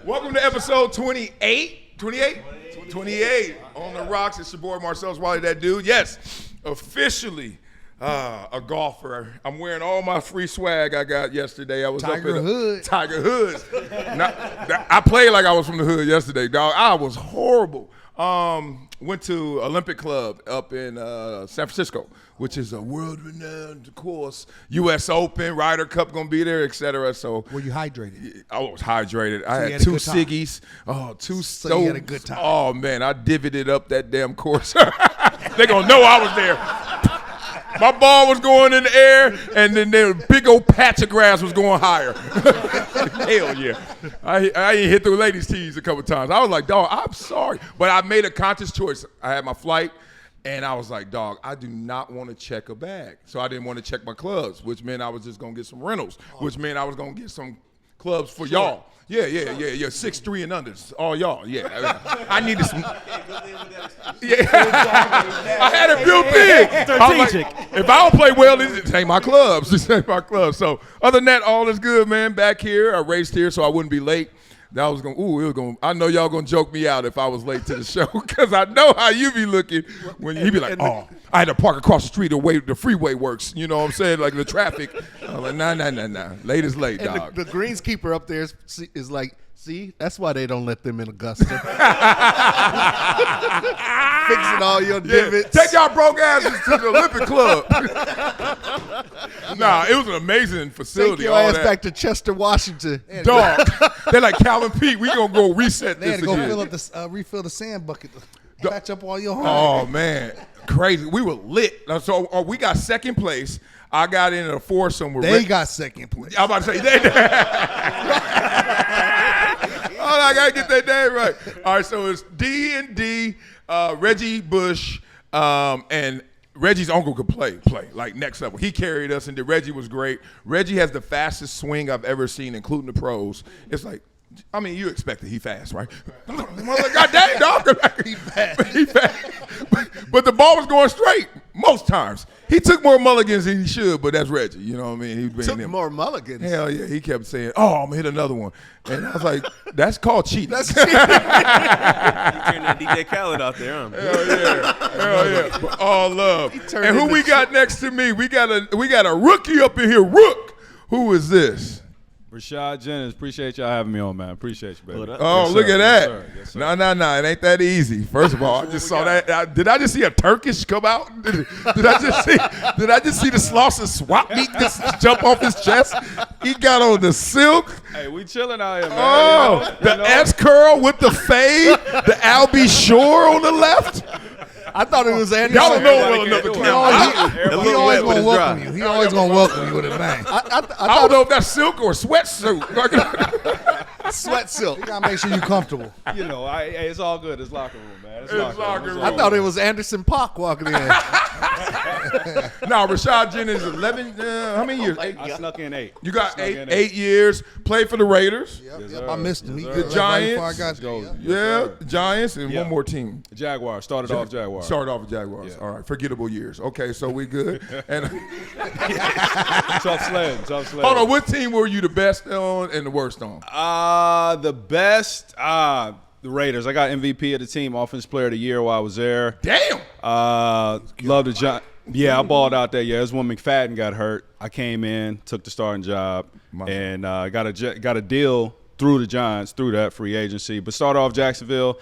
Welcome to episode 28. 28? 28 on the rocks. It's your boy Marcellus Wiley, that dude. Yes, officially a golfer. I'm wearing all my free swag I got yesterday. I was Tiger up in Hood. Tiger Hoods. I played like I was from the hood yesterday, dog. I was horrible. Went to Olympic Club up in San Francisco, which is a world-renowned course. U.S. Open, Ryder Cup gonna be there, etc. So were you hydrated? I was hydrated. So I had 2 ciggies. Oh, 2 stoves. So you had a good time. Oh man, I divvied up that damn course. They gonna know I was there. My ball was going in the air, and then the big old patch of grass was going higher. Hell yeah. I ain't hit the ladies' tees a couple times. I was like, dog, I'm sorry. But I made a conscious choice. I had my flight, and I was like, dog, I do not want to check a bag. So I didn't want to check my clubs, which meant I was just going to get some rentals, which meant I was going to get some clubs for y'all. Yeah. 6'3" and unders, all y'all. Yeah, I needed some. Yeah, I had it built in. Strategic. Like, if I don't play well, this ain't my clubs. This ain't my club. So other than that, all is good, man. Back here, I raced here, so I wouldn't be late. That was going. Ooh, it was going. I know y'all gonna joke me out if I was late to the show, because I know how you be looking when you be like, oh, I had to park across the street the way the freeway works. You know what I'm saying? Like the traffic. I'm like, nah. Late is late, and dog. The greenskeeper up there is like, see, that's why they don't let them in Augusta. Fixing all your divots. Take y'all broke asses to the Olympic Club. Nah, it was an amazing facility. Take your ass back to Chester, Washington. Dog. They're like, Calvin Pete, we gonna go reset They this had to go again. refill the sand bucket to patch up all your holes. Oh man, crazy. We were lit. So we got second place. I got in a foursome with They got second place. I'm about to say they. Oh, I gotta get that name right. All right, so it's D&D, Reggie Bush, and Reggie's uncle could play like next level. He carried us, and Reggie was great. Reggie has the fastest swing I've ever seen, including the pros. It's like, I mean, you expected he fast, right? God dang, dog. He fast. But the ball was going straight most times. He took more mulligans than he should, but that's Reggie. You know what I mean? He Took more mulligans. Hell yeah. He kept saying, oh, I'm going to hit another one. And I was like, that's called cheating. That's cheating. You turned that DJ Khaled out there, huh? Hell yeah. But all love. And who we got next to me? We got a rookie up in here. Rook. Who is this? Rashad Jennings, appreciate y'all having me on, man. Appreciate you, baby. Oh, Yes, look sir. at that. Yes, sir. No. It ain't that easy. First of all, I just saw that. Did I just see a Turkish come out? Did I just see the Slauson swap meet just jump off his chest? He got on the silk. Hey, we chilling out here, man. Oh, the S curl with the fade, the Albie Shore on the left. I thought it was Anderson. Y'all don't know well enough to He count. always gonna welcome you. He always gonna welcome you with a bang. I don't know if that's silk or sweatsuit. Sweat silk. You gotta make sure you're comfortable. You know, hey, it's all good. It's locker room, man. It's locker room. I thought it was Anderson Park walking in. Now, Rashad Jennings, 11, how many years? I snuck in 8. You got 8 years. Played for the Raiders. Yep, I missed him. The Giants. Right before I got you. Yeah, the Giants, and one more team. Jaguars. Started off Jaguars. Started off with Jaguars. Yeah. All right, forgettable years. Okay, so we good. And Tough sledding. hold on, what team were you the best on and the worst on? The best, the Raiders. I got MVP of the team, Offensive Player of the Year while I was there. Damn. Love the Giants. Yeah, I balled out there. Yeah, it was when McFadden got hurt. I came in, took the starting job, and got a deal through the Giants, through that free agency. But started off Jacksonville.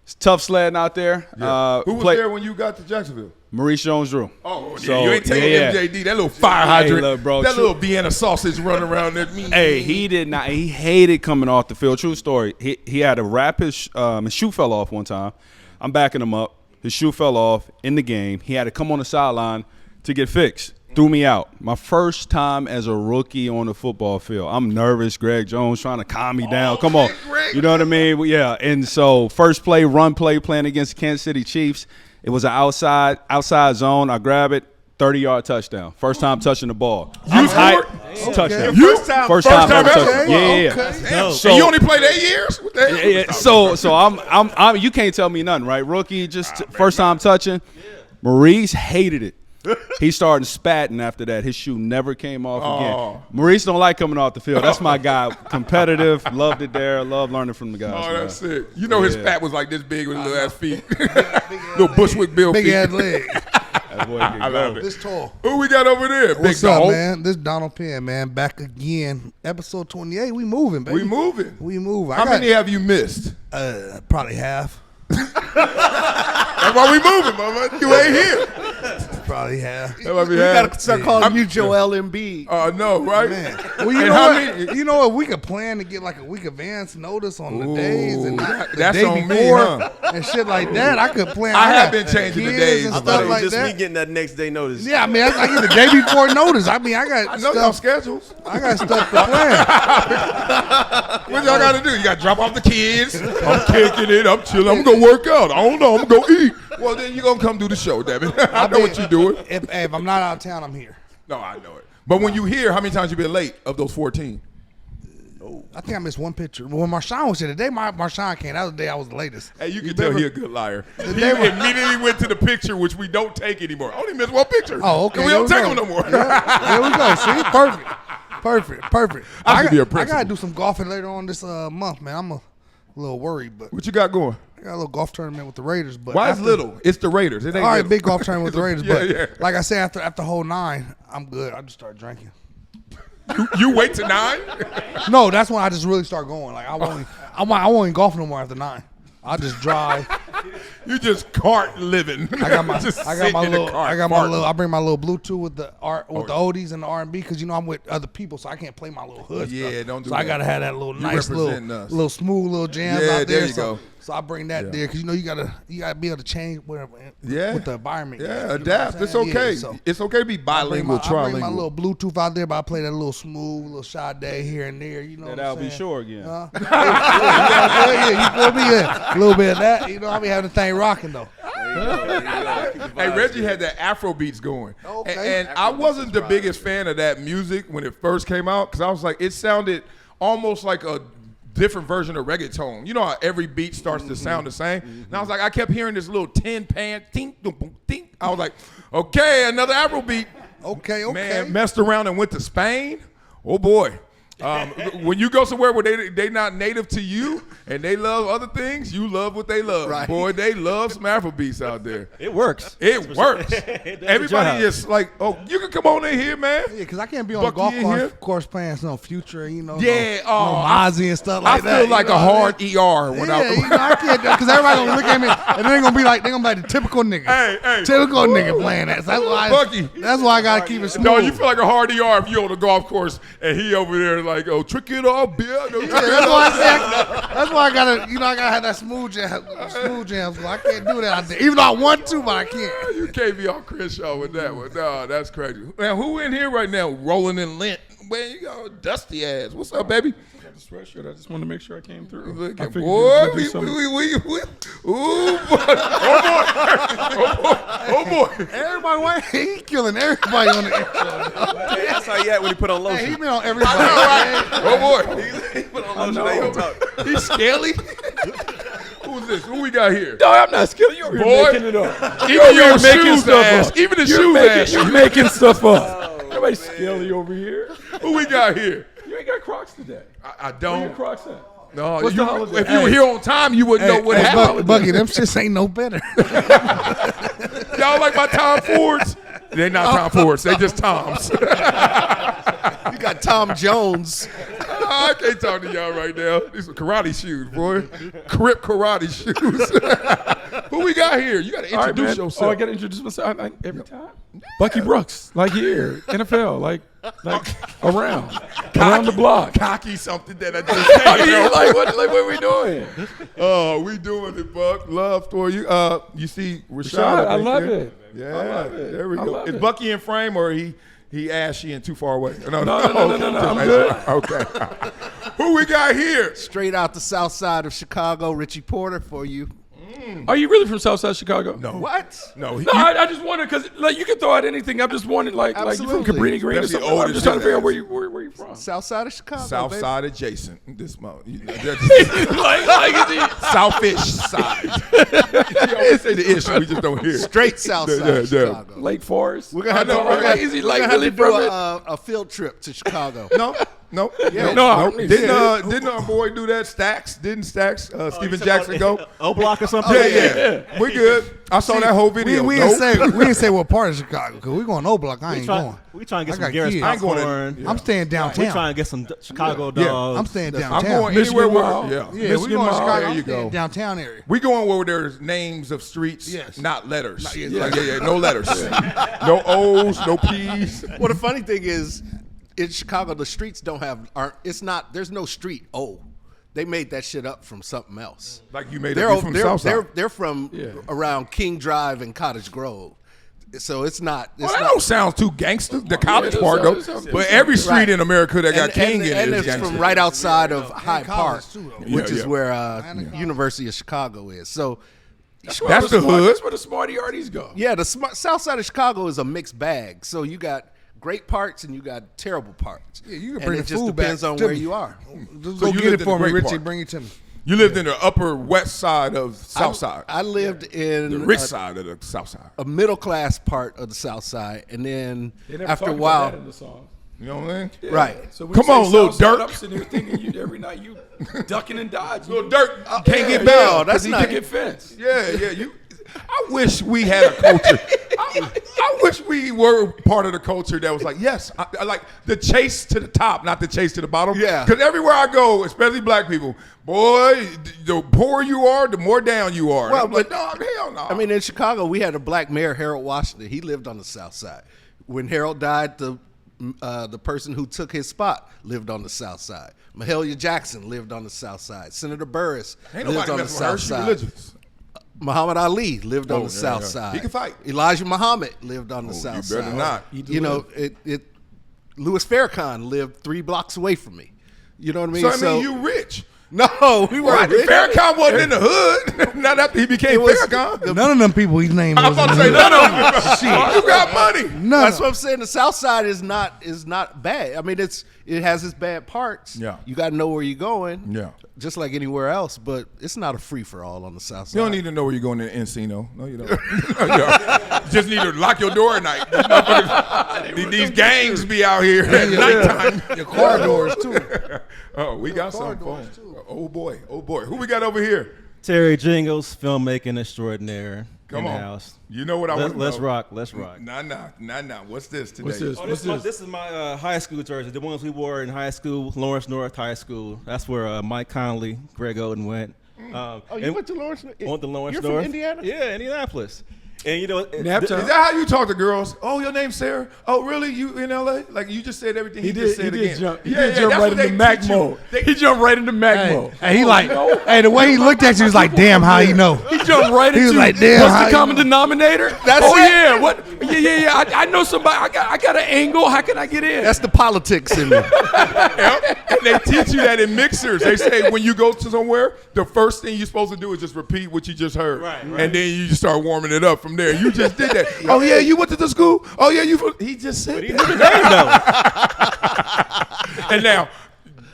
It's tough sledding out there. Yeah. Who was there when you got to Jacksonville? Maurice Jones-Drew. Oh, so, you ain't taking MJD, that little fire hydrant, look, bro, that little Vienna sausage running around that meat. Hey, he did not. He hated coming off the field. True story. He had to wrap his shoe fell off one time. I'm backing him up. His shoe fell off in the game. He had to come on the sideline to get fixed. Threw me out. My first time as a rookie on the football field. I'm nervous. Greg Jones trying to calm me down. Come on. You know what I mean? Yeah. And so first play, run play, playing against the Kansas City Chiefs. It was an outside zone. I grab it, 30-yard touchdown. First time touching the ball. You scored? Touchdown. First time ever touching. Yeah. Damn. So, and you only played 8 years? What the hell? Yeah, so I'm you can't tell me nothing, right? Rookie, just first time touching. Maurice hated it. He started spatting after that. His shoe never came off Oh. again. Maurice don't like coming off the field. That's my guy. Competitive. Loved it there. Love learning from the guys. Oh, man. that's it. You know his fat was like this big with little ass feet. Little Bushwick Bill Big feet. ass legs. That boy can I love go. it. This tall. Who we got over there? What's Big up, dog. man? This Donald Penn, man. Back again. Episode 28. We moving, baby. We moving. We moving. How many have you missed? Probably half. That's why we moving, mama. You ain't here. Probably half. That might be We half. gotta start calling you Joel Embiid. No, right? Man. Well, you And know how what? many- You know what? We could plan to get like a week advance notice on the days and the that's day on me, before huh? and shit like that. I could plan. I have got been changing the kids days, and but I thought stuff it was like just me that. getting that next day notice. Yeah, I mean, I get the day before notice. I mean, I got I know y'all stuff. schedules. I got stuff to plan. What y'all got to do? You got to drop off the kids. I'm kicking it. I'm chilling. I'm going to work out. I don't know. I'm going to go eat. Well, then you're going to come do the show, damn it. I know what you're doing. If I'm not out of town, I'm here. No, I know it. But when you hear, how many times you been late of those 14? I think I missed one picture. When MARSHAWN was here, the day MARSHAWN came, that was the day I was the latest. Hey, you can tell he a good liar. He day was- immediately went to the picture, which we don't take anymore. I only missed one picture. Oh, okay. And we don't there take we them go. no more. Yeah, there we go. See, perfect. I should be a I principal. gotta do some golfing later on this month, man. I'm a little worried, but What you got going? I got a little golf tournament with the Raiders. But Why is after- little? It's the Raiders. It ain't All right, little. big golf tournament with the Raiders. Yeah, But yeah. like I said, after whole 9, I'm good. I just start drinking. You wait to 9? No, that's when I just really start going. Like I won't golf no more after 9. I just drive. You just cart living. I got my Just I got sitting my in the little cart, I got my farting. little I bring my little Bluetooth with the oldies and the R&B because you know I'm with other people, so I can't play my little hood Yeah, stuff. don't do so I that. gotta have that little nice representing us. little smooth little jams Yeah, out there. there you so, go. So I bring that there because you know you gotta be able to change with the environment. Yeah, you know what I'm adapt. It's saying? okay. Yeah, so It's okay to be I bring bilingual, my trilingual. little Bluetooth out there, but I play that little smooth, little Sade here and there. You know That what I'll I'm be saying? sure again. Yeah, you feel me? Yeah, a little bit of that. You know, I be having the thing rocking though. Hey, Reggie had that Afro beats going. Okay. And I wasn't the biggest fan of that music when it first came out because I was like, it sounded almost like a different version of reggaeton. You know how every beat starts to sound the same? And I was like, I kept hearing this little tin pan, tink, dum, boom, tink. I was like, okay, another Afro beat. Okay. Man, messed around and went to Spain. Oh, boy. When you go somewhere where they not native to you and they love other things, you love what they love. Right. Boy, they love some Afro beats out there. It works. It works. Everybody is like, oh, you can come on in here, man. Yeah, because I can't be on Bucky the golf in here? course playing some Future, you know. Yeah, no I Mozzie and stuff I like that. feel like you know a what I hard mean? ER when Yeah, you know, I can't do because everybody gonna look at me and they're gonna be like the typical nigga. Hey. Typical nigga playing that. So Bucky. That's why I gotta keep it smooth. No, you feel like a hard ER if you on the golf course and he over there like, oh, trick it off, beer. No, Yeah, that's why I say that's why I gotta have that smooth jams. I can't do that out there. Even though I want to, but I can't. You can't be on Crenshaw with that one. No, that's crazy. Man, who in here right now rolling in lint? Man, you got dusty ass. What's up, baby? The sweatshirt. I just wanted to make sure I came through. Look I at figured boy. you was gonna do something. Ooh, boy. Oh, boy. Everybody, he killing everybody on the intro. Hey, that's how he at when he put on Hey, lotion. he been on everybody. Oh, boy. He put on lotion. They don't talk. He's scaly. Who's this? Who we got here? No, I'm not skilled. You're Boy. making it up. Even your making shoes stuff ass. up. Even the You're shoes making, ass. you're making stuff up. Nobody's scaly over here. Who we got here? You ain't got Crocs today. I Where your don't. Crocs at? No, What's the holiday? if you were here on time, you would know what happened. Bucky, them shits ain't no better. Y'all like my Tom Fords? They're not Tom Fords. They just Toms. You got Tom Jones. I can't talk to y'all right now. These are karate shoes, boy. Crip karate shoes. Who we got here? You got to All right, introduce man. yourself. Oh, I got to introduce myself every time. Bucky Brooks, like here, NFL, like around the block. Cocky something that I just said. I mean, like what are we doing? Oh, we doing it, Buck. Love for you. You see Rashad. I love there? it. Yeah, I love it. there we I go. love Is it. Bucky in frame or he ashy and too far away? No. No, I'm good. Okay. Who we got here? Straight out the south side of Chicago, Richie Porter for you. Are you really from Southside Chicago? No. What? No. No, I just wondered because like you can throw out anything. I'm just wondering like you from Absolutely. Cabrini Green or That's the something. I'm oldest just trying to figure out shit. where you from. South side of Chicago. South baby. side adjacent. This month. like Southish side. You always say the ish, we just don't hear it. Straight south side of Chicago. Lake Forest. We're gonna have Like, is he like to really do from it? a field trip to Chicago. No. No, I don't need Didn't our boy do that? Stacks? Didn't Stacks? Steven Jackson go? O-Block or something? Yeah. We good. I saw that whole video. We didn't say what part of Chicago because we going O-Block. I ain't going. We trying to I get got some Garrett's kids. I ain't going popcorn. in. I'm staying downtown. We trying to get some Chicago Yeah. dogs. I'm staying I'm downtown. going Michigan anywhere where, Mile. yeah. Yeah, we Michigan going to Mile. Chicago. There I'm you staying go. downtown area. We going where there's names of streets, Yes. not letters. Yeah. No letters. No O's, no P's. Well, the funny thing is, in Chicago, the streets there's no street O. They made that shit up from something else. Like you made it from the South Side. They're from around King Drive and Cottage Grove. So it's not. Well, that don't sound too gangster. The college it part, sounds- though. it sounds- But every street Right. in America that got King in it and is it's gangster. from right outside of Hyde Park, college, too, though. which Yeah, is yeah. where University of Chicago is. So, That's the hood. That's where the smarty arties go. yeah, the south side of Chicago is a mixed bag. So you got great parts and you got terrible parts. Yeah, you can and bring it the just food depends back on to where me. you are. Just So go you get lived it for in the me, great Richie. part. Bring it to me. You lived in the upper west side of South Side. I lived in The rich side of the South Side. a middle class part of the South Side, and then They never after a talked about while, that in the song. You know what I mean? Yeah. Right. So when Come you say on, Lil Southside, Durk. I'm sitting here thinking you every night you ducking and dodging. Little Dirk can't get Yeah, bail. that's because he not- picket fence. Yeah. I wish we had a culture. I wish we were part of the culture that was like, yes, I like the chase to the top, not the chase to the bottom. Yeah. Because everywhere I go, especially black people, boy, the poorer you are, the more down you are. Well, I'm like, no, hell no. I mean, in Chicago, we had a black mayor, Harold Washington. He lived on the South Side. When Harold died, the person who took his spot lived on the South Side. Mahalia Jackson lived on the South Side. Senator Burris ain't lived nobody on the messing with her. South She Side. religious. Muhammad Ali lived on the yeah, South yeah. Side. He can fight. Elijah Muhammad lived on the You South better Side. not. You know, Louis Farrakhan lived 3 blocks away from me. You know what I mean? So I mean, you rich. No, we weren't. Right, Farrakhan wasn't in the hood. Not after he became Farrakhan. None of them people his name I'm was. about to say none of them. Shit. You got money. None. That's what I'm saying. The South Side is not bad. I mean, it has its bad parts. Yeah. You got to know where you're going. Yeah. Just like anywhere else, but it's not a free for all on the South Side. You don't need to know where you're going to Encino. No, you don't. You just need to lock your door at night. These gangs be out here at nighttime. Your car doors too. Oh, we got some phone. Oh boy. Who we got over here? Terry Jingles, filmmaking extraordinaire. Come in on. the house. You know what I want to know. Let's rock. Let's rock. Nah. What's this today? What's this? Oh, this is my high school jersey. The ones we wore in high school, Lawrence North High School. That's where Mike Conley, Greg Oden went. You went to Lawrence? Went to Lawrence You're North. from Indiana? Yeah, Indianapolis. And you know, Nap Is time. that how you talk to girls? Oh, your name's Sarah? Oh, really? You in LA? Like you just said everything he just said again. Jump Yeah, jump that's right what they into Mac teach you. mode. He jumped right into Mac mode. Hey, he like, hey, the way he looked at you was like, damn, how he know? He jumped right He into was like, damn, what's how the you common know? denominator? That's oh it. yeah, what? Yeah. I know somebody. I got an angle. How can I get in? That's the politics in me. Yep. And they teach you that in mixers. They say when you go to somewhere, the first thing you're supposed to do is just repeat what you just heard. Right. And then you just start warming it up from there. You just did that. Oh, yeah, you went to the school? Oh, yeah, you. He just said he that. knew the name though. And now,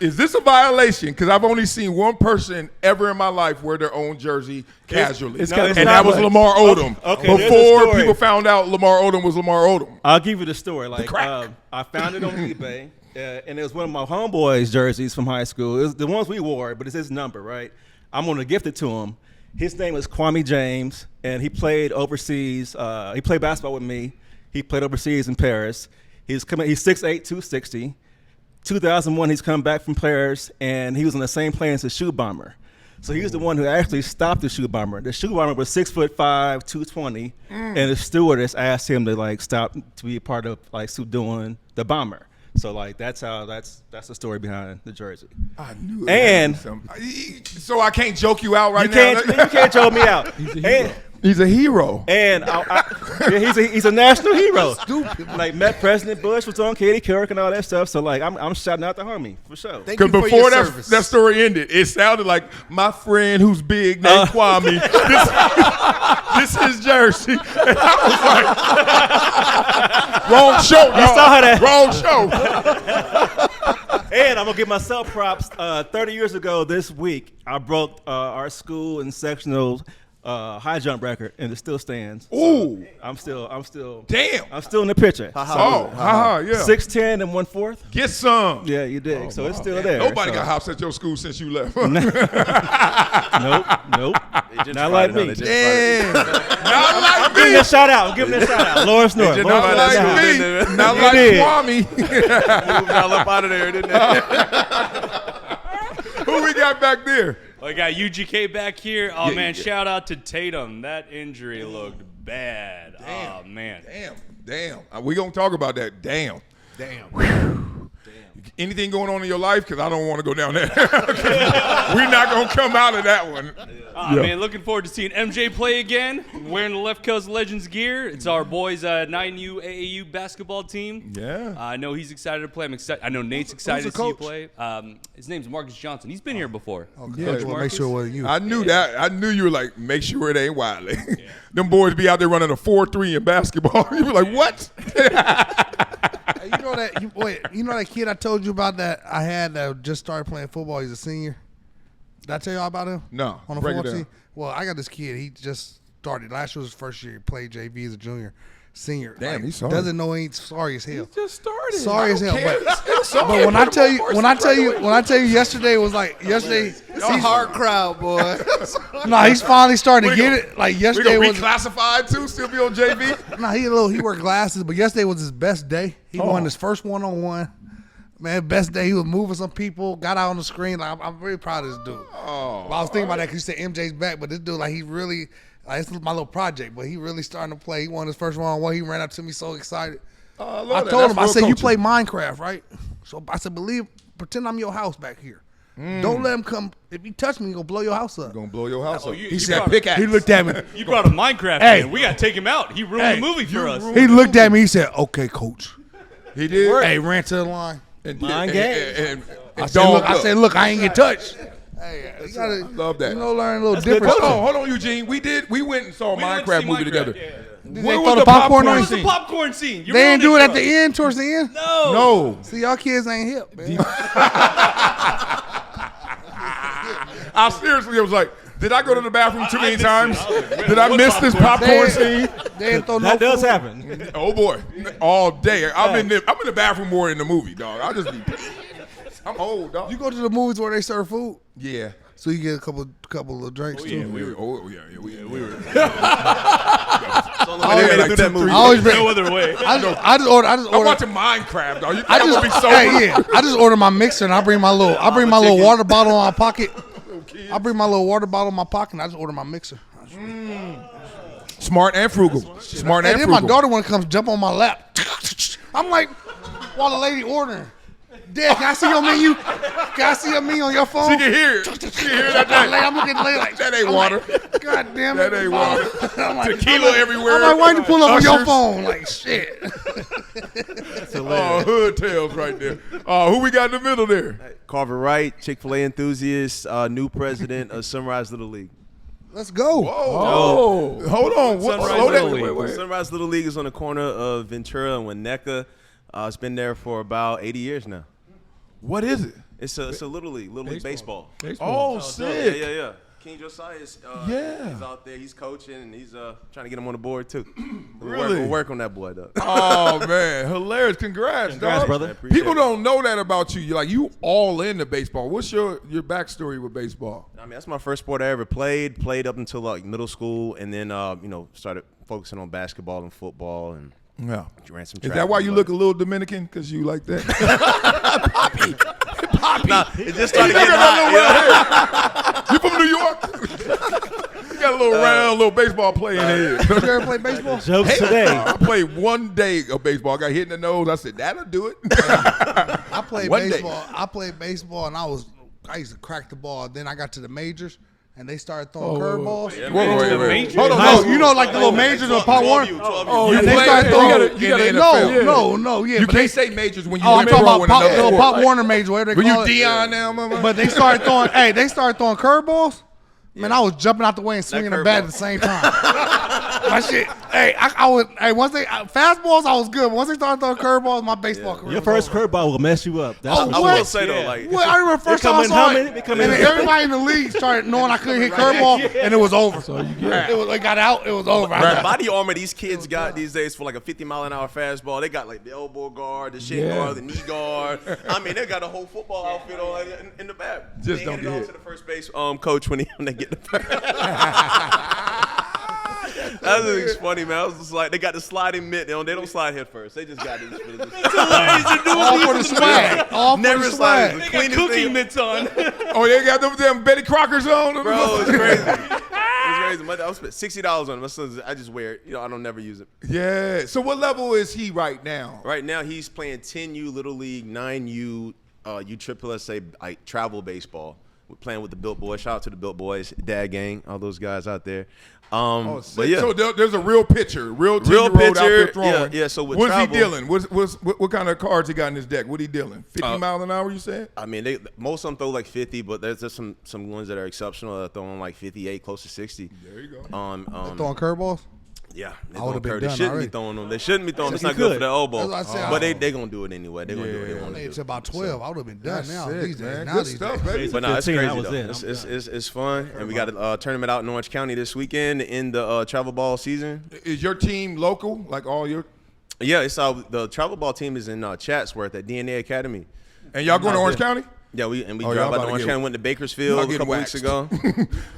is this a violation? Because I've only seen one person ever in my life wear their own jersey casually. it's No, got- it's and not that was like- Lamar Odom. Okay, there's a Before story. people found out Lamar Odom was Lamar Odom. I'll give you the story. Like crack. I found it on eBay, and it was one of my homeboys' jerseys from high school. It was the ones we wore, but it's his number, right? I'm gonna gift it to him. His name is Kwame James, and he played overseas. He played basketball with me. He played overseas in Paris. He's 6'8", 260. 2001, he's come back from Paris, and he was on the same plane as the Shoe Bomber. So he was the one who actually stopped the Shoe Bomber. The Shoe Bomber was 6'5", 220, and the stewardess asked him to like stop to be a part of like subduing the bomber. So like that's the story behind the jersey. I knew it. And- So I can't joke you out right You can't now. joke me out. He's a hero. And yeah, he's a national hero. Stupid. Like met President Bush, was on Katie Couric and all that stuff. So like I'm shouting out the homie for sure. Because before that story ended, it sounded like my friend who's big named Kwame. This is jersey. And I was like, wrong show. You saw how that? Wrong show. And I'm gonna give myself props. 30 years ago this week, I broke our school and sectional high jump record, and it still stands. Ooh, I'm still. damn. I'm still in the picture. Yeah. 6'10" and 1/4. Get some. Yeah, you dig. So it's still there. Nobody got hops at your school since you left. Nope. Not like me. Damn. Not like Give me. me a shout out. Give me a shout out. Lawrence North. Not like me. Not like Kwame. Moved all up out of there, didn't they? Who we got back there? I got UGK back here. Oh, man, shout out to Tatum. That injury looked bad. Oh, man. Damn. We going to talk about that. Damn. Anything going on in your life? Because I don't want to go down there. We're not going to come out of that one. Man, looking forward to seeing MJ play again. Wearing the Left Coast Legends gear. It's our boys' 9U AAU basketball team. Yeah. I know he's excited to play. I'm excited. I know Nate's excited to see you play. His name's Marcus Johnson. He's been here before. Okay. Coach Well, Marcus. make sure it wasn't you. I knew that. I knew you were like, make sure it ain't Wiley. Them boys be out there running a 4-3 in basketball. You were like, what? Hey, you know that you know that kid I told you about that I had that just started playing football. He's a senior. Did I tell y'all about him? No. On the Break it football down. team. Well, I got this kid. He just started. Last year was his first year. He played JV as a junior, senior. Damn, he's sorry. Doesn't know he ain't sorry as hell. Just started. Sorry as hell. care. But when I tell you, yesterday was like yesterday. It's a hard crowd, boy. No, he's finally starting to get it. Like We yesterday going was. to reclassify too? Still be on JV? No, he wore glasses, but yesterday was his best day. He won his first one-on-one. Man, best day. He was moving some people, got out on the screen. Like, I'm really proud of this dude. Oh. Well, I was thinking about that because you said MJ's back, but this dude, like, he really, like, this is my little project, but he really starting to play. He won his first one-on-one. He ran up to me so excited. I told him, I said, you play Minecraft, right? So I said, pretend I'm your house back here. Don't let him come. If he touch me, he's going to blow your house up. Going to blow your house up. you He said brought- pickaxe. He looked at me. You brought a Minecraft in. We got to take him out. He ruined the movie for us. He looked at me. He said, okay, coach. He did? Hey, ran to the line. Mind game. I said, look, I ain't get touched. Hey, you gotta, love that. You know, learn a little different. Hold on, Eugene. We went and saw a We went to Minecraft see movie Minecraft, together. yeah. Did they Where throw was the the popcorn on popcorn you? What's the scene? popcorn scene? You They ain't ruined do it for at the us. end, towards the end? No. See, y'all kids ain't hip, man. I seriously was like, did I go to the bathroom too many times? Did I miss this popcorn scene? They ain't throw no That does food. happen. Oh boy, all day. I'm in the bathroom more in the movie, dog. I just be. I'm old, dog. You go to the movies where they serve food, Yeah. so you get a couple of drinks, too. We were. They made it through that movie. I always bring, No other way. I just order. I'm watching Minecraft, dog. You think I I'm gonna be just, sober? hey, yeah. I just order my mixer and I bring my little water bottle in my pocket. I bring my little water bottle in my pocket and I just order my mixer. Smart and frugal. Smart And and then my frugal. daughter when it comes jump on my lap. I'm like, while the lady ordering. Dad, can I see your menu? Can I see your menu on your phone? She can hear it. She can hear that thing. I'm looking at the lady like, That ain't I'm water. Like, God damn it. That ain't water. I'm like, Tequila everywhere. I'm like, why'd you pull up on your Ushers. phone? Like, shit. Oh, hood tales right there. Who we got in the middle there? Carver Wright, Chick-fil-A enthusiast, new president of Sunrise Little League. Let's go. Oh, hold on. Sunrise Slow Little down. League. Sunrise Little League is on the corner of Ventura and Winnetka. It's been there for about 80 years now. What is it? It's a little league baseball. Oh, Yeah, sick. yeah. King Josiah is he's out there. He's coaching and he's trying to get him on the board too. Really? We'll work on that boy though. Oh man, hilarious! Congrats, dog. brother. Appreciate People it. don't know that about you. You're like you all into baseball. What's your backstory with baseball? I mean, that's my first sport I ever played. Played up until like middle school, and then started focusing on basketball and football and Yeah. ran some. Is track that why and you all look a little Dominican? Because you like that? Nah, it just started getting hot. You from New York? You got a little round, little baseball player in here. You ever play baseball? Jokes today. I played one day of baseball. I got hit in the nose. I said, that'll do it. I played One day. baseball. I played baseball and I used to crack the ball. Then I got to the majors. and they started throwing curveballs. Wait. Hold on, no, you know, like the little majors or Pop Warner. Oh, and they started throwing. You got No, yeah. You but can't say majors when you I'm talking about Pop, little Pop Warner major. Whatever they Were call you it. Deion now, mama? But they started throwing. They started throwing curveballs. Man, I was jumping out the way and swinging the bat at the same time. My shit. I was. Once they fastballs, I was good. But once they started throwing curveballs, my baseball career. Your first curveball will mess you up. That's I will say though, like, What? I remember first time I saw it, and then everybody in the league started knowing I couldn't hit curveball, and it was over. So it got out. It was over. The body armor these kids got these days for like a 50-mile-an-hour fastball. They got like the elbow guard, the shin guard, the knee guard. I mean, they got a whole football outfit on in the back. Just don't get get it hit. to the first base coach when they get the That was funny, man. I was just like, they got the sliding mitt. They don't slide head first. They just got this. All for the swag. All for Never the slide. swag. They got cooking mitts on. Oh, they got them damn Betty Crockers on? Bro, it's crazy. It's crazy. I spent $60 on it. My son's, I just wear it. You know, I don't never use it. Yeah. So what level is he right now? Right now, he's playing 10U Little League, 9U, USSSA, like travel baseball. We're playing with the Built Boys. Shout out to the Built Boys, Dad Gang, all those guys out there. But yeah. So there's a real pitcher, real pitcher out there throwing. Yeah. So with what's travel, he dealing? What kind of cards he got in his deck? What he dealing? 50 miles an hour? You said? I mean, most of them throw like 50, but there's just some ones that are exceptional that are throwing like 58, close to 60. There you go. Throwing curveballs. Yeah, I would've been they done shouldn't already. be throwing them. They shouldn't be throwing them. It's not good for the elbow. That's what I said. But they gonna do it anyway. They gonna do what they want to do. It's about 12. I would have been done now. Sick, These days, man. now Good these stuff, days. baby. But no, it's 15, crazy I was though. in. It's fun, and we got a tournament out in Orange County this weekend in the travel ball season. Is your team local? Like all your? Yeah, it's the travel ball team is in Chatsworth at DNA Academy. And y'all going to Orange County? Yeah, we y'all drove about out to to Orange get- County, went to Bakersfield a couple weeks ago.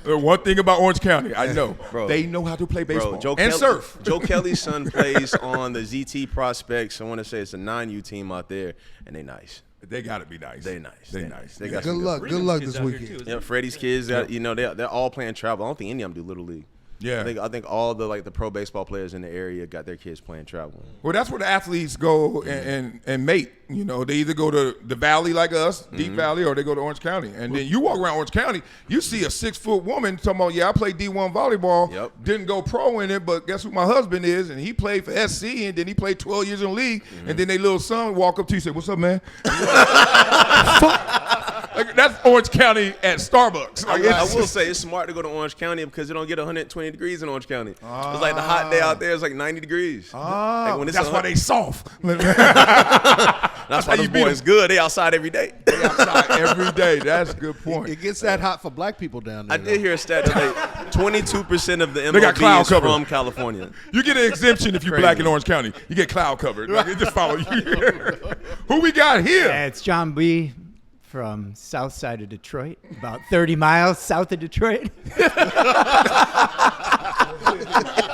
One thing about Orange County, I know, Bro. they know how to play baseball Joe and Kelly, surf. Joe Kelly's son plays on the ZT Prospects. I want to say it's a 9U team out there, and they nice. They got to be nice. They nice. They nice. They got Good some luck. Good luck this weekend. Yeah, Freddie's kids, they're all playing travel. I don't think any of them do Little League. Yeah. I think all the pro baseball players in the area got their kids playing travel. Well, that's where the athletes go and mate. You know, they either go to the Valley like us, Deep Valley, or they go to Orange County. And then you walk around Orange County, you see a 6-foot woman talking about, I played D1 volleyball, Yep. didn't go pro in it, but guess who my husband is? And he played for SC, and then he played 12 years in the league. And then their little son walk up to you and say, what's up, man? Like, that's Orange County at Starbucks. Like, I will say it's smart to go to Orange County because you don't get 120 degrees in Orange County. It's like the hot day out there is like 90 degrees. Like when it's that's why they soft. That's why those boys good. They outside every day. They outside every day. That's a good point. It gets that hot for black people down there. I did hear a stat that 22% of the They got cloud MLB is cover. from California. You get an exemption if you're black in Orange County. You get cloud covered. Like, it just follow you. Who we got here? It's John B. from south side of Detroit, about 30 miles south of Detroit.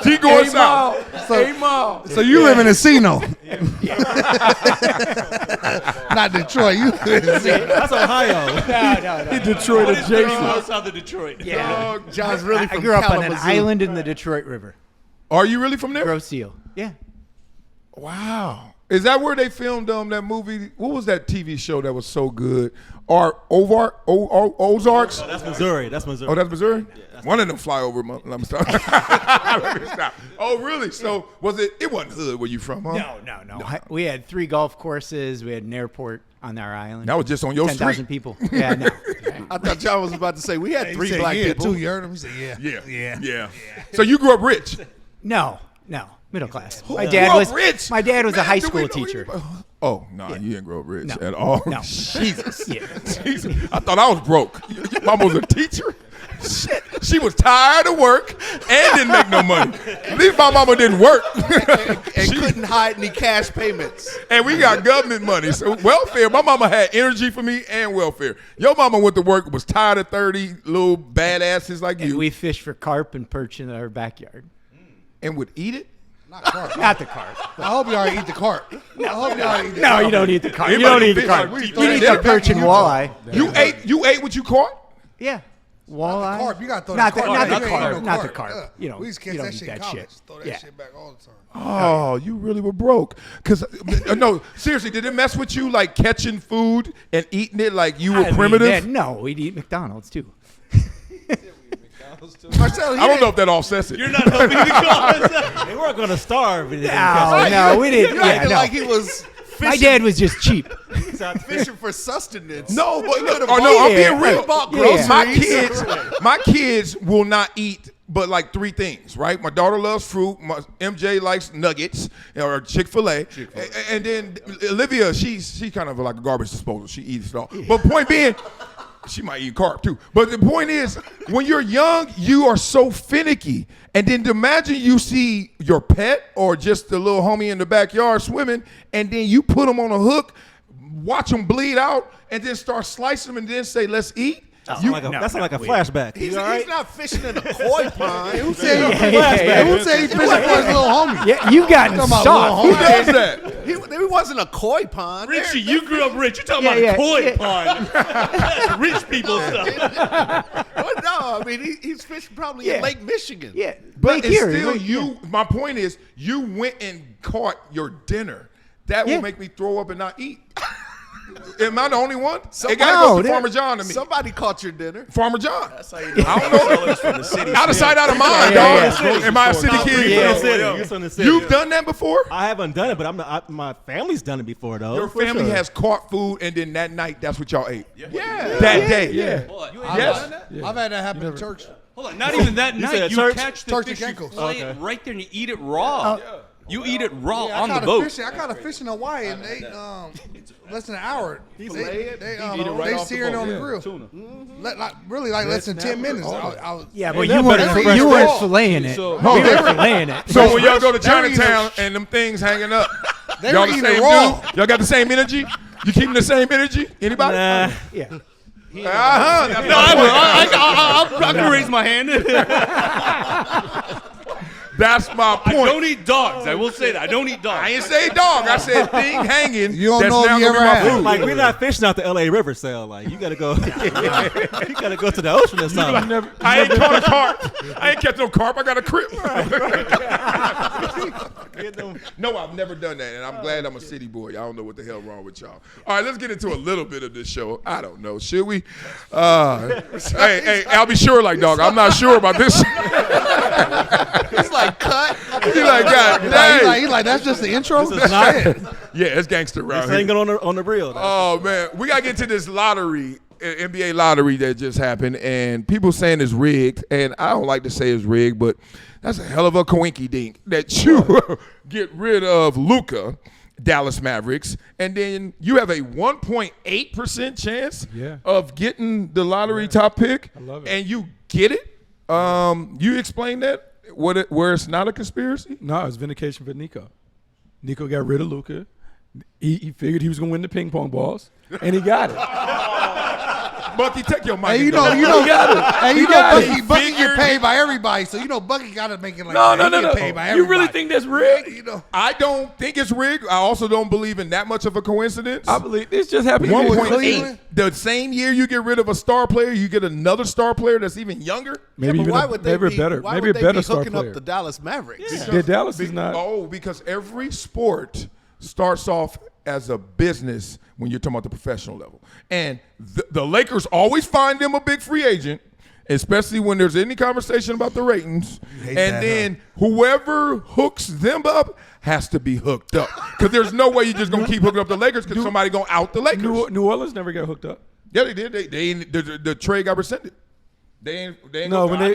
Keep going south. So you live in Encino. Not Detroit. You live in Encino. That's Ohio. No. Detroit What is 30 adjacent. miles south of Detroit? Yeah. John's really I from grew up on an Kalamazoo. island in the Detroit River. Are you really from there? Grosse Seal. Yeah. Wow. Is that where they filmed that movie? What was that TV show that was so good? Ozarks? That's Missouri. That's Missouri. Oh, that's Missouri? One of them fly over. Let me stop. Let me stop. Oh, really? So was it? It wasn't hood where you from, huh? No. We had 3 golf courses. We had an airport on our island. That was just on your 10,000 street. people. Yeah, no. I thought John was about to say we had He 3 said, black yeah, people. too. You heard him? He said, Yeah. So you grew up rich. No. Middle class. Who My grew dad up was rich? My dad was a Man, high do school we know teacher. Oh, no, you didn't grow up rich No. at all. No. Jesus. Yeah. Jesus. I thought I was broke. Your mama was a teacher? Shit. She was tired of work and didn't make no money. At least my mama didn't work. and couldn't hide any cash payments. And we got government money. So welfare, my mama had energy for me and welfare. Your mama went to work, was tired of 30 little badasses like And you. we fished for carp and perch in our backyard. And would eat it? Not carp. Not the carp. I hope you already eat the carp. I hope you already eat the No, carp. you don't eat the carp. You Anybody don't eat the fish carp. like we You throw eat that the perch and walleye. You ate what you caught? Yeah. Walleye. Carp, you gotta throw Not that the carp. not the You ain't carp. no Not the carp. carp. You We used to you catch don't that eat shit in that college. shit. Throw that Yeah. shit back all the time. Oh, you really were broke. Cause no, seriously, did it mess with you like catching food and eating it like you were primitive? No, we'd eat McDonald's too. Marcel, I don't know if that offsets it. You're not helping the cause. They weren't gonna starve. No, we didn't. You Yeah, acting no. like he was My fishing, dad was just cheap. fishing for sustenance. No, but could've no, I'm bought- being real. bought Yeah. groceries. My kids will not eat but like 3 things, right? My daughter loves fruit. My MJ likes nuggets or Chick-fil-A. And then Olivia, she's kind of like a garbage disposal. She eats it all. But point being, she might eat carb too. But the point is, when you're young, you are so finicky. And then imagine you see your pet or just the little homie in the backyard swimming, and then you put them on a hook, watch them bleed out, and then start slicing them and then say, let's eat. That's like a flashback. He's, You all right? he's not fishing in a koi pond. Who said he fishing for his little homie? Yeah, you gotten soft. Who does that? He wasn't a koi pond. Richie, you grew up rich. You're talking Yeah, about koi yeah. pond. That's rich people stuff. Well, no, I mean he's fishing probably in Yeah. Lake Michigan. Yeah, But Lake it's Erie, still Lake- you. My point is, you went and caught your dinner. That Yeah. will make me throw up and not eat. Am I the only one? It No, gotta go to that- Farmer John to me. Somebody caught your dinner. Farmer John. That's how you know. I don't know. Sellers from the city. Out of sight, out of mind, Yeah, dog. Am I a city kid? You from the city. You've done that before? I haven't done it, but my family's done it before, though. Your for family sure. has caught food, and then that night, that's what y'all ate. Yeah. That day. Yeah. Yes. I've had that happen in church. Hold on, not even that said night. You church? catch the Church fish, and you Cankles. flay it right there, and you eat it raw. You eat it raw Yeah, on the boat. I caught a fish in Hawaii, and they less than an hour. They seared it on the grill. Really like less than 10 minutes. Yeah, but that you better than fresh weren't fish. filleting it. So- We were filleting it. So when y'all go to They were Chinatown and them things hanging up, They y'all were the eating same raw. dude? Y'all got the same energy? You keeping the same energy? Anybody? Nah. Yeah. Uh-huh. No, I will. I can raise my hand. That's my I point. don't eat dogs. I will say that. I don't eat dogs. I ain't say dog. I said thing hanging. You don't that's know if now you gonna be ever my have. food. Like we're not fishing out the L.A. River, so like you gotta go. You gotta go to the ocean or something. I ain't caught a carp. I ain't catch no carp. I got a crip. No, I've never done that, and I'm glad I'm a city boy. I don't know what the hell wrong with y'all. All right, let's get into a little bit of this show. I don't know. Should we? Hey, I'll be sure, like, dog. I'm not sure about this. He's like cut. He's like, God dang. He's like, that's just the intro? This is not. Yeah, it's gangster around This here. ain't going on the reel. Oh man, we gotta get to this lottery, NBA lottery that just happened, and people saying it's rigged, and I don't like to say it's rigged, but that's a hell of a coinky dink that you get rid of Luka, Dallas Mavericks, and then you have a 1.8% chance of getting the lottery top pick, I love it. and you get it. You explain that where it's not a conspiracy. No, it's vindication for Nico. Nico got rid of Luka. He figured he was gonna win the ping pong balls, and he got it. Bucky, take your mic. Hey, and go. Bucky get paid by everybody, so Bucky got to make it like No. he get paid by You really everybody. think that's rigged? I don't think it's rigged. I also don't believe in that much of a coincidence. I believe this just happened. 1.8. Cleveland? The same year you get rid of a star player, you get another star player that's even younger. Maybe But even why would they maybe be a better, why maybe would a they better be star hooking player. up the Dallas Mavericks? Yeah, Dallas is not. Oh, because every sport starts off as a business when you're talking about the professional level. And the Lakers always find them a big free agent, especially when there's any conversation about the ratings. And then whoever hooks them up has to be hooked up. Because there's no way you're just going to keep hooking up the Lakers because somebody going to out the Lakers. New Orleans never got hooked up. Yeah, they did. The trade got rescinded. They ain't No, go, when they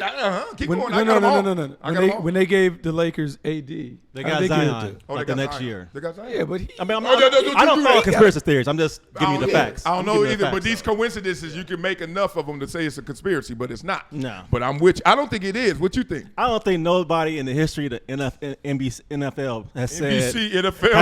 keep when, going. no, I got no, them all. no, no, no. I got them all. When they gave the Lakers AD, They how got did get Zion hooked up? Oh, like they the got next Zion. year. They got Zion. Yeah, but he. I mean, Oh, I don't follow conspiracy theories. I'm just giving you the facts. I don't I'm know giving you either, the but facts, these though. coincidences, you can make enough of them to say it's a conspiracy, but it's not. No. But I'm with you. I don't think it is. What you think? I don't think nobody in the history of the NFL has said NBC, NFL.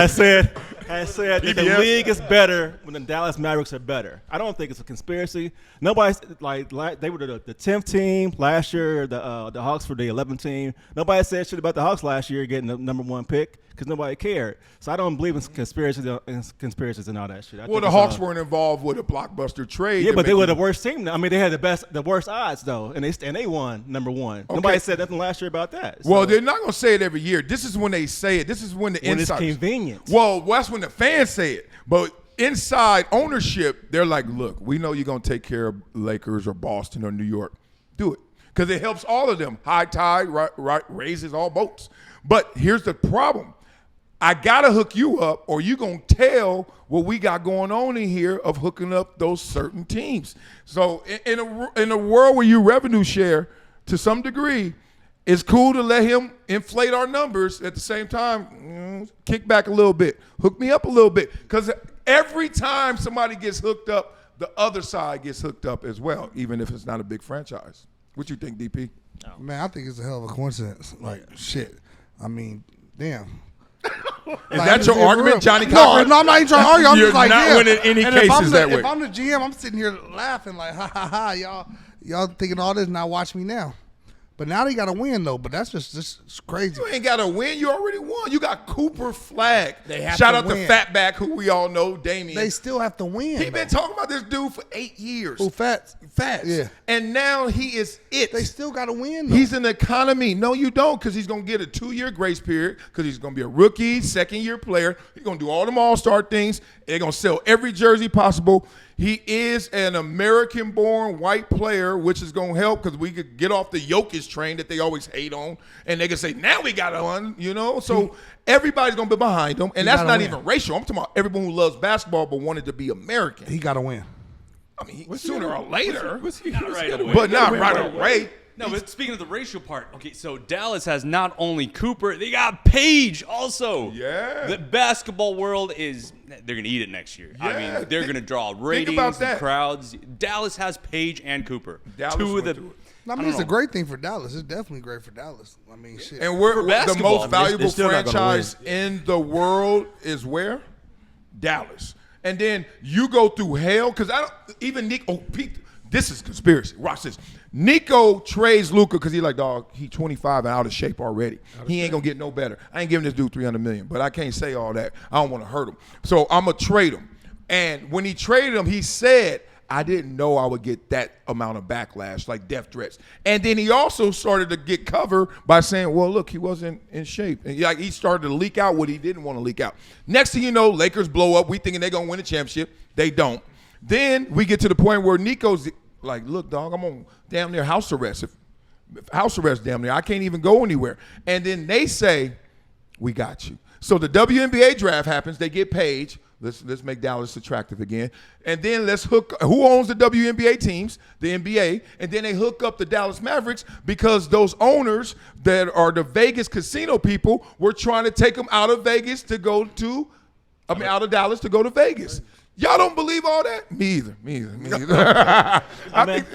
has said that the PBS. league is better when the Dallas Mavericks are better. I don't think it's a conspiracy. Nobody's like they were the 10th team last year. The Hawks were the 11th team. Nobody said shit about the Hawks last year getting the number 1 pick because nobody cared. So I don't believe in conspiracies and all that shit. I Well, think the it's, Hawks weren't involved with a blockbuster trade. Yeah, to but they make were you- the worst team. I mean, they had the worst odds though, and they won number 1. Nobody said nothing last year about that. Well, So, they're not going to say it every year. This is when they say it. This is when the when it's insiders. convenient. Well, that's when the fans say it. But inside ownership, they're like, look, we know you're going to take care of Lakers or Boston or New York. Do it. because it helps all of them. High tide raises all boats. But here's the problem. I got to hook you up, or you going to tell what we got going on in here of hooking up those certain teams. So in a world where you revenue share to some degree, it's cool to let him inflate our numbers. At the same time, kick back a little bit. Hook me up a little bit. Because every time somebody gets hooked up, the other side gets hooked up as well, even if it's not a big franchise. What you think, DP? Man, I think it's a hell of a coincidence. Like, shit. I mean, damn. Is that your argument, Johnny Cochran? No, I'm not even trying to argue. I'm You're just like, not yeah. winning any And cases that way. If I'm the GM, I'm sitting here laughing like, ha, ha, ha, y'all thinking all this, now watch me now. But now they got to win, though. But that's just crazy. You ain't got to win. You already won. You got Cooper Flag. They have Shout to out win. to Fatback, who we all know, Damien. They still have to win. He been talking about this dude for 8 years. Who, Fats? Fats. Yeah. And now he is it. They still got to win, though. He's an economy. No, you don't, because he's going to get a 2-year grace period, because he's going to be a rookie, second-year player. He's going to do all them all-star things. They're going to sell every jersey possible. He is an American-born white player, which is going to help because we could get off the Jokic train that they always hate on, and they can say, now we got one, you know? So everybody's going to be behind him, and that's not even racial. I'm talking about everyone who loves basketball but wanted to be American. He got to win. I mean, sooner or later. Not right away. But not right away. No, but speaking of the racial part, okay, so Dallas has not only Cooper, they got Page also. Yeah. The basketball world they're going to eat it next year. Yeah. I mean, they're going to draw ratings, about that. crowds. Dallas has Page and Cooper. Dallas Two of went the. through it. I mean, it's a great thing for Dallas. It's definitely great for Dallas. I mean, shit. And we're the basketball, most valuable they're still not gonna franchise in the world is where? Dallas. And then you go through hell, because I don't even Nico. Pete, this is conspiracy. Watch this. Nico trades Luka because he's like, dog, he 25 and out of shape already. He ain't gonna get no better. I ain't giving this dude $300 million, but I can't say all that. I don't want to hurt him. So I'm gonna trade him. And when he traded him, he said, I didn't know I would get that amount of backlash, like death threats. And then he also started to get cover by saying, well, look, he wasn't in shape. And he started to leak out what he didn't want to leak out. Next thing you know, Lakers blow up. We thinking they're going to win a championship. They don't. Then we get to the point where Nico's like, look, dog, I'm on damn near house arrest. House arrest damn near. I can't even go anywhere. And then they say, we got you. So the WNBA draft happens. They get Page. Let's make Dallas attractive again. And then let's hook – who owns the WNBA teams? The NBA. And then they hook up the Dallas Mavericks because those owners that are the Vegas casino people were trying to take them out of Vegas to go to – out of Dallas to go to Vegas. Y'all don't believe all that? Me either. I think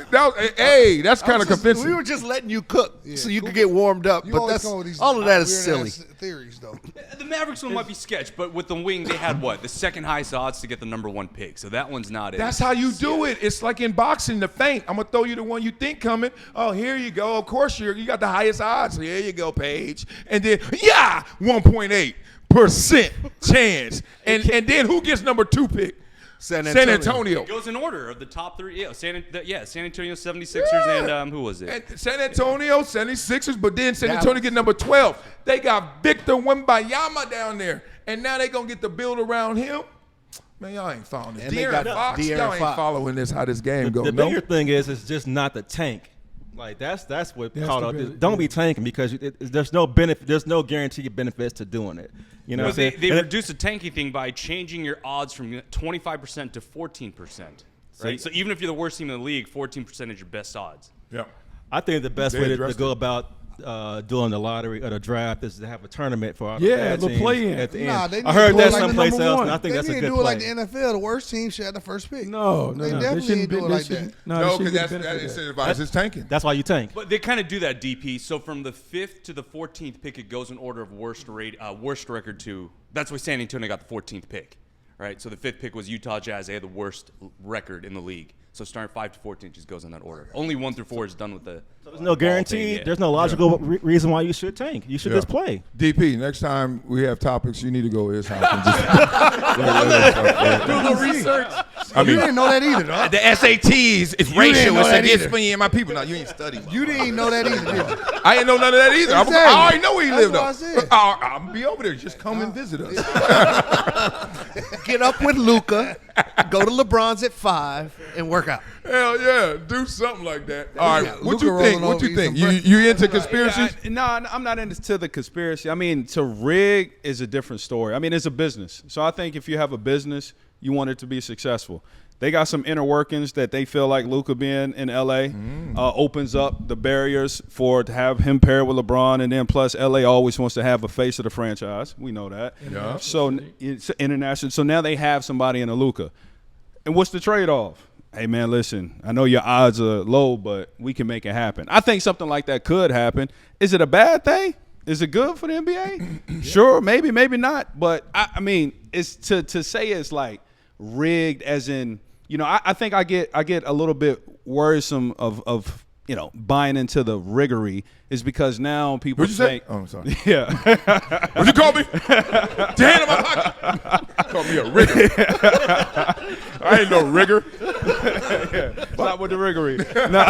that's kind of convincing. We were just letting you cook so you could get warmed up. You But always that's come with these all of that is weird-ass silly. theories, though. The Mavericks one might be sketch, but with the wing, they had what? The second highest odds to get the #1 pick. So that one's not it. That's how you do it. It's like in boxing, the feint. I'm going to throw you the one you think coming. Oh, here you go. Of course, you got the highest odds. Here you go, Paige. And then, 1.8% chance. And then who gets #2 pick? San Antonio. It goes in order of the top three. Yeah, San Antonio 76ers and who was it? And San Antonio, 76ers, but then San Antonio get #12. They got Victor Wembanyama down there. And now they going to get the build around him. Man, y'all ain't following this. And they De'Aaron got Fox, De'Aaron y'all ain't Fox. following this, how this game goes. The bigger thing is, it's just not the tank. Like that's what caught up. Don't be tanking because there's no benefit. There's no guaranteed benefits to doing it. You know, But they reduced the tanking thing by changing your odds from 25% to 14%. Right. So even if you're the worst team in the league, 14% is your best odds. Yeah. I think the best They way to addressed go it. about doing the lottery or the draft is to have a tournament for all Yeah, the bad the teams play-in. at the Nah, end. they I need heard to do that it like the someplace number else, one. and I think They that's a need good to do it like play. the NFL. The worst team should have the first pick. No. They They definitely shouldn't ain't do it they like shouldn't- that. No, No, they because shouldn't that benefit incentivizes tanking. That's why you tank. But they kind of do that, DP. So from the 5th to the 14th pick, it goes in order of worst record to. That's why San Antonio got the 14th pick, right? So the 5th pick was Utah Jazz. They had the worst record in the league. So starting 5 to 14 just goes in that order. Only 1 through 4 is done with the. There's no guarantee. yeah. There's no logical reason why you should tank. You should just play. DP, next time we have topics, you need to go to his house. And just, Do a little research. I mean, you didn't know that either, dog. the SATs is didn't racial. know It's that against either. me and my people. No, you ain't studied. You didn't know that either, did you? I didn't know none of that either. Exactly. I already know where he That's lived. what I Though. said. I'll be over there. Just come and visit us. Get up with Luka, go to LeBron's at 5, and work out. Hell yeah, do something like that. All right, what Luka you think? rolling What you over, think? eat some You into conspiracies? No, I'm not into the conspiracy. I mean, to rig is a different story. I mean, it's a business. So I think if you have a business, you want it to be successful. They got some inner workings that they feel like Luka being in LA opens up the barriers to have him paired with LeBron, and then plus LA always wants to have a face of the franchise. We know that. Yeah. So it's international. So now they have somebody in a Luka. And what's the trade-off? Hey, man, listen, I know your odds are low, but we can make it happen. I think something like that could happen. Is it a bad thing? Is it good for the NBA? Sure, maybe, maybe not. But, I mean, it's to say it's like rigged as in, you know, I think I get a little bit worrisome of you know, buying into the riggery is because now people What'd you say? think. Oh, I'm sorry. Yeah. What'd you call me? Your hand in my pocket. Call me a rigger. I ain't no rigger. Stop with the riggery. No.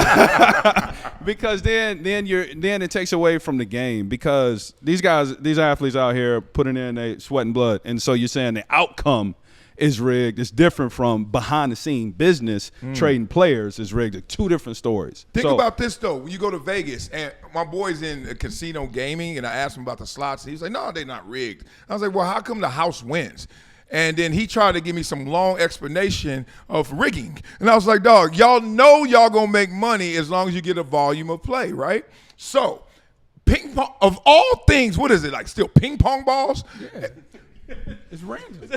Because then it takes away from the game, because these athletes out here putting in their sweat and blood, and so you're saying the outcome is rigged. It's different from behind the scene business. Trading players is rigged. They're two different stories. Think about this though. When you go to Vegas, and my boy's in casino gaming, and I asked him about the slots, and he's like, "No, they're not rigged." I was like, "Well, how come the house wins?" And then he tried to give me some long explanation of rigging, and I was like, "Dog, y'all know y'all gonna make money as long as you get a volume of play, right?" So, ping pong of all things, what is it like? Still ping pong balls? Yeah. It's random.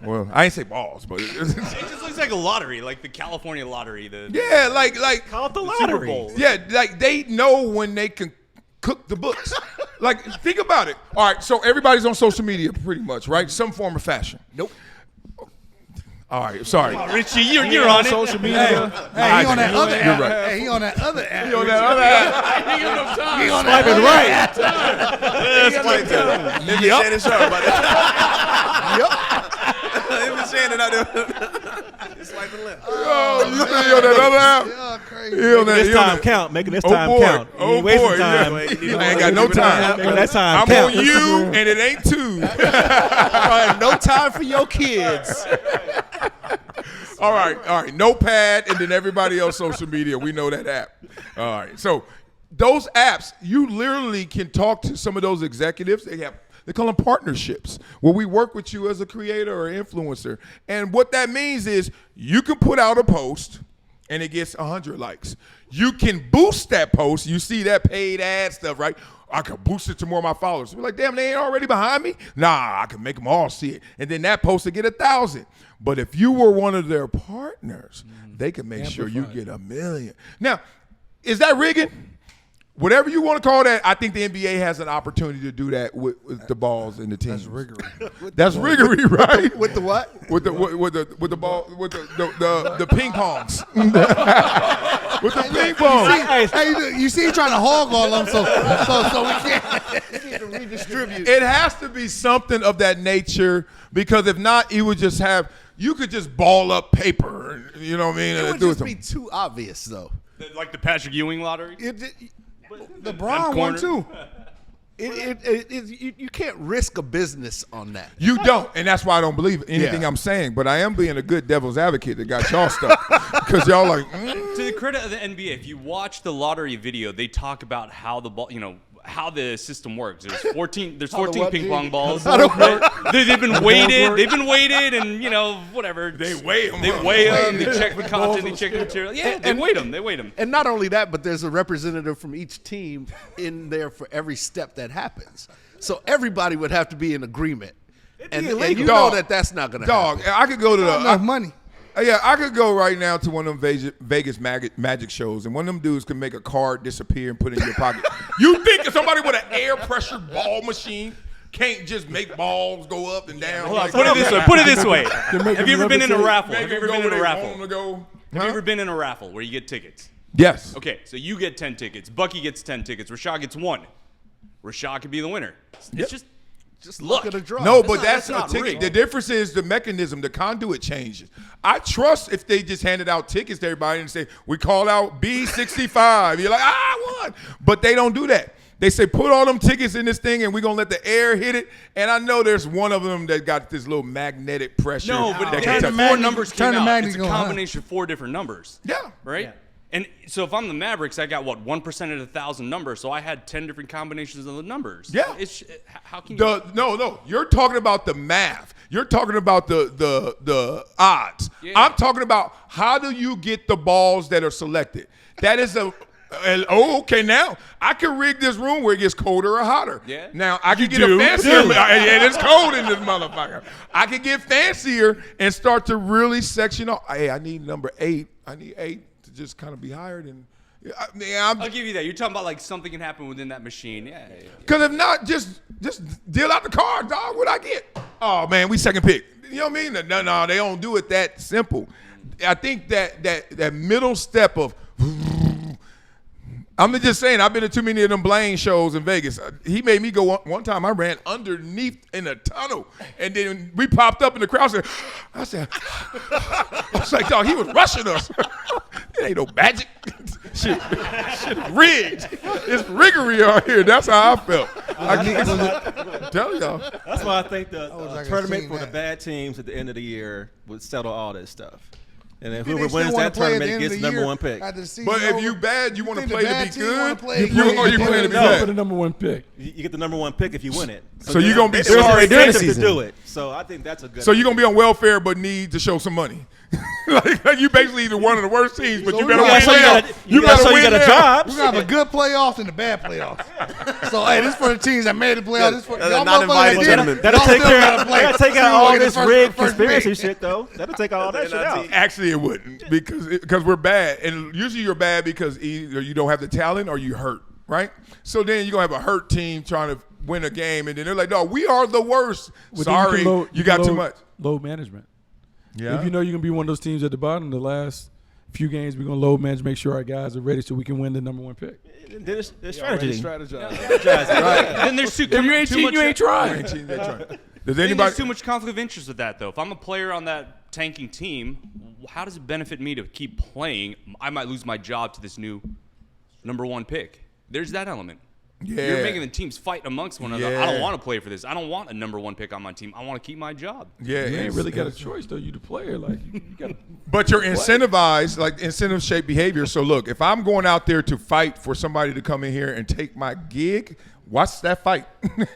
Well, I ain't say balls, but It just looks like a lottery, like the California lottery. yeah, like Call it the Super lottery. Bowl. yeah, like they know when they can cook the books. Like, think about it. All right, so everybody's on social media pretty much, right? Some form of fashion. Nope. All right, sorry. Richie, you're on social it. media. Hey, he on that other You're app. right. Hey, he on that other app. You on that other app? He on that Swiping other right. app. That's funny too. They've been saying it's sharp about that. They've been saying it out there. It's swiping left. Oh, you say you on that other app? Yeah, crazy. You on that, This you on time that- count. Making this Oh time boy. count. You Oh ain't wasting boy. time. Yeah. I ain't got no time. Making that time I'm count. on you, and it ain't two. No time for your kids. All right. Notepad, and then everybody else social media. We know that app. All right. So those apps, you literally can talk to some of those executives. They call them partnerships, where we work with you as a creator or influencer. And what that means is you can put out a post, and it gets 100 likes. You can boost that post. You see that paid ad stuff, right? I can boost it to more of my followers. We're like, damn, they ain't already behind me? Nah, I can make them all see it. And then that post will get 1,000. But if you were one of their partners, they can make sure you get 1 million. Now, is that rigging? Whatever you want to call that, I think the NBA has an opportunity to do that with the balls and the teams. That's riggery. That's riggery, right? With the what? With the ball, with the ping pongs. With the ping pongs. Hey, you see, he trying to hog all of them, so we can't redistribute. It has to be something of that nature, because if not, you would just have, you could just ball up paper, you know what I mean? It and would do just something. be too obvious, though. Like the Patrick Ewing lottery. LeBron won too. You can't risk a business on that. You don't, and that's why I don't believe anything I'm saying. But I am being a good devil's advocate that got y'all stuck, because y'all like. To the credit of the NBA, if you watch the lottery video, they talk about how the ball, how the system works. There's 14 ping pong balls. They've been weighted, and whatever. They weigh them. They weigh them. They check the content. They check the material. Yeah, they weight them. And not only that, but there's a representative from each team in there for every step that happens. So everybody would have to be in agreement. And you know that's not going to happen. Dog, I could go to Enough money. Yeah, I could go right now to one of them Vegas magic shows, and one of them dudes can make a card disappear and put it in your pocket. You think somebody with an air pressure ball machine can't just make balls go up and down? Put it this way. Have you ever been in a raffle? Have you ever been in a raffle? Have you ever been in a raffle where you get tickets? Yes. Okay, so you get 10 tickets. Bucky gets 10 tickets. Rashad gets 1. Rashad could be the winner. It's just Just look at a draw. No, but that's not a ticket. rigged. The difference is the mechanism, the conduit changes. I trust if they just handed out tickets to everybody and say, we call out B65. You're like, I won. But they don't do that. They say, put all them tickets in this thing and we're going to let the air hit it. And I know there's one of them that got this little magnetic pressure. No, but that the can four numbers turn came the out. magnet It's a going, huh? combination of 4 different numbers. Yeah. Right? Yeah. And so if I'm the Mavericks, I got, 1% of 1,000 numbers. So I had 10 different combinations of the numbers. Yeah. How can you? No. You're talking about the math. You're talking about the odds. Yeah. I'm talking about how do you get the balls that are selected. That is okay, now I can rig this room where it gets colder or hotter. Yeah. Now I can get a fancier. And it's cold in this motherfucker. I can get fancier and start to really section off. Hey, I need number 8. I need 8 to just kind of be higher than. I'll give you that. You're talking about like something can happen within that machine. Yeah. Because if not, just deal out the card, dog. What I get? Oh man, we second pick. You know what I mean? No, they don't do it that simple. I think that middle step of. I'm just saying, I've been to too many of them Blaine shows in Vegas. He made me go one time. I ran underneath in a tunnel, and then we popped up in the crowd. I said, I was like, dog, he was rushing us. It ain't no magic. Shit rigged. It's riggery out here. That's how I felt. I tell y'all. That's why I think the like, tournament I've for the seen bad teams at the end of the year would settle all this stuff. And then They whoever still wins wanna that play at the tournament end of gets the number year 1 pick. after the season But if over. you bad, you want to think play the to bad be team wanna good. play You at the playing to be end No, for bad. the number 1 pick. You get the number 1 pick if you win it. So you're gonna be there's no sorry incentive during the to do it. So I think that's a good. So you're gonna be on welfare, but need to show some money. like you basically either one of the worst teams, but So you we better got- win so you now. gotta- You yeah, better so you win got a now. job. We're gonna have a good playoffs and a bad playoffs. So hey, this for the teams that made the playoffs. This for That's y'all not motherfuckers invited that tournament. didn't. That'll Y'all take still care. gotta play. That'll take So out you all wanna get this the rigged first conspiracy pick. shit, though. That'll take all that shit out. Actually, it wouldn't because we're bad, and usually you're bad because either you don't have the talent or you hurt, right? So then you're gonna have a hurt team trying to win a game, and then they're like, "No, we are the worst." Well, then Sorry, can you got can too much. Load management. Yeah. If you know you're going to be one of those teams at the bottom, the last few games, we're going to load manage, make sure our guys are ready so we can win the number 1 pick. There's strategy. Then there's too, If you ain't cheating, much, you ain't trying. Does Then anybody? there's too much conflict of interest with that, though. If I'm a player on that tanking team, how does it benefit me to keep playing? I might lose my job to this new number 1 pick. There's that element. Yeah. You're making the teams fight amongst one another. I Yeah. don't want to play for this. I don't want a number 1 pick on my team. I want to keep my job. Yeah, You ain't it's- really got a choice, though. You the player. Like, you got to. But you're incentivized, like incentive shaped behavior. So look, if I'm going out there to fight for somebody to come in here and take my gig, watch that fight.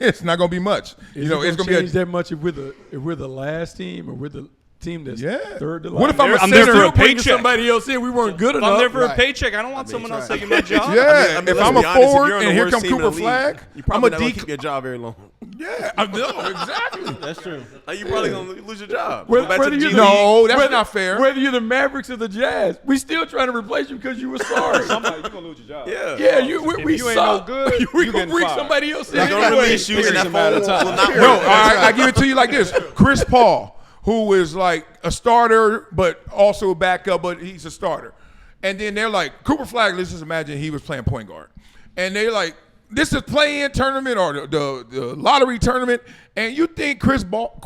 It's not gonna be much. It's It's gonna gonna change be that much if we're the last team or we're the team that's Yeah. third to last. What if I'm a I'm there center? for a bringing paycheck. somebody else in? We weren't good If enough. I'm there for a Right. paycheck. I don't want someone else taking my job. Yeah, if let's I'm a be honest, if forward you're on the and here worst come team in Cooper the league, Flag, you I'm probably a not gonna DK. keep your job very long. Yeah, I know exactly. That's true. Like, you probably gonna lose your job. Whether- Go back to whether the you're G the- League. No, that's whether- not fair. Whether you're the Mavericks or the Jazz, we still trying to replace you because you were sorry. Somebody, you're gonna lose your job. Yeah. Yeah, we you ain't no suck. good, we you gonna getting bring fired. somebody else in. They're gonna anyway. release you, and that It's a matter phone of will time. not work. No, I give it to you like this. Chris Paul, who is like a starter but also a backup, but he's a starter. And then they're like, Cooper Flag, let's just imagine he was playing point guard. And they're like, this is play-in tournament or the lottery tournament, and you think Chris Paul,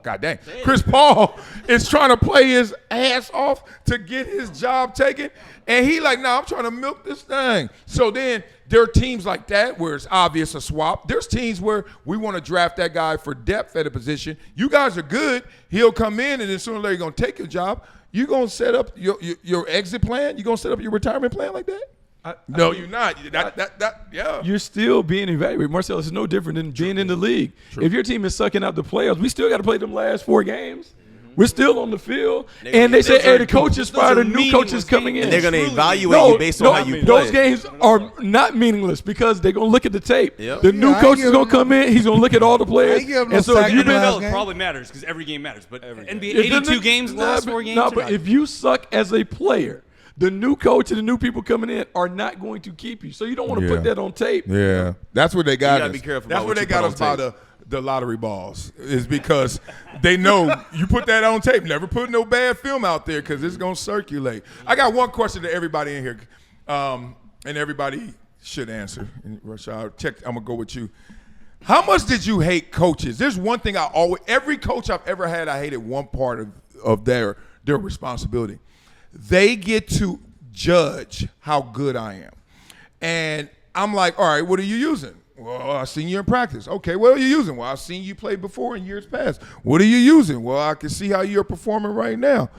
god dang, Chris Paul is trying to play his ass off to get his job taken, and he like, nah, I'm trying to milk this thing. So then there are teams like that where it's obvious a swap. There's teams where we want to draft that guy for depth at a position. You guys are good. He'll come in, and then sooner or later you're going to take your job. You going to set up your exit plan? You going to set up your retirement plan like that? No, you're not. Yeah. You're still being evaluated. Marcellus is no different than being in the league. If your team is sucking out the playoffs, we still got to play them last 4 games. We're still on the field. And they say, hey, the coaches fired, the new coaches coming in. And they're gonna evaluate you based on how you play. Those games are not meaningless because they're going to look at the tape. Yep. The new I coach give is going to come in. He's going to look at all the players. I give him no And so sack if you've in the been last NFL game. probably matters because every game matters. But NBA, It 82 doesn't- games, last 4 games. No, are but not- if you suck as a player, the new coach and the new people coming in are not going to keep you. So you don't want to Yeah. put that on tape. Yeah, that's what they got gotta us. be careful That's about what what they you got put us on by the lottery balls is because they know you put that on tape. Never put no bad film out there because it's gonna circulate. I got one question to everybody in here, and everybody should answer. And Rashad, check. I'm gonna go with you. How much did you hate coaches? There's one thing every coach I've ever had, I hated one part of their responsibility. They get to judge how good I am. And I'm like, all right, what are you using? Well, I've seen you in practice. Okay, what are you using? Well, I've seen you play before in years past. What are you using? Well, I can see how you're performing right now.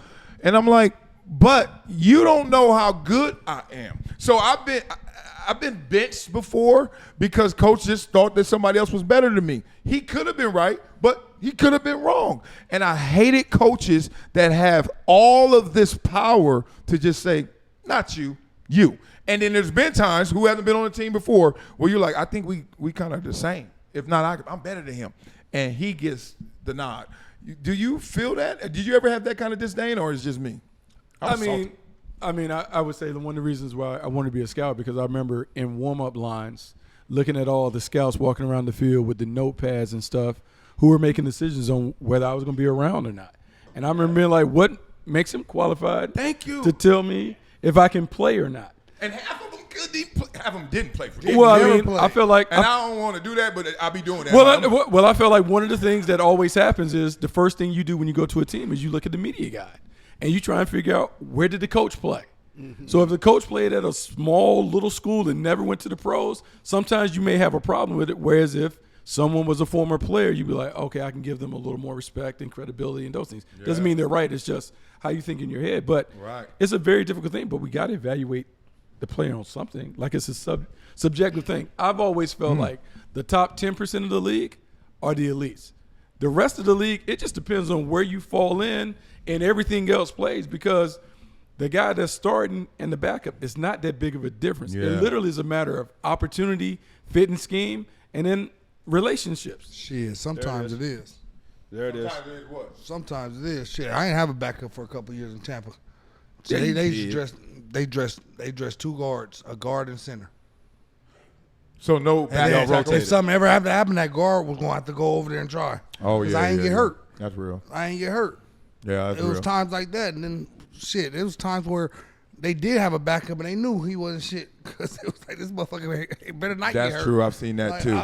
And I'm like, but you don't know how good I am. So I've been benched before because coach just thought that somebody else was better than me. He could have been right, but he could have been wrong. And I hated coaches that have all of this power to just say, not you, you. And then there's been times, who hasn't been on the team before, where you're like, I think we kind of the same. If not, I'm better than him. And he gets the nod. Do you feel that? Did you ever have that kind of disdain, or is it just me? I would say one of the reasons why I wanted to be a scout, because I remember in warm-up lines looking at all the scouts walking around the field with the notepads and stuff who were making decisions on whether I was going to be around or not. And I remember being like, what makes him qualified to tell me if I can play or not? And half of them half of them didn't play for me. Well, I mean, I feel like, and I don't want to do that, but I'll be doing that. Well, I feel like one of the things that always happens is the first thing you do when you go to a team is you look at the media guide and you try and figure out, where did the coach play? Mm-hmm. So if the coach played at a small little school and never went to the pros, sometimes you may have a problem with it. Whereas if someone was a former player, you'd be like, okay, I can give them a little more respect and credibility and those things. Yeah. Doesn't mean they're right. It's just how you think in your head. But it's a very difficult thing. But we got to evaluate the player on something. Like, it's a subjective thing. I've always felt like the top 10% of the league are the elites. The rest of the league, it just depends on where you fall in, and everything else plays, because the guy that's starting and the backup is not that big of a difference. Yeah. It literally is a matter of opportunity, fit and scheme, and then relationships. Shit, sometimes it is. There it is. Sometimes it is what? Sometimes it is. Shit, I ain't have a backup for a couple of years in Tampa. So they dressed two guards, a guard and center. So no backup rotated. If something ever happened to happen, that guard was going to have to go over there and try. Oh, yeah. I ain't get hurt. That's real. I ain't get hurt. Yeah, that's real. It was times like that. And then, shit, it was times where they did have a backup and they knew he wasn't shit, because it was like, this motherfucker better not get hurt. That's true. I've seen that like, too.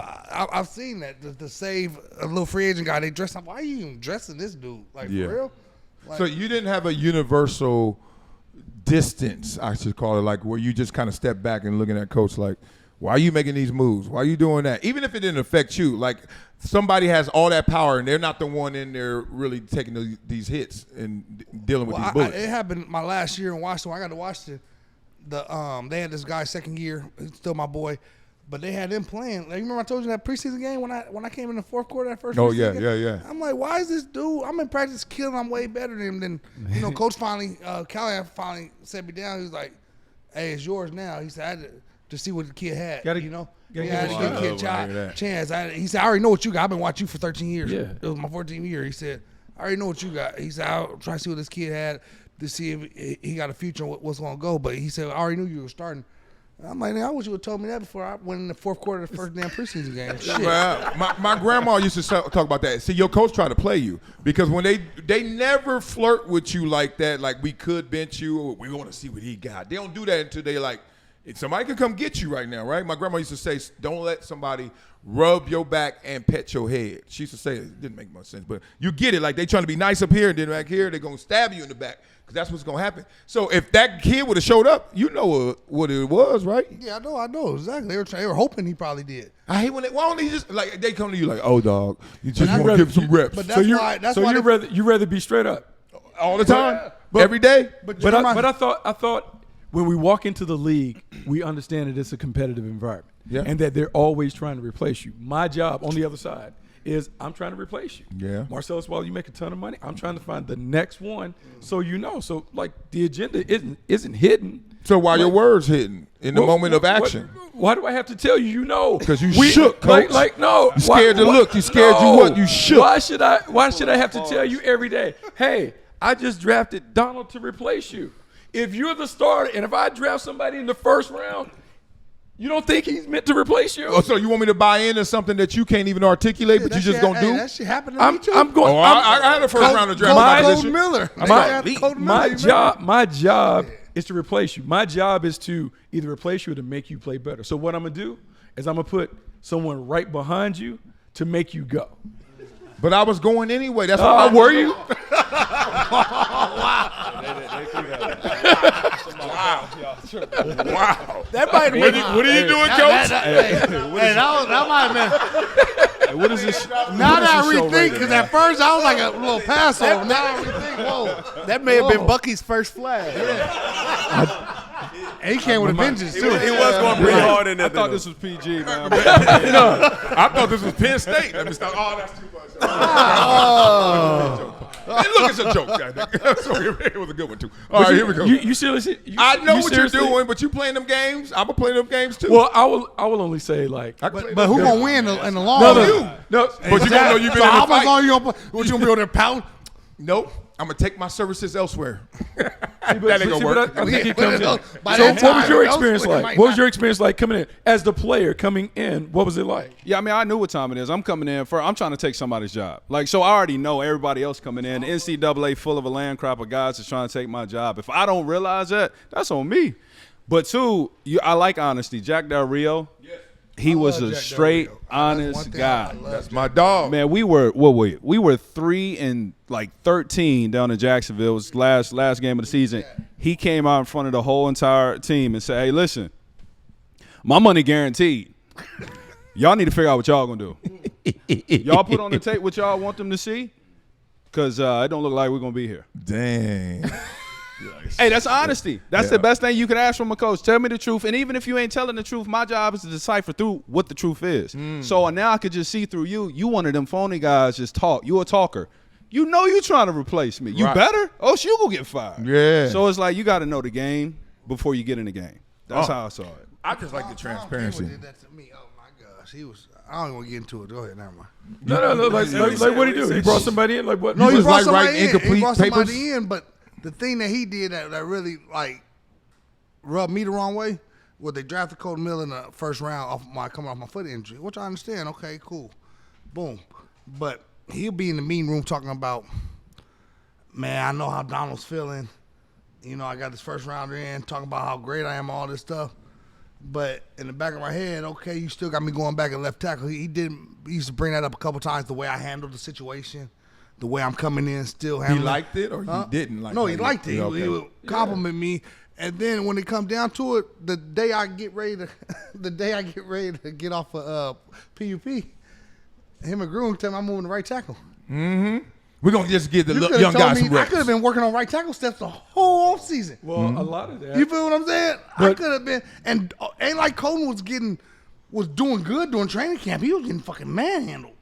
I've seen that. To save a little free agent guy, they dress up. Why are you even dressing this dude? Like, for real? Like, so you didn't have a universal distance, I should call it, like where you just kind of step back and looking at coach like, why are you making these moves? Why are you doing that? Even if it didn't affect you, like somebody has all that power and they're not the one in there really taking these hits and dealing with these bullets. It happened my last year in Washington. I got to watch they had this guy second year, he's still my boy, but they had him playing. Like, you remember I told you that preseason game when I came in the fourth quarter that first preseason game? Yeah. I'm like, why is this dude? I'm in practice killing. I'm way better than him. Then coach finally, Callahan finally set me down. He was like, hey, it's yours now. He said, I had to see what the kid had. Gotta give the kid a chance. He said, I already know what you got. I've been watching you for 13 years. Yeah. It was my 14th year. He said, I already know what you got. He said, I'll try to see what this kid had to see if he got a future and what's going to go. But he said, I already knew you were starting. I'm like, I wish you would have told me that before I went in the fourth quarter of the first damn preseason game. Shit. Well, my grandma used to talk about that. See, your coach tried to play you because when they never flirt with you like that, like we could bench you or we want to see what he got. They don't do that until they like, somebody could come get you right now, right? My grandma used to say, don't let somebody rub your back and pet your head. She used to say, it didn't make much sense, but you get it. Like they trying to be nice up here and then back here, they're going to stab you in the back. Because that's what's going to happen. So if that kid would have showed up, you know what it was, right? Yeah, I know. Exactly. They were hoping he probably did. I hate when why don't they just, like, they come to you like, oh, dog, you just want to give some reps. But that's why you rather be straight up? All the time? Every day? But I thought when we walk into the league, we understand that it's a competitive environment. Yeah. And that they're always trying to replace you. My job on the other side is I'm trying to replace you. Yeah. Marcellus Wiley, you make a ton of money. I'm trying to find the next one so you know. So, like, the agenda isn't hidden. So why your words hidden in the moment of action? Why do I have to tell you? You know. Because you shook, coach. No. You scared to look. You scared you what? You shook. Why should I have to tell you every day, hey, I just drafted Donald to replace you. If you're the starter and if I draft somebody in the first round, you don't think he's meant to replace you? Oh, so you want me to buy into something that you can't even articulate, but you just gonna do? That shit happened to me too. I had a first round of draft. Miller. My job is to replace you. My job is to either replace you or to make you play better. So what I'm gonna do is I'm gonna put someone right behind you to make you go. But I was going anyway. That's why. Were you? Wow. That might have been. What are you doing, Coach? That might have been. What is this? Now that I rethink, because at first I was like a little Passover. Now I rethink, whoa. That may have been Bucky's first flag. And he came with a vengeance, too. He was going pretty hard in there. I thought this was PG, man. I thought this was Penn State. Let me start. Oh, that's too much. Hey, look, it's a joke. Sorry, it was a good one, too. All right, here we go. You seriously? I know what you're doing, but you playing them games. I'm going to play them games, too. Well, I will only say like. But who gonna win in the long No, run? you. No, But you going to know you've been So in how the much fight. longer you gonna play? What, you gonna be on there pouting? Nope. I'm going to take my services elsewhere. That ain't but going to work. I think it comes in. By So that what time, was your those experience players like? might What was not. your experience like coming in as the player coming in? What was it like? Yeah, I mean, I knew what time it is. I'm coming in for. I'm trying to take somebody's job. Like, so I already know everybody else coming in. The NCAA full of a land crop of guys that's trying to take my job. If I don't realize that, that's on me. But two, I like honesty. Jack Del Rio, he was a Jack Del straight, Rio. honest guy. That's my dog. Man, we were 3-13 down in Jacksonville. It was last game of the season. He came out in front of the whole entire team and said, "Hey, listen, my money guaranteed. Y'all need to figure out what y'all gonna do. Y'all put on the tape what y'all want them to see, because it don't look like we're gonna be here." Dang. Hey, that's honesty. That's the best thing you can ask from a coach. Tell me the truth. And even if you ain't telling the truth, my job is to decipher through what the truth is. So now I could just see through you. You one of them phony guys just talk. You a talker. You know you trying to replace me. You better? Oh, you gonna get fired. Yeah. So it's like you got to know the game before you get in the game. That's how I saw it. I just like the transparency. Did that to me. Oh my gosh, he was. I don't even want to get into it. Go ahead, never mind. No. Like what did he do? He brought somebody in. Like what? No, he was brought like somebody writing in. He incomplete brought papers? somebody in, but the thing that he did that really like rubbed me the wrong way was they drafted Cole Miller in the first round coming off my foot injury, which I understand. Okay, cool, boom. But he'll be in the meeting room talking about, man, I know how Donald's feeling. You know, I got this first rounder in, talking about how great I am, all this stuff. But in the back of my head, okay, you still got me going back at left tackle. He used to bring that up a couple times, the way I handled the situation, the way I'm coming in, still handling. He liked it or he didn't like it? No, he liked it. Okay. He would compliment me. And then when it come down to it, the day I get ready to get off of PUP, him and Groom tell me I'm moving to right tackle. We're going to just give the could've young told guys me some reps. I could have been working on right tackle steps the whole offseason. Well, a lot of that. You feel what I'm saying? I could have been, and ain't like Colton was doing good during training camp. He was getting fucking manhandled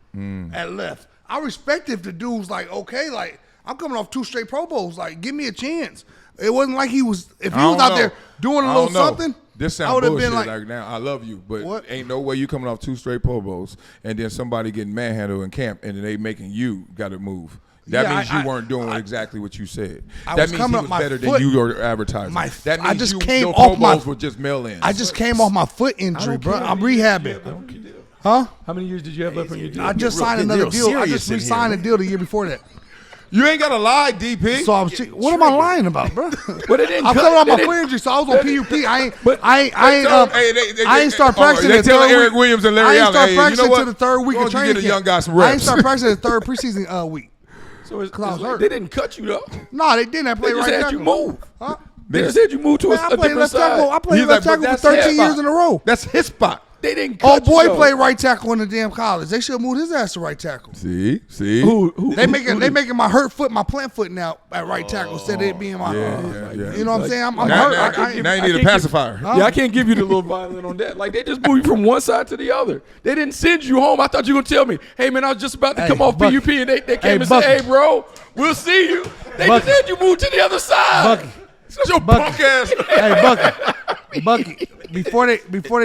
at left. I respect if the dude's like, okay, like I'm coming off 2 straight Pro Bowls, like give me a chance. It wasn't like he was. If he was out there doing a little something, This I sounds would have bullshit. been like, Like now, I love you, but What? ain't no way you coming off 2 straight Pro Bowls and then somebody getting manhandled in camp and then they making you got to move. That Yeah, means you I- weren't doing exactly what you said. I That was means coming he up was my better foot- than you were advertising. That means I just came your off Pro my- Bowls were just mail-ins. I just came off my foot injury, bro. I'm rehabbing. Huh? How many years did you have left on your deal? I just signed another deal. I just re-signed a deal the year before that. You ain't got to lie, DP. So I was. What am I lying about, bro? But it didn't I'm cut- coming off they my didn't- foot injury, so I was on PUP. I ain't They start practicing. They the tell third Eric week. Williams and Larry I ain't Allen, start hey, practicing you know to what? the third week Why of don't you training get a camp. young guy some I ain't reps? start practicing the third preseason week. So it's I was like, hurt. they didn't cut you though. No, they didn't. I They played just right had you tackle. move. Huh? They just had you move to Man, a I played different left side. tackle. I played He's left like, but tackle for that's 13 his years spot. in a row. That's his spot. They didn't Oh, cut you, boy though. played right tackle in the damn college. They should have moved his ass to right tackle. See? Who They making my hurt foot my plant foot now at right tackle instead of it being my. Yeah. You know what I'm saying? I'm Now, hurt. now, I now you need a can't pacifier. Yeah, I can't give you the little violin on that. Like, they just moved you from one side to the other. They didn't send you home. I thought you were going to tell me, hey, man, I was just about to come off Bucky. PUP, and they came Hey, and Bucky. said, hey, bro, we'll see you. They Bucky. just said you moved to the other side. Bucky. That's your punk ass. Hey, Bucky. Before they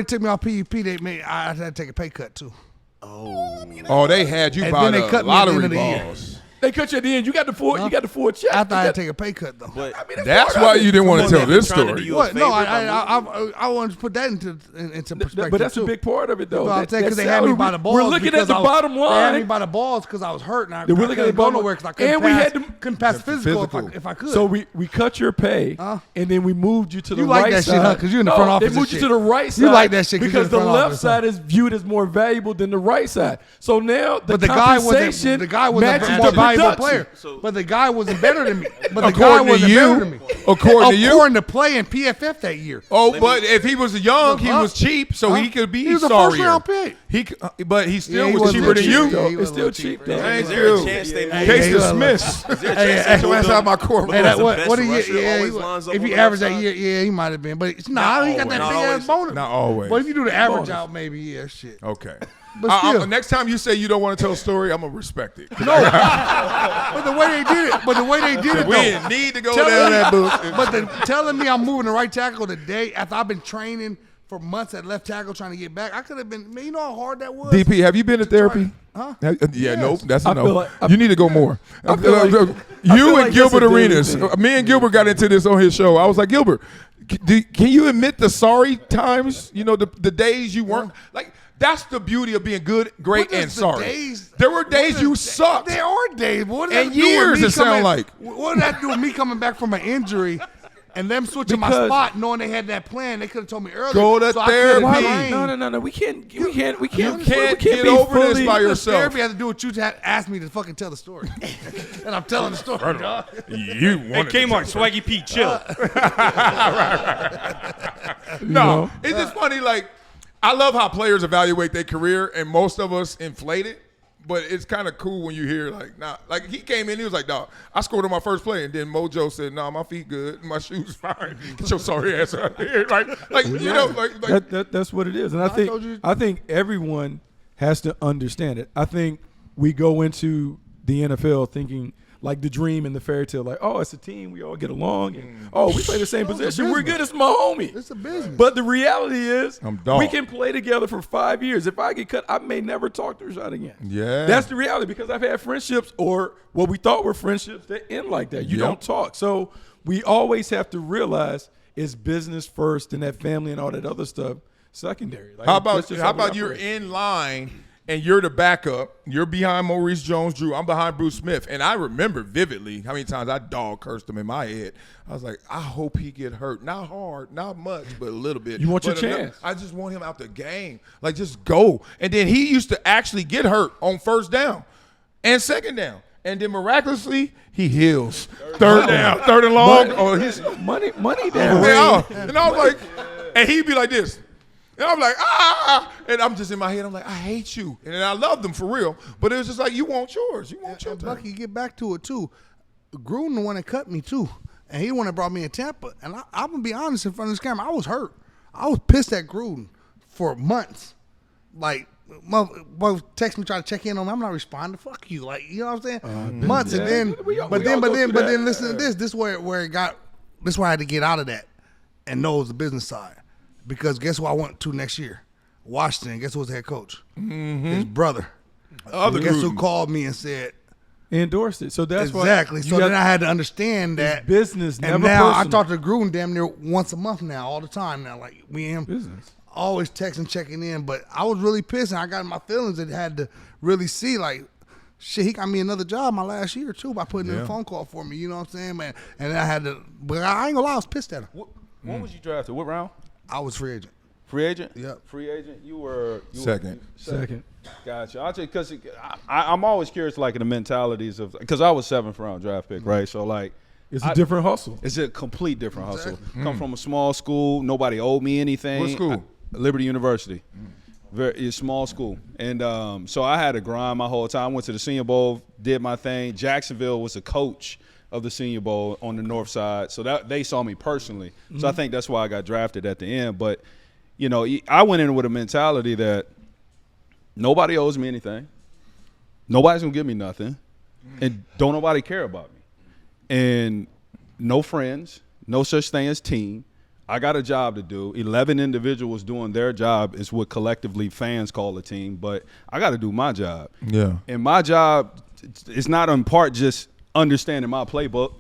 took me off PUP, I had to take a pay cut too. Oh, they had you And by then they the cut me at the end lottery of the year. balls. They cut you at the end. You got the full. You got the full check. After I had to take a pay cut though. But That's why you didn't want to tell this trying to do story. you a What? No, favor by I wanted to put that into perspective. But that's too. a big part of it, though. You know what I'm saying? Because they had me by the balls. We're looking at the bottom They had me line. by the balls because I was hurt and I We're looking at the couldn't go bottom nowhere because I and we had to- couldn't pass physical physical. if I could. So we cut your pay, and then we moved you to the You right like that side. shit, huh? 'Cause you in the front office They and moved you shit. to the right side. You like that shit 'cause you because in the the front left office, huh? side is viewed as more valuable than the right side. So now the But the guy wasn't compensation the guy was matches a more the valuable production. player. So- But the guy wasn't better than me. But the According guy to wasn't you? better than me. According to you? According to play in PFF that year. Oh, but if he was young, he Huh? was cheap, so he could be He was a sorrier. first-round pick. But he still Yeah, he was wasn't cheaper than cheap, you. though. He It's was a still little cheap, cheap, though. Thank Is there a you. chance they Hey, Case hey, dismissed. Is there a Hey, chance hey, they That's moved out him my court. because Hey, that, the what best do you rusher yeah, always lines up if on you the average left that side? year, yeah, he might have been. But nah, he got that Not big ass always. bonus. Not always. But if you do the average Bonus. out, maybe yeah, shit. Okay. But still. Next time you say you don't want to tell a story, I'm gonna respect it. No, but the way they did it, We though. didn't need to go Telling down me- that book. But telling me I'm moving the right tackle the day after I've been training for months at left tackle trying to get back, I could have been. Man, you know how hard that was. DP, have you been to therapy? Huh? Yeah, Yes. nope. That's a I no. feel like- You need to go more. I feel like- I you feel and like Gilbert that's a daily Arenas. thing. Me and Gilbert got into this on his show. I was like, Gilbert, can you admit the sorry times? You know, the days you weren't like. That's the beauty of being good, great, What does and the sorry. days- There were days what you does- sucked. There are days. But what does And that do with years, me it sound coming- like. What did that do with me coming back from an injury and them switching my Because- spot, knowing they had that plan? They could have told me earlier. Go to so I could've therapy. trained. No. We can't. You can't be get over this fully- by Because yourself. Therapy has to do with you to ask me to fucking tell the story, and I'm telling the story. Dog. You wanted to Kmart, Swaggy P, chill. No, it's just funny. Like, I love how players evaluate their career, and most of us inflate it. But it's kind of cool when you hear like he came in, he was like, "Dog, I scored on my first play," and then Mojo said, "Nah, my feet good, my shoes fine. Get your sorry ass out here." Like you know, like That's what it is, and told you- I think everyone has to understand it. I think we go into the NFL thinking like the dream and the fairy tale, like, oh, it's a team, we all get along, and we play the same No, it's a position, we're business. good, it's my homie. It's a business. But the reality is, I'm dog. we can play together for 5 years. If I get cut, I may never talk to Rashad again. Yeah. That's the reality, because I've had friendships, or what we thought were friendships, that end like that. You Yep. don't talk. So we always have to realize it's business first, and that family and all that other stuff secondary. Like, how that's about just how we about you're operate. in line and you're the backup, you're behind Maurice Jones-Drew, I'm behind Bruce Smith, and I remember vividly how many times I dog cursed him in my head. I was like, I hope he get hurt, not hard, not much, but a little bit. You want your But enough- chance. I just want him out the game, like just go. And then he used to actually get hurt on first down and second down. And then miraculously, he heals. Third down, third and long. Oh, he's money down. and I was like, and he'd be like this. And I'm like, and I'm just in my head, I'm like, I hate you. And then I loved him for real. But it was just like, you want yours. You want your And turn. Bucky, get back to it too. Gruden the one that cut me too, and he the one that brought me in Tampa. And I'm gonna be honest in front of this camera, I was hurt. I was pissed at Gruden for months. Like, mother text me trying to check in on me. I'm not responding. Fuck you. Like, you know what I'm saying? Months, and then, We all but go through then that. listen to this. This where it got. This where I had to get out of that and know it was the business side, because guess who I went to next year? Washington. Guess who was the head coach? His brother. Guess who called me and said. Endorsed it. So that's Exactly. why So then I had to understand it's that business, and never now personal. I talk to Gruden damn near once a month now, all the time now. Like we and him Business. always texting, checking in. But I was really pissed, and I got in my feelings and had to really see like, shit, he got me another job my last year too by putting in a phone call for me. You know what I'm saying, man? And then I had to, but I ain't gonna lie, I was pissed at him. What was you drafted? What round? I was free agent. Free agent? Yep. Free agent? You were Second. Second. Gotcha. I'll tell you, because I'm always curious, like, in the mentalities of, because I was 7th round draft pick, right? So, like, It's a different hustle. it's a complete different hustle. Come from a small school. Nobody owed me anything. What school? Liberty University. Very a small school. And so I had to grind my whole time. Went to the Senior Bowl, did my thing. Jacksonville was a coach of the Senior Bowl on the north side. So that they saw me personally. So I think that's why I got drafted at the end. But, you know, I went in with a mentality that nobody owes me anything. Nobody's going to give me nothing. And don't nobody care about me. And no friends, no such thing as team. I got a job to do. 11 individuals doing their job is what collectively fans call a team, but I got to do my job. Yeah. And my job it's not in part just understanding my playbook.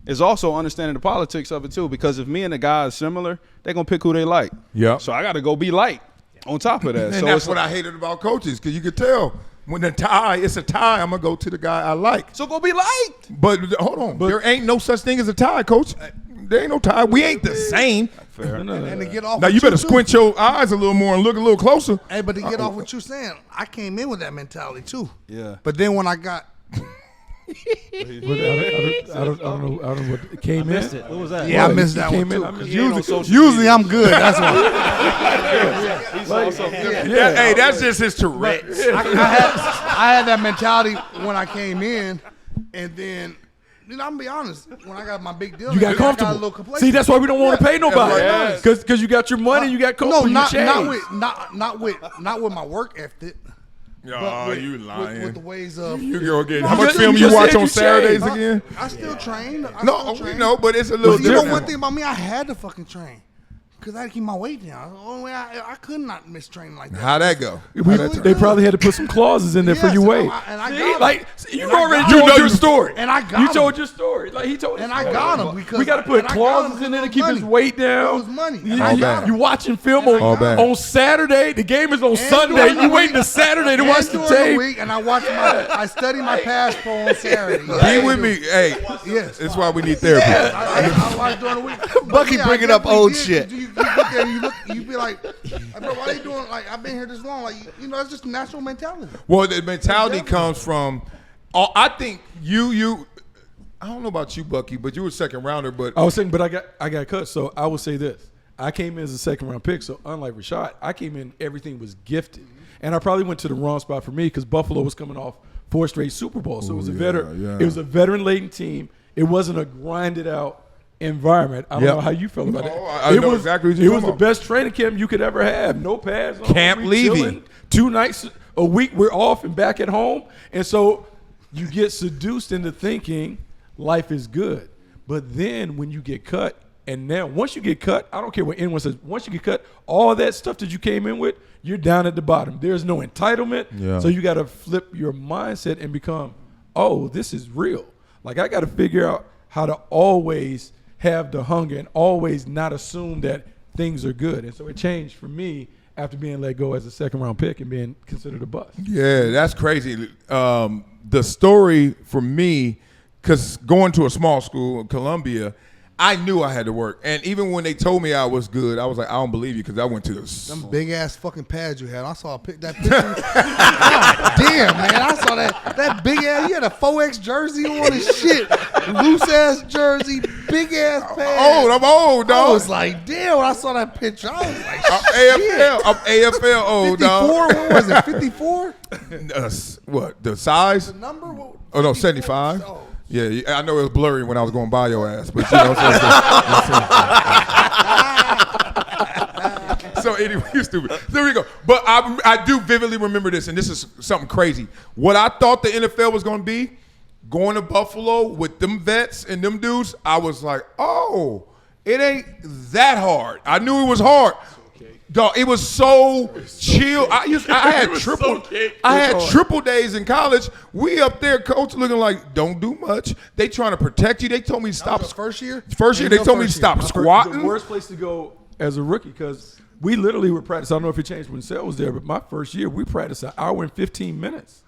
It's also understanding the politics of it too. Because if me and the guy are similar, they're gonna pick who they like. Yeah. So I got to go be light on top of that. And so that's what I hated about coaches, because you could tell when the tie, it's a tie, I'm gonna go to the guy I like. So go be light. But hold on, there ain't no such thing as a tie, coach. There ain't no tie. We ain't the same. Fair. And to get off Now what you better too. squint your eyes a little more and look a little closer. Hey, but to get off what you're saying, I came in with that mentality too. Yeah. But then when I got I don't know what came in. What was that? I missed that one came in, too. I missed 'Cause usually I'm good. That's why. Hey, that's just his Tourette's. I had that mentality when I came in, and then I'm gonna be honest. When I got my big deal, You got I got a comfortable. little complacent. See, that's why we don't want to pay nobody, Yeah. because you got your money, you got no, comfortable. not with my work ethic. Oh, with, you lying. with the ways of You go again. No, How much just- film you you just watch said on you Saturdays changed. again? I still train. No, we know, but it's a little You know different. one thing about me, I had to fucking train. Because I had to keep my weight down. The only way I could not miss training like that. How'd that go? They probably had to put some clauses in there for Yes, your weight. and I See, got 'em. like you And I already got 'em. told You know your you- story. And I got You 'em. told your story. Like he told. And his I story. got 'em because- we got to put and I got 'em clauses because in there to it was keep his money. weight down. It was money. You, And I got 'em. you watching film And I All got bad. 'em. on Saturday. The game is on And Sunday. during the You waiting to week. Saturday to And watch the during tape. week, and I study my pass pro on Saturday. Be with me. Hey, Yes. that's why we need therapy. I watch during the week. Bucky But bringing I up old definitely shit. did. You get there, you be like, bro, why they doing like I've been here this long? Like it's just natural mentality. Well, the mentality comes from. I think you. I don't know about you, Bucky, but you were second rounder. But I was saying, but I got cut. So I would say this: I came in as a second round pick. So unlike Rashad, I came in everything was gifted, and I probably went to the wrong spot for me because Buffalo was coming off 4 straight Super Bowls. So it was a veteran. yeah. It was a veteran laden team. It wasn't a grinded out environment. I don't Yep. know how you felt about No, that. I know exactly what you're It was talking the about. best training camp you could ever have. No pads on. Camp we Levy. chilling. 2 nights a week we're off and back at home, and so you get seduced into thinking life is good. But then when you get cut, and now once you get cut, I don't care what anyone says, once you get cut, all that stuff that you came in with, you're down at the bottom. There's no entitlement. Yeah. So you got to flip your mindset and become, oh, this is real. Like I got to figure out how to always have the hunger and always not assume that things are good. And so it changed for me after being let go as a second round pick and being considered a bust. yeah, that's crazy. The story for me, because going to a small school, Columbia, I knew I had to work. And even when they told me I was good, I was like, I don't believe you, because I went to Them big ass fucking pads you had. I saw that picture. God damn, man. I saw that big ass. You had a 4X jersey on and shit. Loose ass jersey, big ass pads. I'm old, I dog. was like, damn, when I saw that picture, I was like, I'm AFL old, 54? dog. What was it, 54? What, the size? The number? What, Oh, no, 54? 75. Oh. Yeah, I know it was blurry when I was going by your ass, but you know what I'm saying? So anyway, you're stupid. There we go. But I do vividly remember this, and this is something crazy. What I thought the NFL was going to be, going to Buffalo with them vets and them dudes, I was like, oh, it ain't that hard. I knew it was hard. Dog, it was so chill. I had triple days in college. We up there, coach looking like, don't do much. They trying to protect you. They told me to stop. First year? First year, they told me to stop The squatting. worst place to go as a rookie, because we literally were practicing. I don't know if it changed when Sal was there, but my first year, we practiced an hour and 15 minutes.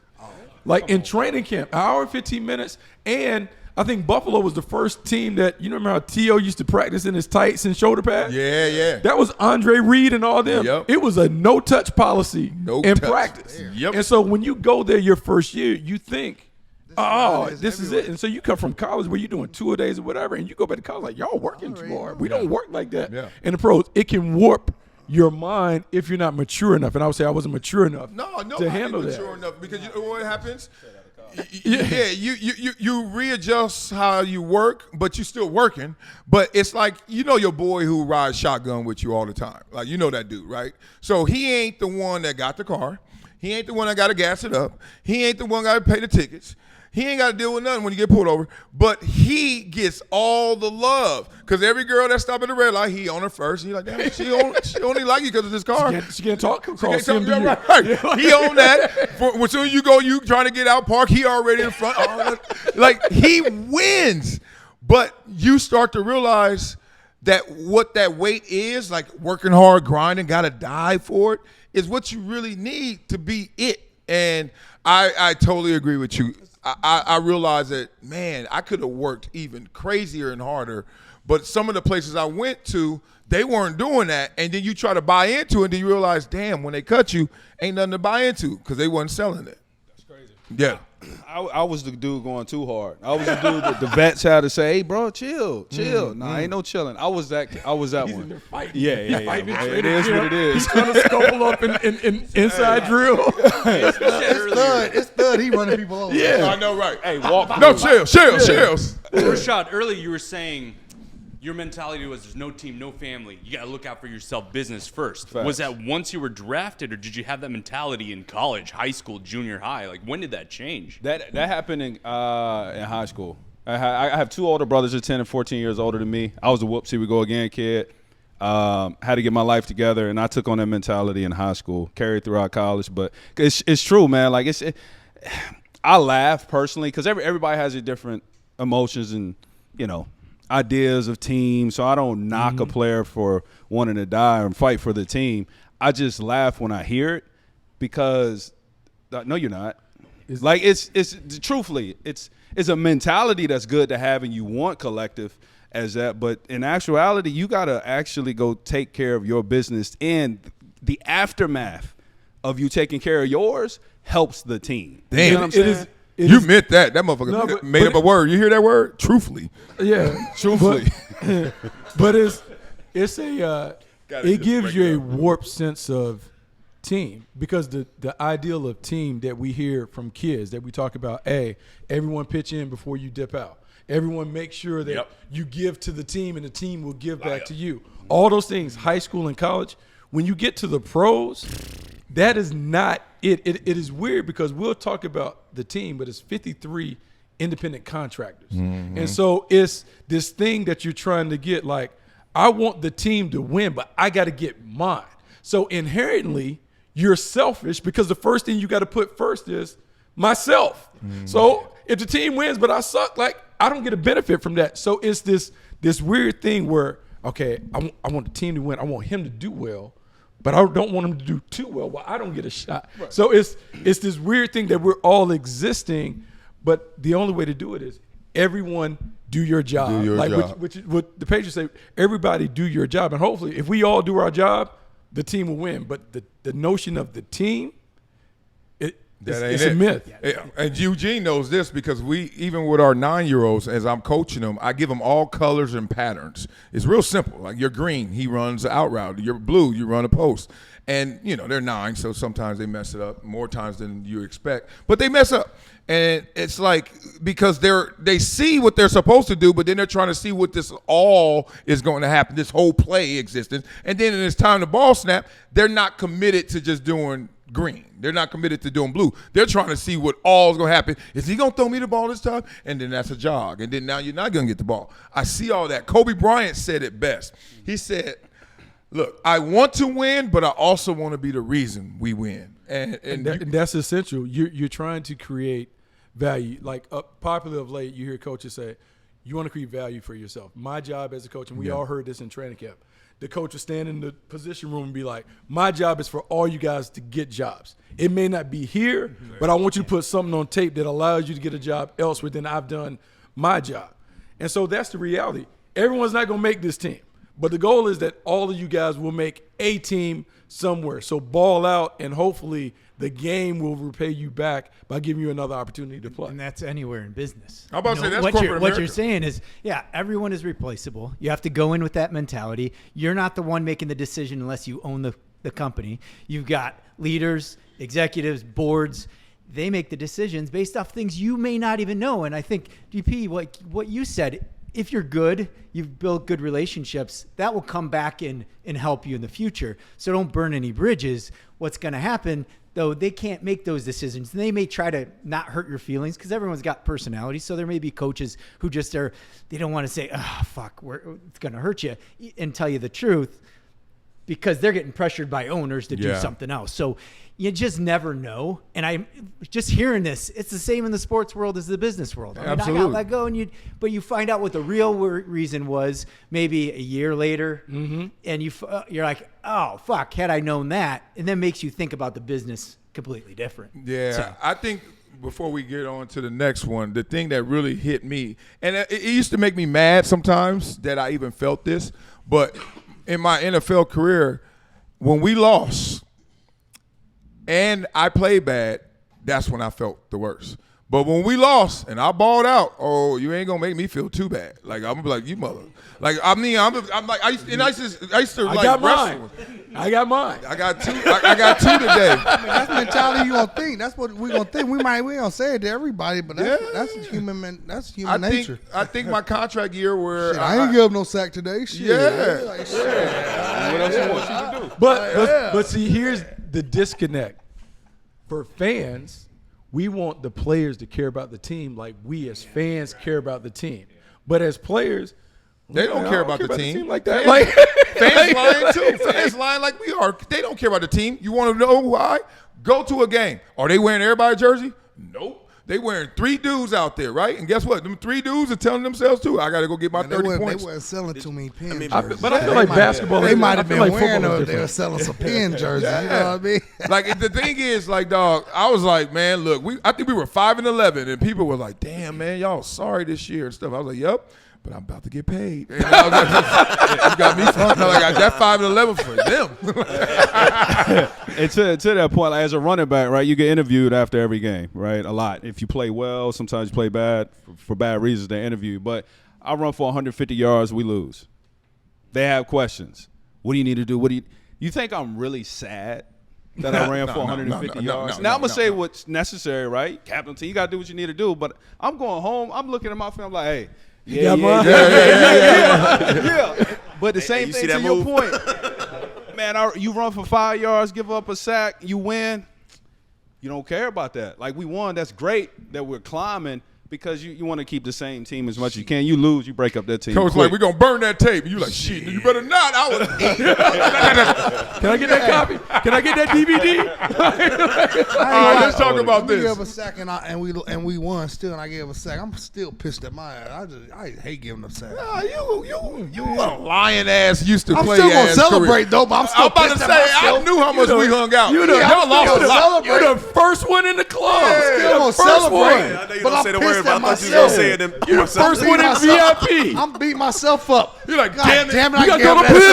Like in training camp, an hour and 15 minutes. And I think Buffalo was the first team that, you remember how T.O. used to practice in his tights and shoulder pads? Yeah, yeah. That was Andre Reed and all them. Yep. It was a no-touch policy in touch. practice. Yep. And so when you go there your first year, you think, oh, is this is everywhere. it. And so you come from college where you're doing 2-a-days or whatever, and you go back to college like, y'all working too hard. We don't work like that. Yeah. In the pros, it can warp your mind if you're not mature enough. And I would say I wasn't mature enough to handle that. mature enough, because you know what happens? Yeah, you readjust how you work, but you still working. But it's like, you know, your boy who rides shotgun with you all the time. Like, you know that dude, right? So he ain't the one that got the car. He ain't the one that got to gas it up. He ain't the one that got to pay the tickets. He ain't got to deal with nothing when you get pulled over, but he gets all the love because every girl that stop at the red light, he on her first. And you're like, damn, she only like you because of this car. She can't talk. She can't talk. Right. He on that. As soon as you go, you trying to get out, park, he already in front. Like, he wins. But you start to realize that what that weight is, like working hard, grinding, got to die for it, is what you really need to be it. And I totally agree with you. I realized that, man, I could have worked even crazier and harder, but some of the places I went to, they weren't doing that. And then you try to buy into it, and then you realize, damn, when they cut you, ain't nothing to buy into because they wasn't selling it. That's crazy. Yeah. I was the dude going too hard. I was the dude that the vets had to say, "Hey, bro, chill." Nah, ain't no chilling. I was that one. Yeah. It is what it is. He's trying to scuffle up in inside drill. It's thud. He running people over. Yeah, I know, right. Hey, walk. No, chills. Rashad, earlier you were saying your mentality was there's no team, no family. You got to look out for yourself, business first. Facts. Was that once you were drafted, or did you have that mentality in college, high school, junior high? Like, when did that change? That happened in high school. I have two older brothers, they're 10 and 14 years older than me. I was a whoop, see we go again kid. Had to get my life together, and I took on that mentality in high school, carried throughout college. But it's true, man. Like, I laugh personally because everybody has their different emotions and, ideas of teams. So I don't knock a player for wanting to die or fight for the team. I just laugh when I hear it because no, you're not. It's truthfully, it's a mentality that's good to have, and you want collective as that. But in actuality, you got to actually go take care of your business, and the aftermath of you taking care of yours helps the team. Damn, you know what I'm saying? You meant that. That motherfucker made up a word. You hear that word? Truthfully. Yeah, truthfully. But it gives you a warped sense of team, because the ideal of team that we hear from kids that we talk about, everyone pitch in before you dip out. Everyone make sure that you give to the team and the team will give back to you. All those things, high school and college. When you get to the pros, that is not it. It is weird because we'll talk about the team, but it's 53 independent contractors. And so it's this thing that you're trying to get, like, I want the team to win, but I got to get mine. So inherently, you're selfish because the first thing you got to put first is myself. So if the team wins, but I suck, like, I don't get a benefit from that. So it's this weird thing where, okay, I want the team to win. I want him to do well, but I don't want him to do too well. Well, I don't get a shot. Right. So it's this weird thing that we're all existing, but the only way to do it is everyone do your job. Do your job. Which is what the Patriots say, everybody do your job. And hopefully if we all do our job, the team will win. But the notion of the team, it's a myth. And Eugene knows this because even with our 9-year-olds, as I'm coaching them, I give them all colors and patterns. It's real simple. Like, you're green, he runs the out route. You're blue, you run a post. And, they're 9, so sometimes they mess it up more times than you expect. But they mess up. And it's like, because they see what they're supposed to do, but then they're trying to see what this all is going to happen, this whole play existence. And then when it's time to ball snap, they're not committed to just doing green. They're not committed to doing blue. They're trying to see what all is going to happen. Is he going to throw me the ball this time? And then that's a jog. And then now you're not going to get the ball. I see all that. Kobe Bryant said it best. He said, look, I want to win, but I also want to be the reason we win. And that's essential. You're trying to create value. Like, popular of late, you hear coaches say, you want to create value for yourself. My job as a coach, and we all heard this in training camp, the coach will stand in the position room and be like, my job is for all you guys to get jobs. It may not be here, but I want you to put something on tape that allows you to get a job elsewhere than I've done my job. And so that's the reality. Everyone's not going to make this team, but the goal is that all of you guys will make a team somewhere. So ball out, and hopefully the game will repay you back by giving you another opportunity to play. And that's anywhere in business. I'm about to say that's what corporate what you're saying is, everyone is replaceable. You have to go in with that mentality. You're not the one making the decision unless you own the company. You've got leaders, executives, boards. They make the decisions based off things you may not even know. And I think, DP, what you said, if you're good, you've built good relationships, that will come back and help you in the future. So don't burn any bridges. What's going to happen, though, they can't make those decisions. And they may try to not hurt your feelings because everyone's got personality. So there may be coaches who just they don't want to say, oh, fuck, it's going to hurt you and tell you the truth because they're getting pressured by owners to do something else. So you just never know. And I'm just hearing this. It's the same in the sports world as the business world. I mean, Absolutely. I got let go, but you find out what the real reason was maybe a year later, and you're like, oh fuck, had I known that, and then makes you think about the business completely different. Yeah, So- I think before we get on to the next one, the thing that really hit me, and it used to make me mad sometimes that I even felt this, but in my NFL career, when we lost and I played bad, that's when I felt the worst. But when we lost and I balled out, oh, you ain't gonna make me feel too bad. Like I'm gonna be like, you mother. Like I'm like I used to like got wrestle. mine. I got mine. I got two. I got two today. I mean, that's the mentality you gonna think. That's what we gonna think. We don't say it to everybody, but that's human. That's human nature. I think my contract year where Shit, I ain't give up no sack today. Shit. Yeah. Like, shit. What else you want you to do? But see, here's the disconnect. For fans, we want the players to care about the team like we as fans care about the team. But as players, they don't care about the team like that. Like fans lying too. Fans lying like we are. They don't care about the team. You want to know why? Go to a game. Are they wearing everybody's jersey? Nope. They wearing 3 dudes out there, right? And guess what? Them 3 dudes are telling themselves too, I got to go get my 30 points. They weren't selling too many pin jerseys. But I feel like basketball. They might have been like wearing football them. is They were different. selling some pin jerseys. You know what I mean? Like the thing is, like, dog, I was like, man, look, I think we were 5-11, and people were like, damn, man, y'all sorry this year and stuff. I was like, yep, but I'm about to get paid. And I was like, you got me fucked. Like, I got 5-11 for them. And to that point, like, as a running back, right, you get interviewed after every game, right? A lot. If you play well, sometimes you play bad for bad reasons. They interview you. But I run for 150 yards, we lose. They have questions. What do you need to do? You think I'm really sad that I ran for 150 yards? Now I'm gonna say what's necessary, right? Captain team, you gotta do what you need to do. But I'm going home. I'm looking at my film like, hey. Yeah. But the same thing to your point. Man, you run for 5 yards, give up a sack, you win. You don't care about that. Like, we won. That's great that we're climbing because you want to keep the same team as much as you can. You lose, you break up that team. Coach quick. like, we're going to burn that tape. And you like, shit, you better not. I was Can I get that copy? Can I get that DVD? All right, let's talk about We this. gave a sack and we won still, and I gave a sack. I'm still pissed at my ass. I hate giving them sacks. Nah, you a lion ass used to I'm play still gonna ass celebrate career. though, but I'm I'm still about to pissed say, at I myself. knew how much we hung out. You the- Y'all lost a lot. You're the first one in the club. Still gonna The first celebrate. one. I know you But don't I'm say the word, pissed but I at thought you was gonna myself. say it. In You're the first one in VIP. I'm beating myself up. You're like, God damn it. damn it! You I got gave to go to that put it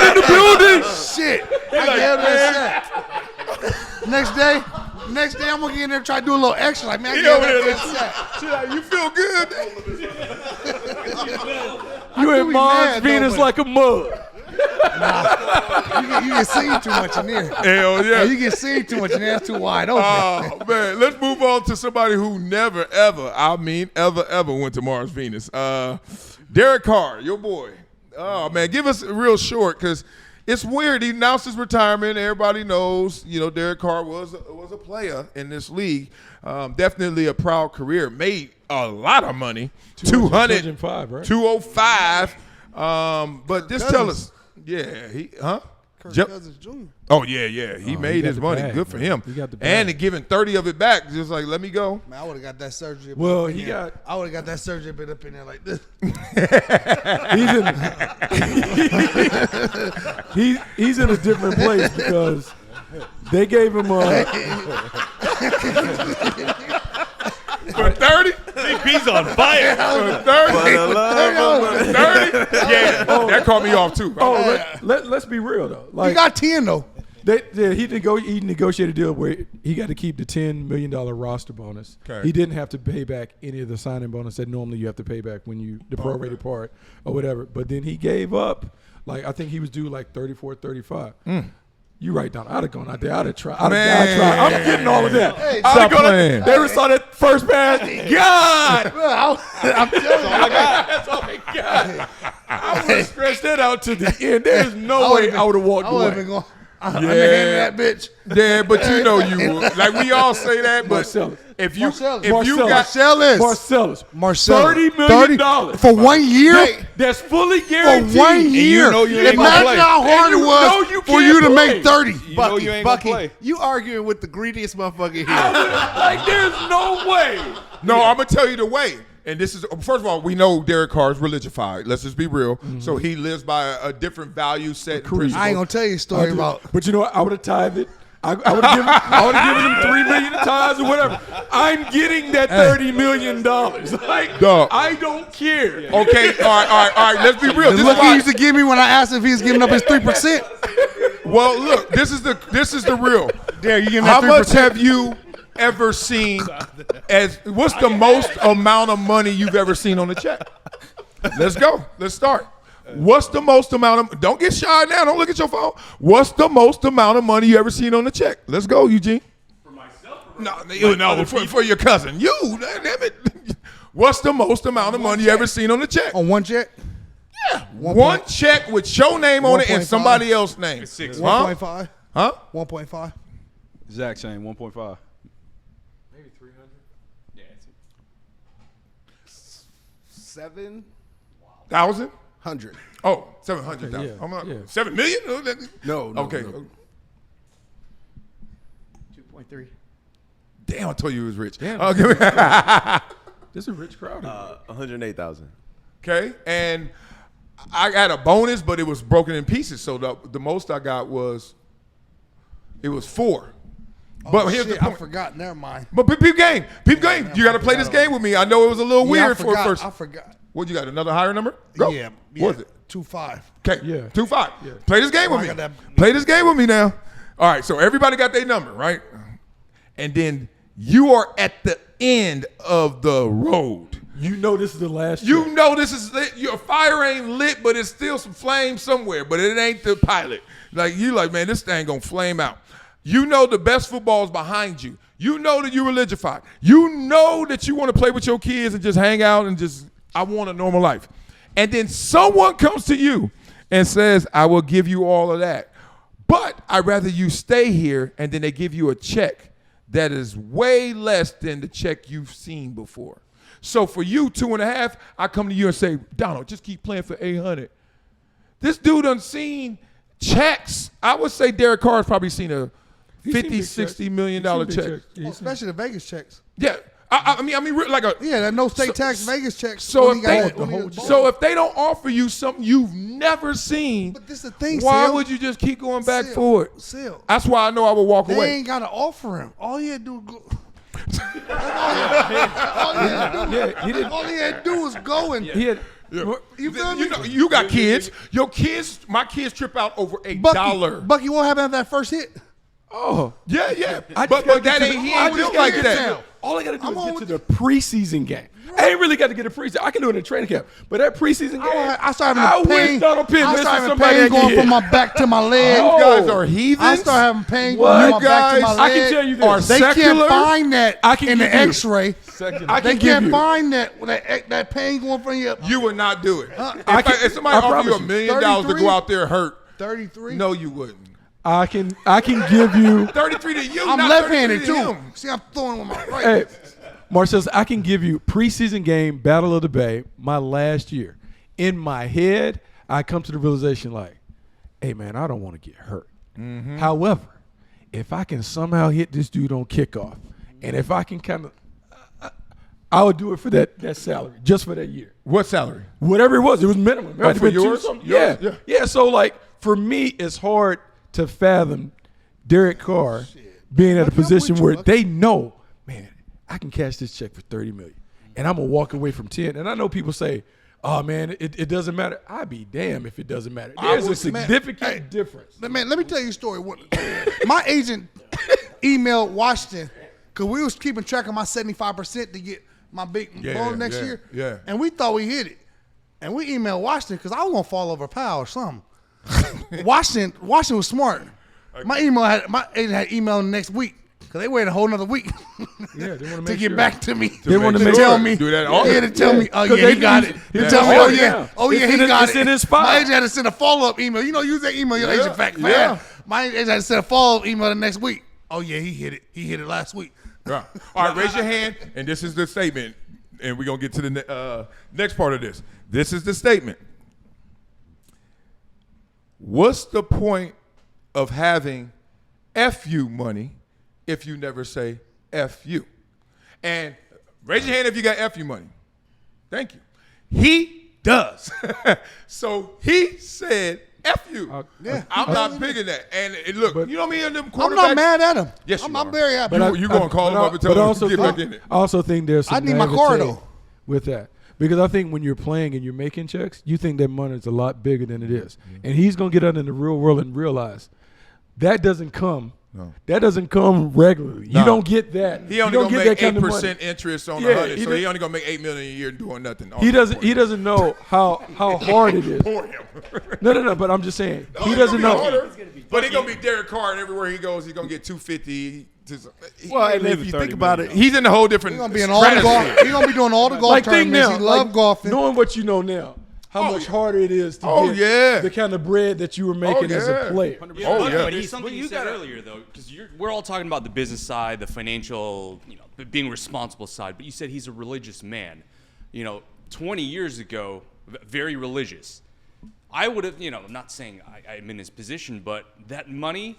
in the sack. building. Shit! I gave that sack. Next day I'm gonna get in there and try to do a little extra. Like, man, I He gave over that there, bitch sack. she like, you feel good? You do in be Mars mad, Venus though, like a mug. You get seen too much in there. Hell yeah. You get seen too much in there. It's too wide open. Oh, man. Let's move on to somebody who never, ever, ever went to Mars Venus. Derek Carr, your boy. Oh, man. Give us a real short because it's weird. He announced his retirement. Everybody knows, Derek Carr was a player in this league. Definitely a proud career. Made a lot of money. 205, right? 205. But just tell us. Yeah. Kirk Jump- Cousins Jr. Oh, yeah. He made got his the money. bag, Good for man. him. He got the And bag. giving 30 of it back. Just like, let me go. Man, I would have got that surgery. Well, up in he there. got- I would have got that surgery been up in there like this. He's in a different place because they gave him For 30? CP's on fire. For 30? For 30? Yeah. That caught me off, too. let's be real though. You Like got 10 though. he negotiated a deal where he got to keep the $10 million roster bonus. Okay. He didn't have to pay back any of the signing bonus that normally you have to pay back when the prorated part or whatever. But then he gave up, like I think he was due like 34, 35. You right, Don. I'd have gone out there. I'd have tried. I'm getting all of that. Hey, I'd have stop gone out playing. there. They ever saw that first pass? God! I'm telling you. That's all I got. I would have stretched that out to the end. There's no way I would have walked I would have away. been going. I'm that bitch. Yeah, but you know you would. Like we all say that, but Marcellus. if you got Marcellus. $30 million for 1 year. That's fully guaranteed. For 1 year. you know you ain't gonna Imagine play. how hard it was for you to make 30. You know you ain't gonna play. You arguing with the greediest motherfucker here. Like, there's no way. No, I'm gonna tell you the way. And this is first of all, we know Derek Carr is religified. Let's just be real. So he lives by a different value set. I ain't gonna tell you a story about. But you know what? I would have tithed it. I would have given him $3 million tithes or whatever. I'm getting that $30 million. Like, Dog. I don't care. Okay, all right. Let's be real. The This look is he why, used to give me when I asked if he was giving up his 3%. well, look, this is the real. There, you give me How that 3%. much have you ever seen what's the most amount of money you've ever seen on a check? Let's go. Let's start. What's the most amount of, don't get shy now, don't look at your phone. What's the most amount of money you ever seen on a check? Let's go, Eugene. For myself? No, for your cousin. You, damn it. What's the most amount of money you ever seen on a check? On one check? Yeah. One check with your name on it and somebody else's name. 1.5. Huh? 1.5. Zach saying 1.5. Maybe 300. Yeah. 700. 1,000? Oh, 700,000. Yeah, I'm like, yeah. 7 million? No. Okay. No. 2.3. Damn, I told you he was rich. Damn. This is a rich crowd. 108,000. Okay, and I got a bonus, but it was broken in pieces. So the most I got was 4. But here's the I point. forgot. Never mind. But peep game. You got to play this game with me. I know it was a little weird for first. I forgot. What you got? Another higher number? Go. Yeah. What is it? 2.5. Okay. Yeah. 2-5. Yeah. Play this game with I me. got that. Play this game with me now. All right. So everybody got their number, right? And then you are at the end of the road. You know this is the last You check. know this is lit. Your fire ain't lit, but it's still some flame somewhere. But it ain't the pilot. Like you, like man, this thing gonna flame out. You know the best football is behind you. You know that you're religified. You know that you want to play with your kids and just hang out and just I want a normal life. And then someone comes to you and says, I will give you all of that. But I'd rather you stay here, and then they give you a check that is way less than the check you've seen before. So for you, 2.5, I come to you and say, Donald, just keep playing for 800. This dude done seen checks. I would say Derek Carr's probably seen a $50, $60 million check. Especially the Vegas checks. Yeah. I mean, like a that no state tax Vegas checks. So when if they don't offer you something you've never seen, but this is the thing. Why Sil. would you just keep going back Sil. for it? Sil. That's why I know I would walk They away. ain't gotta offer him. All he had to do. All he had to do was go and. He had, You feel me? You know, you got kids. Your kids, my kids trip out over $1. Bucky, what happened after that first hit? oh. Yeah. I But just gotta that get to ain't the- he I ain't just built gotta like get that. down. All I got to do I'm is on get to with the preseason game. I ain't really got to get a preseason. I can do it in a training camp. But that preseason game, I started having wish pain. Donald Penn I missed started having somebody pain that going could from hit. my back to my leg. You guys are heathens. I started having pain What? going from my back to You my guys- leg. I can tell you this. Are They secular? can't find that I can in the give you- X-ray. I They can give can't you. find that pain going from your You would not do it. If somebody I offered you promise $1 you. million to 33? go out there hurt, 33. no, you wouldn't. I can give you. 33 to you. I'm not left-handed 33 to too. him. See, I'm throwing with my right. Hey, Marcellus, I can give you preseason game, Battle of the Bay, my last year. In my head, I come to the realization like, hey, man, I don't want to get hurt. However, if I can somehow hit this dude on kickoff, and if I can kind of, I would do it for that salary, just for that year. What salary? Whatever it was minimum. It had to for be two yours? something. Yours? Yeah. Yeah. Yeah, so like, for me, it's hard to fathom Derek Carr being at a position where they know, man, I can cash this check for $30 million, and I'm gonna walk away from 10. And I know people say, "Oh man, it doesn't matter." I'd be damned if it doesn't matter. There's a significant difference. Man, let me tell you a story. My agent emailed Washington because we was keeping track of my 75% to get my big bonus next year. Yeah. And we thought we hit it. And we emailed Washington because I was gonna fall over a pile or something. Washington was smart. My agent had emailed the next week. Because they waited a whole nother week Yeah, they want to make get sure. back to me. They want to to make tell sure. me. Do that Yeah, to tell me, oh, yeah, he got it. To Yeah. tell me, Oh, oh, yeah. yeah. Oh, yeah, It's he in got it's it. in his file. My agent had to send a follow-up email. You know, use that email, your agent fact fast. My agent had to send a follow-up email the next week. Oh, yeah, he hit it. He hit it last week. Right. All right, raise your hand, and this is the statement, and we're going to get to the next part of this. This is the statement. What's the point of having FU money if you never say FU? And raise your hand if you got FU money. Thank you. He does. So he said FU. Yeah. I'm not picking that. And look, you know me and them quarterbacks. I'm not mad at him. Yes, I'm you are. very happy. You going to call him up and tell him to get back in it. I also think there's some I need my naivete car, though. with that. Because I think when you're playing and you're making checks, you think that money is a lot bigger than it is. And he's going to get out in the real world and realize that doesn't come. No. That doesn't come regularly. No. You don't get that. He You only don't gonna get make that kind of money. 8% interest on Yeah, 100, he so does- he only gonna make $8 million a year doing nothing. He doesn't know how hard it is. Poor him. No. But I'm just saying he doesn't know. But he's gonna be Derek Carr, and everywhere he goes, he's gonna get 250. Well, and if you think about it, He's in a whole different. He's gonna be in all the golf. He's gonna be doing all the golf Like think tournaments. now, He love like, golfing. knowing what you know now, how Oh, much yeah. harder it is to Oh, get yeah. the kind of bread that you were making as a yeah. player. Oh, but, yeah. But There's there's something you said earlier, though, because we're all talking about the business side, the financial, being responsible side. But you said he's a religious man. 20 years ago, very religious. I would have, I'm not saying I'm in his position, but that money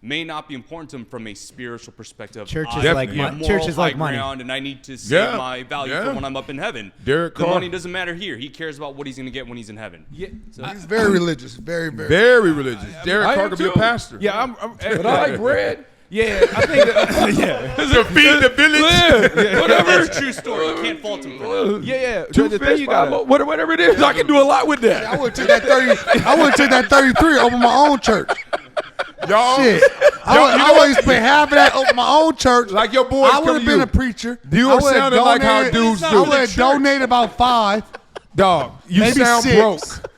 may not be important to him from a spiritual perspective. Churches I like need money. moral Churches like high money. ground, and I need to save my value for when I'm up in heaven. Derek the Carr. money doesn't matter here. He cares about what he's going to get when he's in heaven. Yeah. He's very religious. Very, very. Very religious. Derek I Carr am could be a too. pastor. Yeah, But I like bread. yeah. I think that, yeah. To feed the village. Whatever. That's a true story. You can't fault him for that. Yeah. Two The fish, thing you got. whatever it is, I can do a lot with that. I would take that 30. I would take that 33 over my own church. Y'all, Shit. I would spend half of that over my own church. like your boys I would come have to been you. a preacher. You I are would have sounding like how donated- dudes I do. would have donated about 5. Dog, you Maybe sound 6. broke.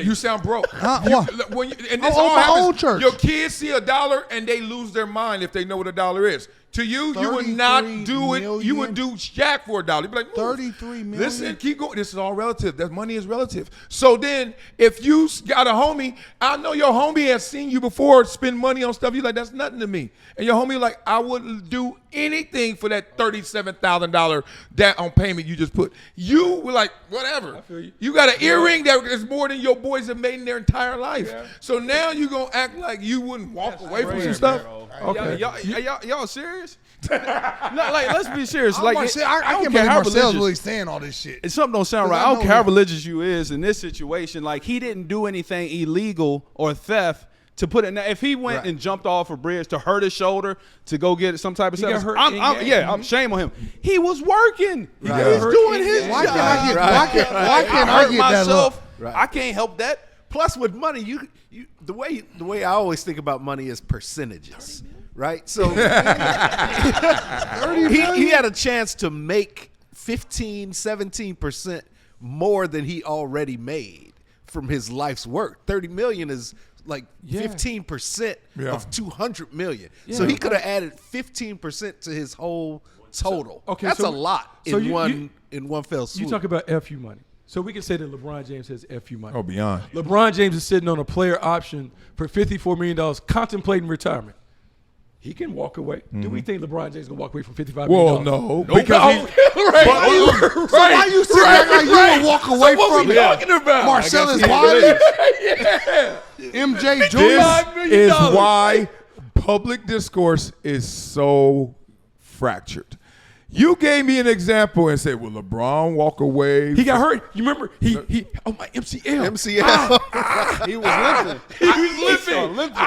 You sound broke. What? And this On all my happens. own church. Your kids see $1 and they lose their mind if they know what $1 is. To you, you would not 33 do it. You would do Shaq for $1. You'd be like, "Ooh, 33 million. Listen, keep going. This is all relative. That money is relative. So then, if you got a homie, I know your homie has seen you before spend money on stuff. You like, that's nothing to me. And your homie like, I wouldn't do anything for that $37,000 down payment you just put. You were like, whatever. You got an earring that is more than your boys have made in their entire life. So now you gonna act like you wouldn't walk away from some stuff. Okay. Y'all serious? No, like, let's be serious. I Like, can't don't believe care how Marcellus religious. really saying all this shit. If something don't sound right, I I don't know care how him. religious you is in this situation. Like, he didn't do anything illegal or theft to put it. Now, if he went and jumped off a bridge to hurt his shoulder to go get some type of got stuff, hurt I'm shame on him. He was working. He Right. was doing his Why job. can't I get? Why can't I I hurt get that myself. look? I can't help that. Plus, with money, you the way I always think about money is percentages, right? So he had a chance to make 15, 17% more than he already made from his life's work. 30 million is like 15% of 200 million. So he could have added 15% to his whole total. Okay, That's so- a lot so in you- one fell swoop. You talk about FU money. So we can say that LeBron James has FU money. Oh, beyond. LeBron James is sitting on a player option for $54 million, contemplating retirement. He can walk away. Do we think LeBron James is going to walk away from $55 million? Well, no. Because So why you sitting there like you would walk away what from we it? talking about? Marcellus Wiley, Yeah. MJ Jr. This million is dollars. why public discourse is so fractured. You gave me an example and said, "Will LeBron walk away?" He got hurt. You remember? He my MCL. MCL. He was limping. He was limping.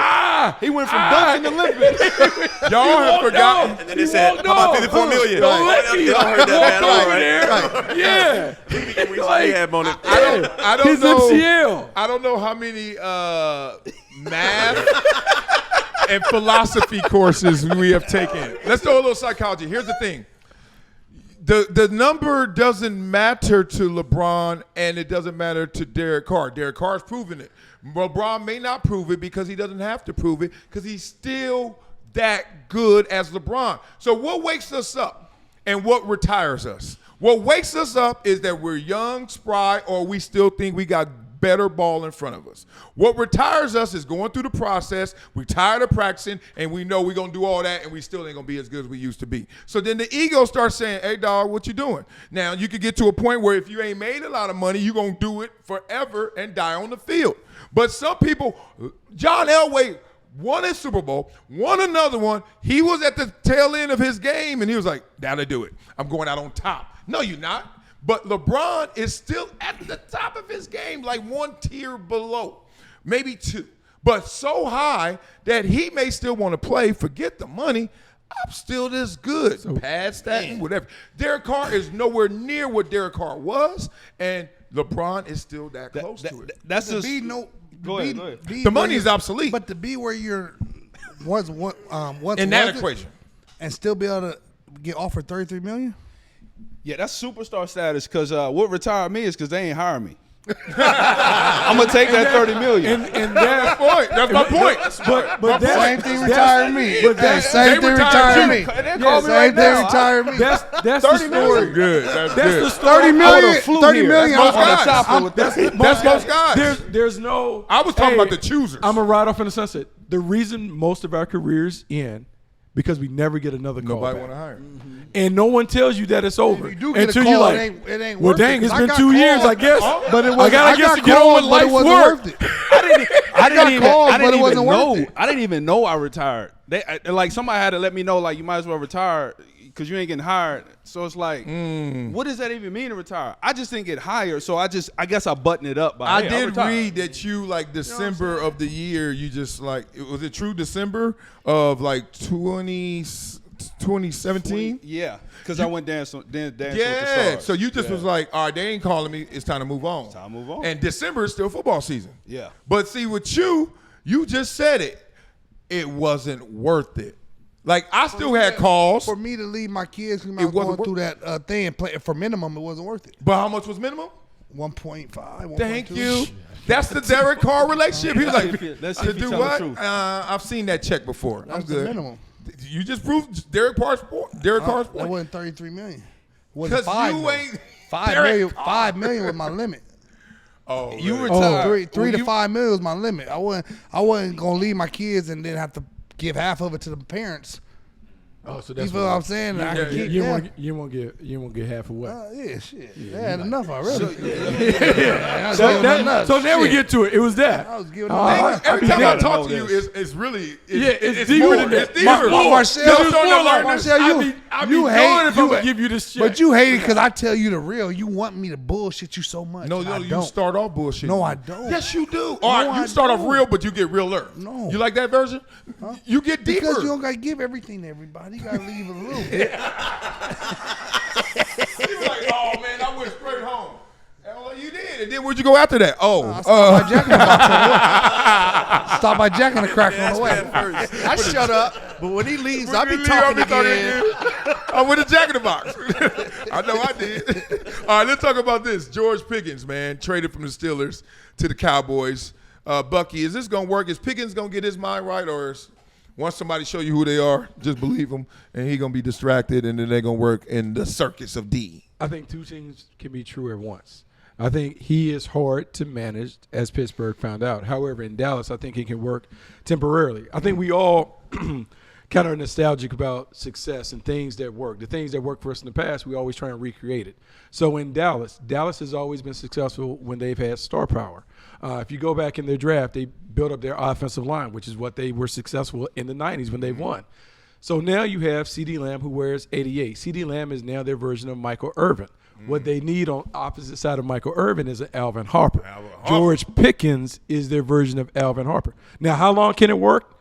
He went from dunking to limping. Y'all have forgotten. And then they said, how about 54 million? Don't let me. Y'all heard that, man. All Over right. there. Yeah. We rehab on it. I don't His know. MCL. I don't know how many math and philosophy courses we have taken. Let's do a little psychology. Here's the thing. The number doesn't matter to LeBron, and it doesn't matter to Derek Carr. Derek Carr's proven it. LeBron may not prove it because he doesn't have to prove it because he's still that good as LeBron. So what wakes us up and what retires us? What wakes us up is that we're young, spry, or we still think we got better ball in front of us. What retires us is going through the process. We're tired of practicing, and we know we're going to do all that, and we still ain't going to be as good as we used to be. So then the ego starts saying, hey, dog, what you doing? Now, you could get to a point where if you ain't made a lot of money, you're going to do it forever and die on the field. But some people, John Elway won a Super Bowl, won another one. He was at the tail end of his game, and he was like, that'll do it. I'm going out on top. No, you're not. But LeBron is still at the top of his game, like one tier below, maybe two, but so high that he may still want to play. Forget the money. I'm still this good. So, pad stat, whatever. Derek Carr is nowhere near what Derek Carr was, and LeBron is still that close to it. That's just Go ahead. The money is obsolete. But to be where you're once in that equation, and still be able to get offered $33 million. Yeah, that's superstar status. Because what retired me is because they ain't hiring me. I'm gonna take that $30 million. And that's point. That's my point. But that same thing retired me. But that same thing retired me. Same thing retired me. That's the story. Good. That's good. The story. 30 million. 30 million. That's most guys. There's no. I was talking about the choosers. I'm a ride off in the sunset. The reason most of our careers end because we never get another call. Nobody back. want to hire. And no one tells you that it's over. If you do get until a call, you like, it ain't well, worth dang, it, it's 'cause been I 2 got years, called, I guess. But it was, I gotta guess to get on with life's work. I didn't even know I retired. Like somebody had to let me know, like you might as well retire because you ain't getting hired. So it's like, what does that even mean to retire? I just didn't get hired, so I guess I buttoned it up. By I did read that you like December of the year. You just like, was it true December of like 2017? Yeah, because I went dance with the Yeah, stars. so you just was like, all right, they ain't calling me. It's time to move on. Time to move on. And December is still football season. Yeah. But see, with you just said it. It wasn't worth it. Like, I still had calls. For me to leave my kids, when I was going through that thing and play for minimum, it wasn't worth it. But how much was minimum? 1.5. Thank you. That's the Derek Carr relationship. He was like, let's see if to he do tell the what? truth. I've seen that check before. That's I'm good. the minimum. You just proved Derek Carr's point. Derek Carr's That point. wasn't $33 million. Because you ain't $5 million was my limit. Oh, You really? retired. Three to $5 million was my limit. I wasn't gonna leave my kids and then have to give half of it to the parents. Oh, so You that's feel what I'm saying? I can keep that. You won't get half of what. Yeah, shit. They had enough already. So now we get to it. It was that. I was giving them enough. Every time I talk to you, it's really it's deeper more. than that. It's deeper. Marcel, you hate it. Give you this shit. But you hate it because I tell you the real. You want me to bullshit you so much. No, I you don't. start off bullshit. No, I don't. Yes, you do. All right, you start off real, but you get realer. No. You like that version? Huh? You get deeper. Because you don't got to give everything to everybody. You got to leave a little bit. He was like, oh, man, I went straight home. Well, you did. And then where'd you go after that? Stop by Jack in the Crack on the way. I shut up, but when he leaves, I'll be talking again. I went to Jack in the Box. I know I did. All right, let's talk about this. George Pickens, man, traded from the Steelers to the Cowboys. Bucky, is this going to work? Is Pickens going to get his mind right, or is once somebody show you who they are, just believe them, and he going to be distracted, and then they're going to work in the circus of D? I think two things can be true at once. I think he is hard to manage, as Pittsburgh found out. However, in Dallas, I think he can work temporarily. I think we all kind of nostalgic about success and things that work. The things that worked for us in the past, we always try and recreate it. So in Dallas has always been successful when they've had star power. If you go back in their draft, they built up their offensive line, which is what they were successful in the 90s when they won. So now you have CeeDee Lamb, who wears 88. CeeDee Lamb is now their version of Michael Irvin. What they need on opposite side of Michael Irvin is an Alvin Harper. George Pickens is their version of Alvin Harper. Now, how long can it work?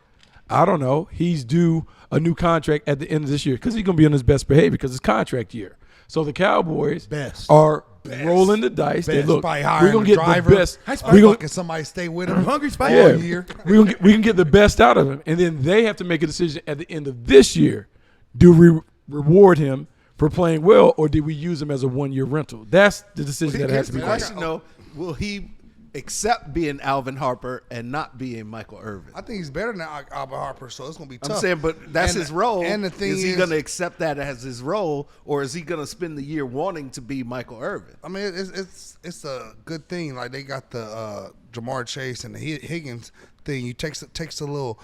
I don't know. He's due a new contract at the end of this year because he's going to be on his best behavior because it's contract year. So the Cowboys are rolling the dice. They look, we're going to get the best. We're going to get somebody stay with him. Hungry Spike. All year. We can get the best out of him. And then they have to make a decision at the end of this year. Do we reward him for playing well, or did we use him as a one-year rental? That's the decision that has to be made. Will he accept being Alvin Harper and not being Michael Irvin? I think he's better than Alvin Harper, so it's gonna be tough. I'm saying, but that's his role. And the thing is he going to accept that as his role, or is he going to spend the year wanting to be Michael Irvin? I mean, it's a good thing. Like they got the Jamar Chase and the Higgins thing. You takes a little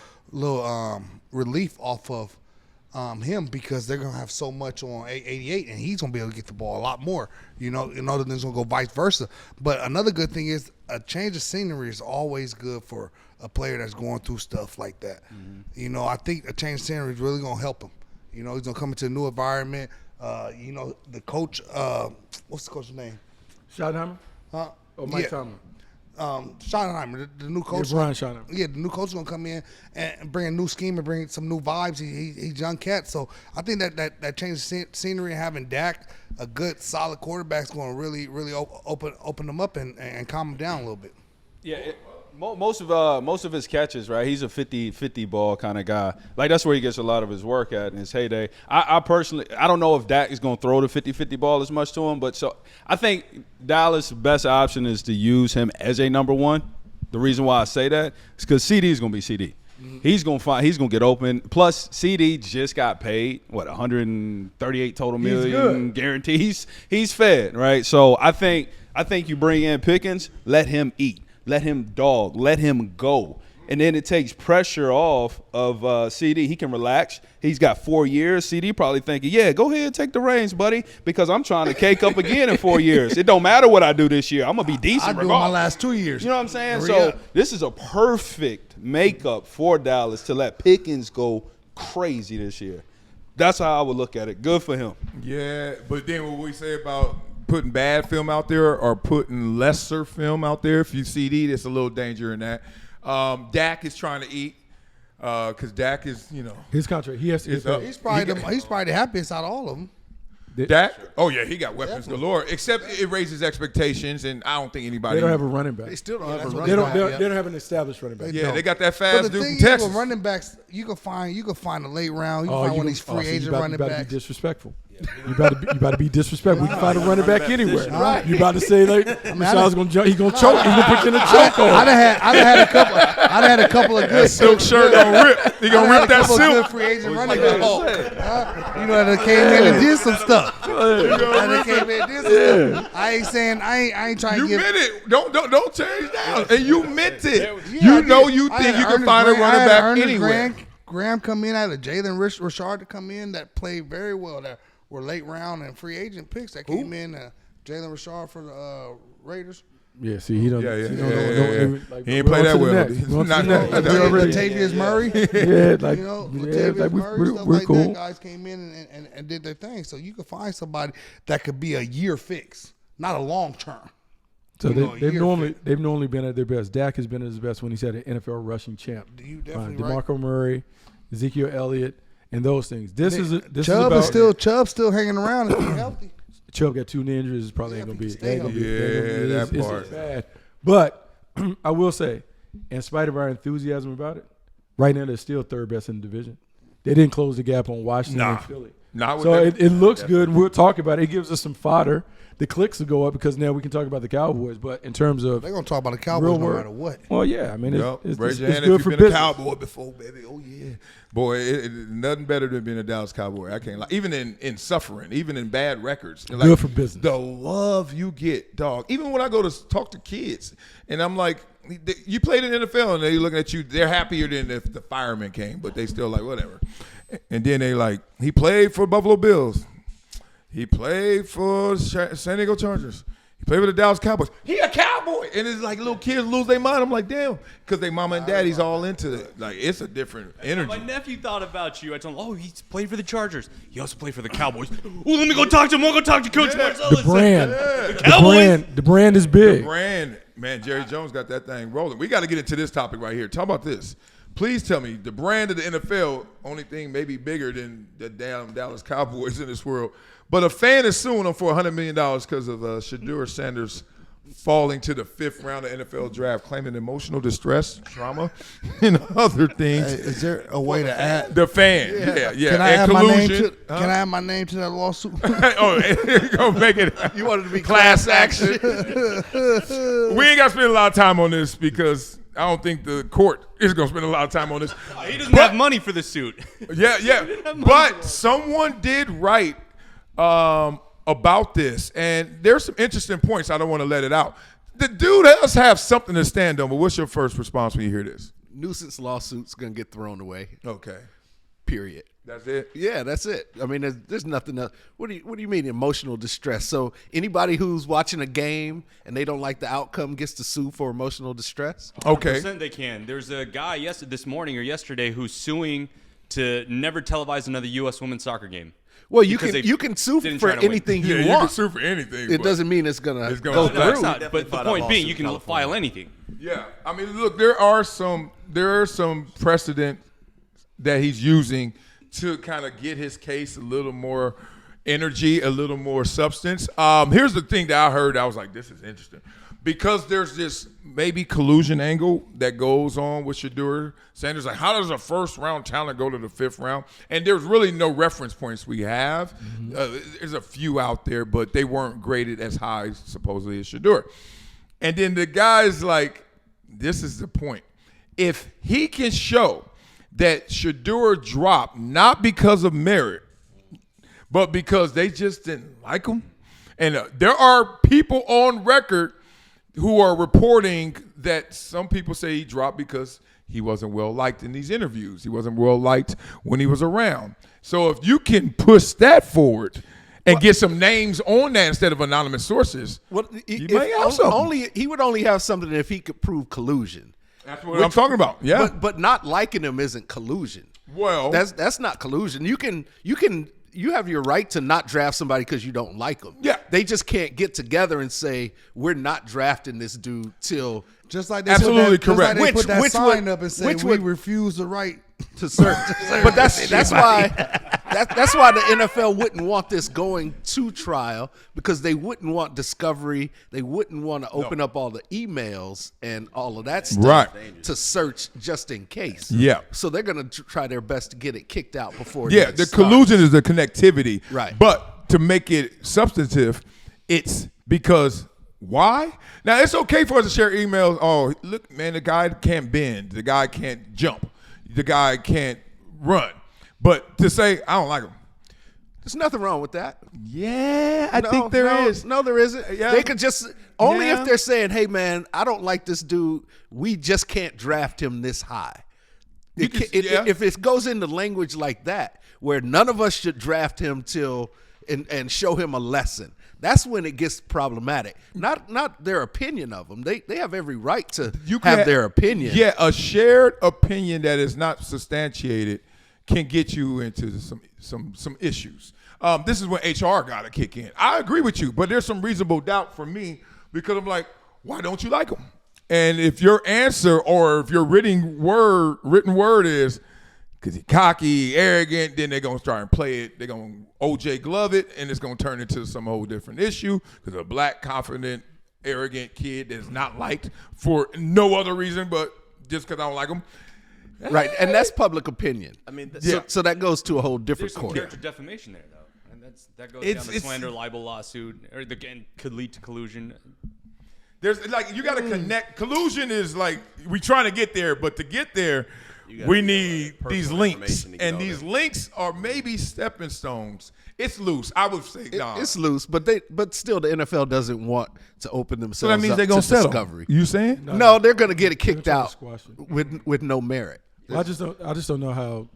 relief off of him because they're gonna have so much on 88, and he's gonna be able to get the ball a lot more. You know, than it's gonna go vice versa. But another good thing is a change of scenery is always good for a player that's going through stuff like that. You know, I think a change of scenery is really gonna help him. You know, he's gonna come into a new environment. You know, the coach, what's the coach's name? Schottenheimer? Huh? Or Mike Tomlin? Schottenheimer, the new coach. Yeah, Brian Schottenheimer. Yeah, the new coach is gonna come in and bring a new scheme and bring some new vibes. He's young cat, so I think that change of scenery and having Dak, a good solid quarterback, is going to really open them up and calm them down a little bit. Yeah, most of his catches, right? He's a 50-50 ball kind of guy. Like that's where he gets a lot of his work at in his heyday. I personally, I don't know if Dak is going to throw the 50-50 ball as much to him, but so I think Dallas' best option is to use him as a number one. The reason why I say that is because CD is going to be CD. He's gonna get open. Plus, CD just got paid what 138 total million guarantees. He's fed, right? So I think you bring in Pickens, let him eat. Let him dog. Let him go. And then it takes pressure off of CD. He can relax. He's got 4 years. CD probably thinking, yeah, go ahead, take the reins, buddy, because I'm trying to cake up again in 4 years. It don't matter what I do this year. I'm going to be decent I do my last 2 years. You know what I'm saying? So this is a perfect makeup for Dallas to let Pickens go crazy this year. That's how I would look at it. Good for him. Yeah, but then what we say about putting bad film out there or putting lesser film out there, if you CD, there's a little danger in that. Dak is trying to eat because Dak is, you know. His contract, he has to get paid. He's probably the happiest out of all of them. Dak? Oh, yeah, he got weapons galore. Except it raises expectations, and I don't think anybody. They don't have a running back. They still don't have a running back. They don't have an established running back. Yeah, they got that fast But the dude thing from is, Texas. with running backs, you can find a late round. You can find one of these free agent running You about backs. to be disrespectful. You about to be disrespectful. We can find a running back anywhere. Right. You about to say like Michelle's gonna jump? He's gonna choke. He's gonna put you in a choke. I'd have had a couple of good silk shirt gonna rip. He gonna rip that silk. Good free agent running backs. You know, they came in and did some stuff. I ain't saying I ain't trying to give. You meant it. Don't change that. And you meant it. You know you think you can find a running back anywhere. Graham come in. I had a Jalen Richard to come in that played very well. That were late round and free agent picks that came in. Jalen Richard for the Raiders. Yeah, see, he don't. Yeah. He ain't play that well. Latavius Murray. Yeah, like, you know, like Murray, stuff we're like cool. that. Guys came in and did their thing. So you could find somebody that could be a year fix, not a long term. So they've normally been at their best. Dak has been at his best when he's had an NFL rushing champ. You definitely DeMarco Murray, Ezekiel Elliott, and those things. Chubb's still hanging around and being healthy. Chubb got 2 knee injuries. Probably ain't gonna be. That part. It's bad. But I will say, in spite of our enthusiasm about it, right now they're still third best in the division. They didn't close the gap on Washington and Philly. So it looks good. We'll talk about it. It gives us some fodder. The clicks will go up because now we can talk about the Cowboys. But in terms of they're gonna talk about the Cowboys no matter what. Well, yeah, I mean, it's raise your it's hand good if for you've been business. a Cowboy before, baby. Oh yeah, boy, nothing better than being a Dallas Cowboy. I can't lie. Even in suffering, even in bad records, like, good for business. The love you get, dog. Even when I go to talk to kids, and I'm like, you played in the NFL, and they're looking at you. They're happier than if the fireman came, but they still like whatever. And then they like, he played for Buffalo Bills. He played for San Diego Chargers. He played for the Dallas Cowboys. He a Cowboy. And it's like little kids lose their mind. I'm like, damn. Because they mama and daddy's all into it. Like, it's a different energy. My nephew thought about you. I told him, oh, he's played for the Chargers. He also played for the Cowboys. Oh, let me go talk to him. I'll go talk to Coach Marcellus. The brand is big. The brand. Man, Jerry Jones got that thing rolling. We got to get into this topic right here. Talk about this. Please tell me, the brand of the NFL, only thing maybe bigger than the damn Dallas Cowboys in this world, but a fan is suing them for $100 million because of Shedeur Sanders' falling to the 5th round of NFL draft, claiming emotional distress, trauma, and other things. Is there a way to add The fan, yeah. Can I and add my name collusion. to? Can I add my name to that lawsuit? Gonna make it. You wanted to be class action. We ain't got to spend a lot of time on this because I don't think the court is gonna spend a lot of time on this. He doesn't have money for the suit. Yeah. But someone did write about this, and there's some interesting points. I don't want to let it out. The dude does have something to stand on, but what's your first response when you hear this? Nuisance lawsuit's gonna get thrown away. Okay. Period. That's it? Yeah, that's it. I mean, there's nothing else. What do you mean emotional distress? So anybody who's watching a game and they don't like the outcome gets to sue for emotional distress? Okay. 100% they can. There's a guy this morning or yesterday who's suing to never televise another U.S. women's soccer game. Well, you Because can sue didn't for try to win. anything you You want. can sue for anything. It but- doesn't mean it's gonna It's gonna go affect- through. Not, but the point being, you can file anything. Yeah, I mean, look, there are some precedent that he's using to kind of get his case a little more energy, a little more substance. Here's the thing that I heard. I was like, this is interesting. Because there's this maybe collusion angle that goes on with Shedeur Sanders. Like, how does a first-round talent go to the 5th round? And there's really no reference points we have. There's a few out there, but they weren't graded as high, supposedly, as Shedeur. And then the guy's like, this is the point. If he can show that Shedeur dropped not because of merit, but because they just didn't like him, and there are people on record who are reporting that some people say he dropped because he wasn't well liked in these interviews. He wasn't well liked when he was around. So if you can push that forward and get some names on that instead of anonymous sources, you might have something. He would only have something if he could prove collusion. That's what I'm talking about. Yeah, but not liking him isn't collusion. Well, that's not collusion. You have your right to not draft somebody because you don't like them. Yeah. They just can't get together and say, we're not drafting this dude till. Just like they Absolutely put that, correct. Just like they put that Which sign would- up and say which we would- refuse the right to search. But that's why the NFL wouldn't want this going to trial, because they wouldn't want discovery. They wouldn't want to open up all the emails and all of that stuff to search just in case. Yeah. So they're going to try their best to get it kicked out before. Yeah, the collusion is the connectivity. Right. But to make it substantive, it's because why? Now, it's okay for us to share emails. Oh, look, man, the guy can't bend. The guy can't jump. The guy can't run. But to say, I don't like him. There's nothing wrong with that. Yeah, I think there is. No, there isn't. Yeah. They could just only Yeah. if they're saying, "Hey, man, I don't like this dude. We just can't draft him this high." If it goes into language like that, where none of us should draft him till and show him a lesson, that's when it gets problematic. Not their opinion of him. They have every right to have their opinion. Yeah, a shared opinion that is not substantiated can get you into some issues. This is when HR got to kick in. I agree with you, but there's some reasonable doubt for me, because I'm like, why don't you like him? And if your answer or if your written word is because he's cocky, arrogant, then they're going to start and play it. They're going to OJ Glove it, and it's going to turn into some whole different issue, because a black, confident, arrogant kid that's not liked for no other reason but just because I don't like him. Right, and that's public opinion. I mean, So that goes to a whole different There's some court. character defamation there, though, and that goes down the slander, libel lawsuit, or again could lead to collusion. There's like, you got to connect. Collusion is like, we trying to get there, but to get there, we need these links, and these links are maybe stepping stones. It's loose. I would say It's loose, but still the NFL doesn't want to open themselves so that means up they're gonna to settle. discovery. You saying? No, they're going to get it kicked trying to out squash it. with no merit. I just don't know how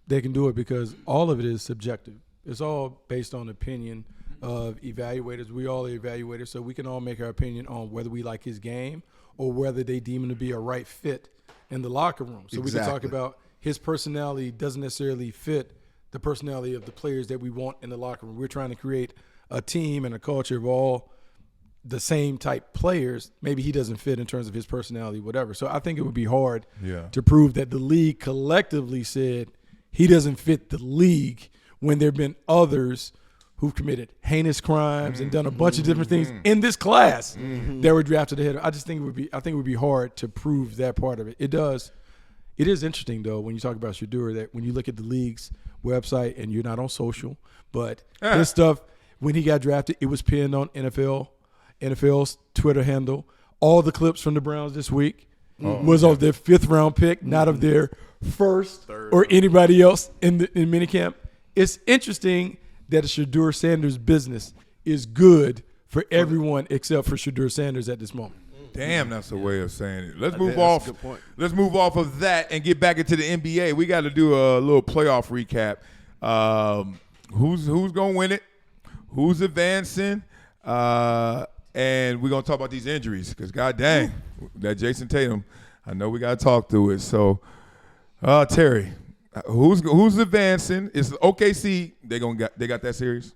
they can do it, because all of it is subjective. It's all based on opinion of evaluators. We all are evaluators, so we can all make our opinion on whether we like his game or whether they deem him to be a right fit in the locker room. So we can talk about his personality doesn't necessarily fit the personality of the players that we want in the locker room. We're trying to create a team and a culture of all the same type players. Maybe he doesn't fit in terms of his personality, whatever. So I think it would be hard to prove that the league collectively said he doesn't fit the league, when there have been others who've committed heinous crimes and done a bunch of different things in this class that were drafted ahead. I just think it would be hard to prove that part of it. It does. It is interesting though when you talk about Shedeur that when you look at the league's website and you're not on social, but his stuff when he got drafted, it was pinned on NFL's Twitter handle. All the clips from the Browns this week was of their 5th round pick, not of their first or anybody else in minicamp. It's interesting that a Shedeur Sanders business is good for everyone except for Shedeur Sanders at this moment. Damn, that's a way of saying it. Let's move off. Let's move off of that and get back into the NBA. We got to do a little playoff recap. Who's gonna win it? Who's advancing? And we're gonna talk about these injuries because god dang, that Jason Tatum. I know we gotta talk through it. So, Terry, who's advancing? Is OKC? They got that series?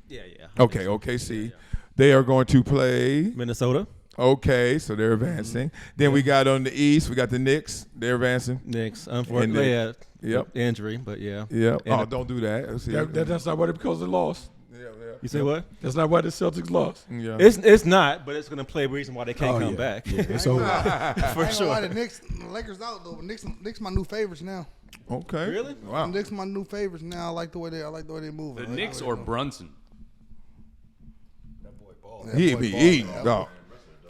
Yeah. Okay, OKC. They are going to play Minnesota. Okay, so they're advancing. Then we got on the East, we got the Knicks. They're advancing. Knicks, unfortunately, injury, but yeah. Yeah. Oh, don't do that. That's not what it because they lost. You say what? That's not why the Celtics lost. Yeah. It's not, but it's going to play a reason why they can't come back. Yeah, it's over. For sure. The Lakers out though. Knicks my new favorites now. Okay. Really? Wow. Knicks my new favorites now. I like the way they move. The Knicks or Brunson? He be eating, dog.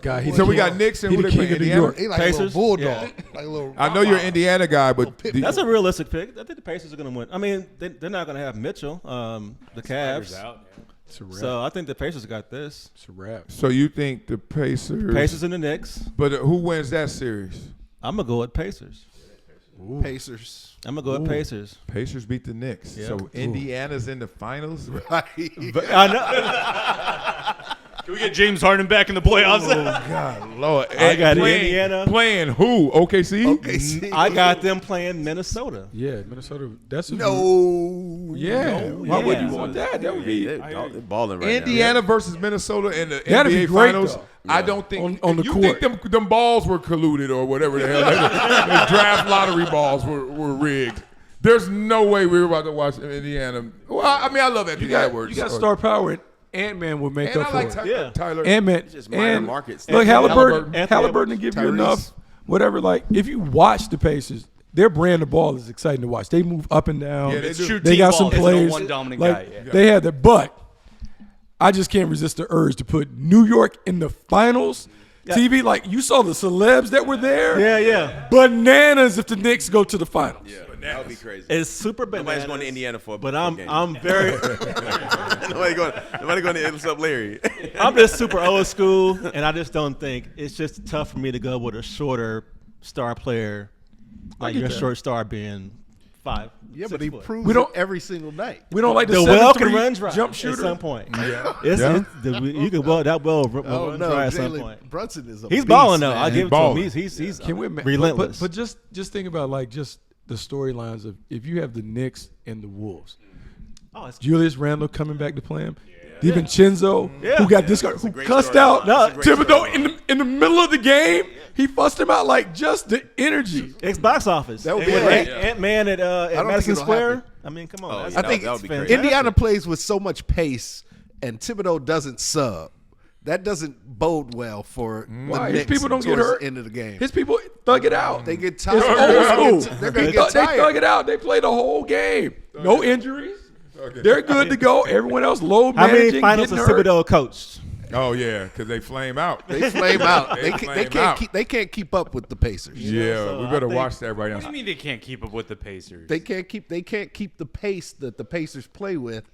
God, So we got Knicks and who they play? Indiana? He like Pacers? a little bulldog. Yeah. Like a little I know you're an Indiana guy, but That's a realistic pick. I think the Pacers are going to win. I mean, they're not going to have Mitchell, the Cavs. It's a wrap. So I think the Pacers got this. It's a wrap. so you think the Pacers And the Knicks. But who wins that series? I'm going to go with Pacers. Pacers. I'm going to go with Pacers. Pacers beat the Knicks. Yeah. So Indiana's in the finals? But I know. Can we get James Harden back in the playoffs? Oh, God, Lord. I got playing, Indiana. Playing who? OKC? OKC. I got them playing Minnesota. Yeah, Minnesota. That's a No. Yeah. Why would you want that? That would be They're balling right Indiana versus Minnesota in the That'd be NBA great, finals. though. I don't think On the you court. think them balls were colluded or whatever the hell. The draft lottery balls were rigged. There's no way we were about to watch Indiana. Well, I mean, I love Anthony Edwards. You got star power. And Ant-Man would make and up I for like it. Tyler. Ant-Man. Just minor And markets. look, Halliburton. Halliburton to give you enough, whatever. Like, if you watch the Pacers, their brand of ball is exciting to watch. They move up and down. Yeah, they do. Shoot They team got ball. some There's players. no one dominant like, guy. Yeah. They had that, but I just can't resist the urge to put New York in the finals. TV, like you saw the celebs that were there. Yeah. Bananas if the Knicks go to the finals. Yeah, that would be crazy. It's super bananas. Nobody's going to Indiana for a But game. I'm very Nobody going to what's up, Larry? I'm just super old school, and I just don't think it's just tough for me to go with a shorter star player, like your short star being 5. Yeah, but he 6 foot. proves We don't- it every single night. We don't like the The well can 7'3" run dry jump at shooter. some point. Yeah. You can well Oh run no, dry at some Jalen point. Brunson is a He's beast, balling though. man. I'll give it to balling. him. He's Can we, relentless. But just think about like just the storylines of if you have the Knicks and the Wolves. it's Julius Randle coming back to play him. DiVincenzo, Yeah. who got discarded, who great cussed story. out That's a great Thibodeau in the middle of the game. He fussed him out like just the energy. It's box office. That would be With great. Ant-Man at don't think Madison it'll Square. happen. I mean, come on. Oh, That's- yeah, I think that would be great. fantastic. Indiana plays with so much pace, and Thibodeau doesn't sub. That doesn't bode well for the Why? His Knicks people don't get towards hurt. the end of the game. His people thug it out. They get It's tired. old school. They're gonna They get thug tired. it out. They play the whole game. No injuries. They're good to go. Everyone else low How managing. many finals has getting hurt. Thibodeau coached? Oh, yeah, because they flame out. They flame out. They They flame can't out. keep. They can't keep up with the Pacers. Yeah, so we I better think- watch that right What do now. you mean they can't keep up with the Pacers? They can't keep. They can't keep the pace that the Pacers play with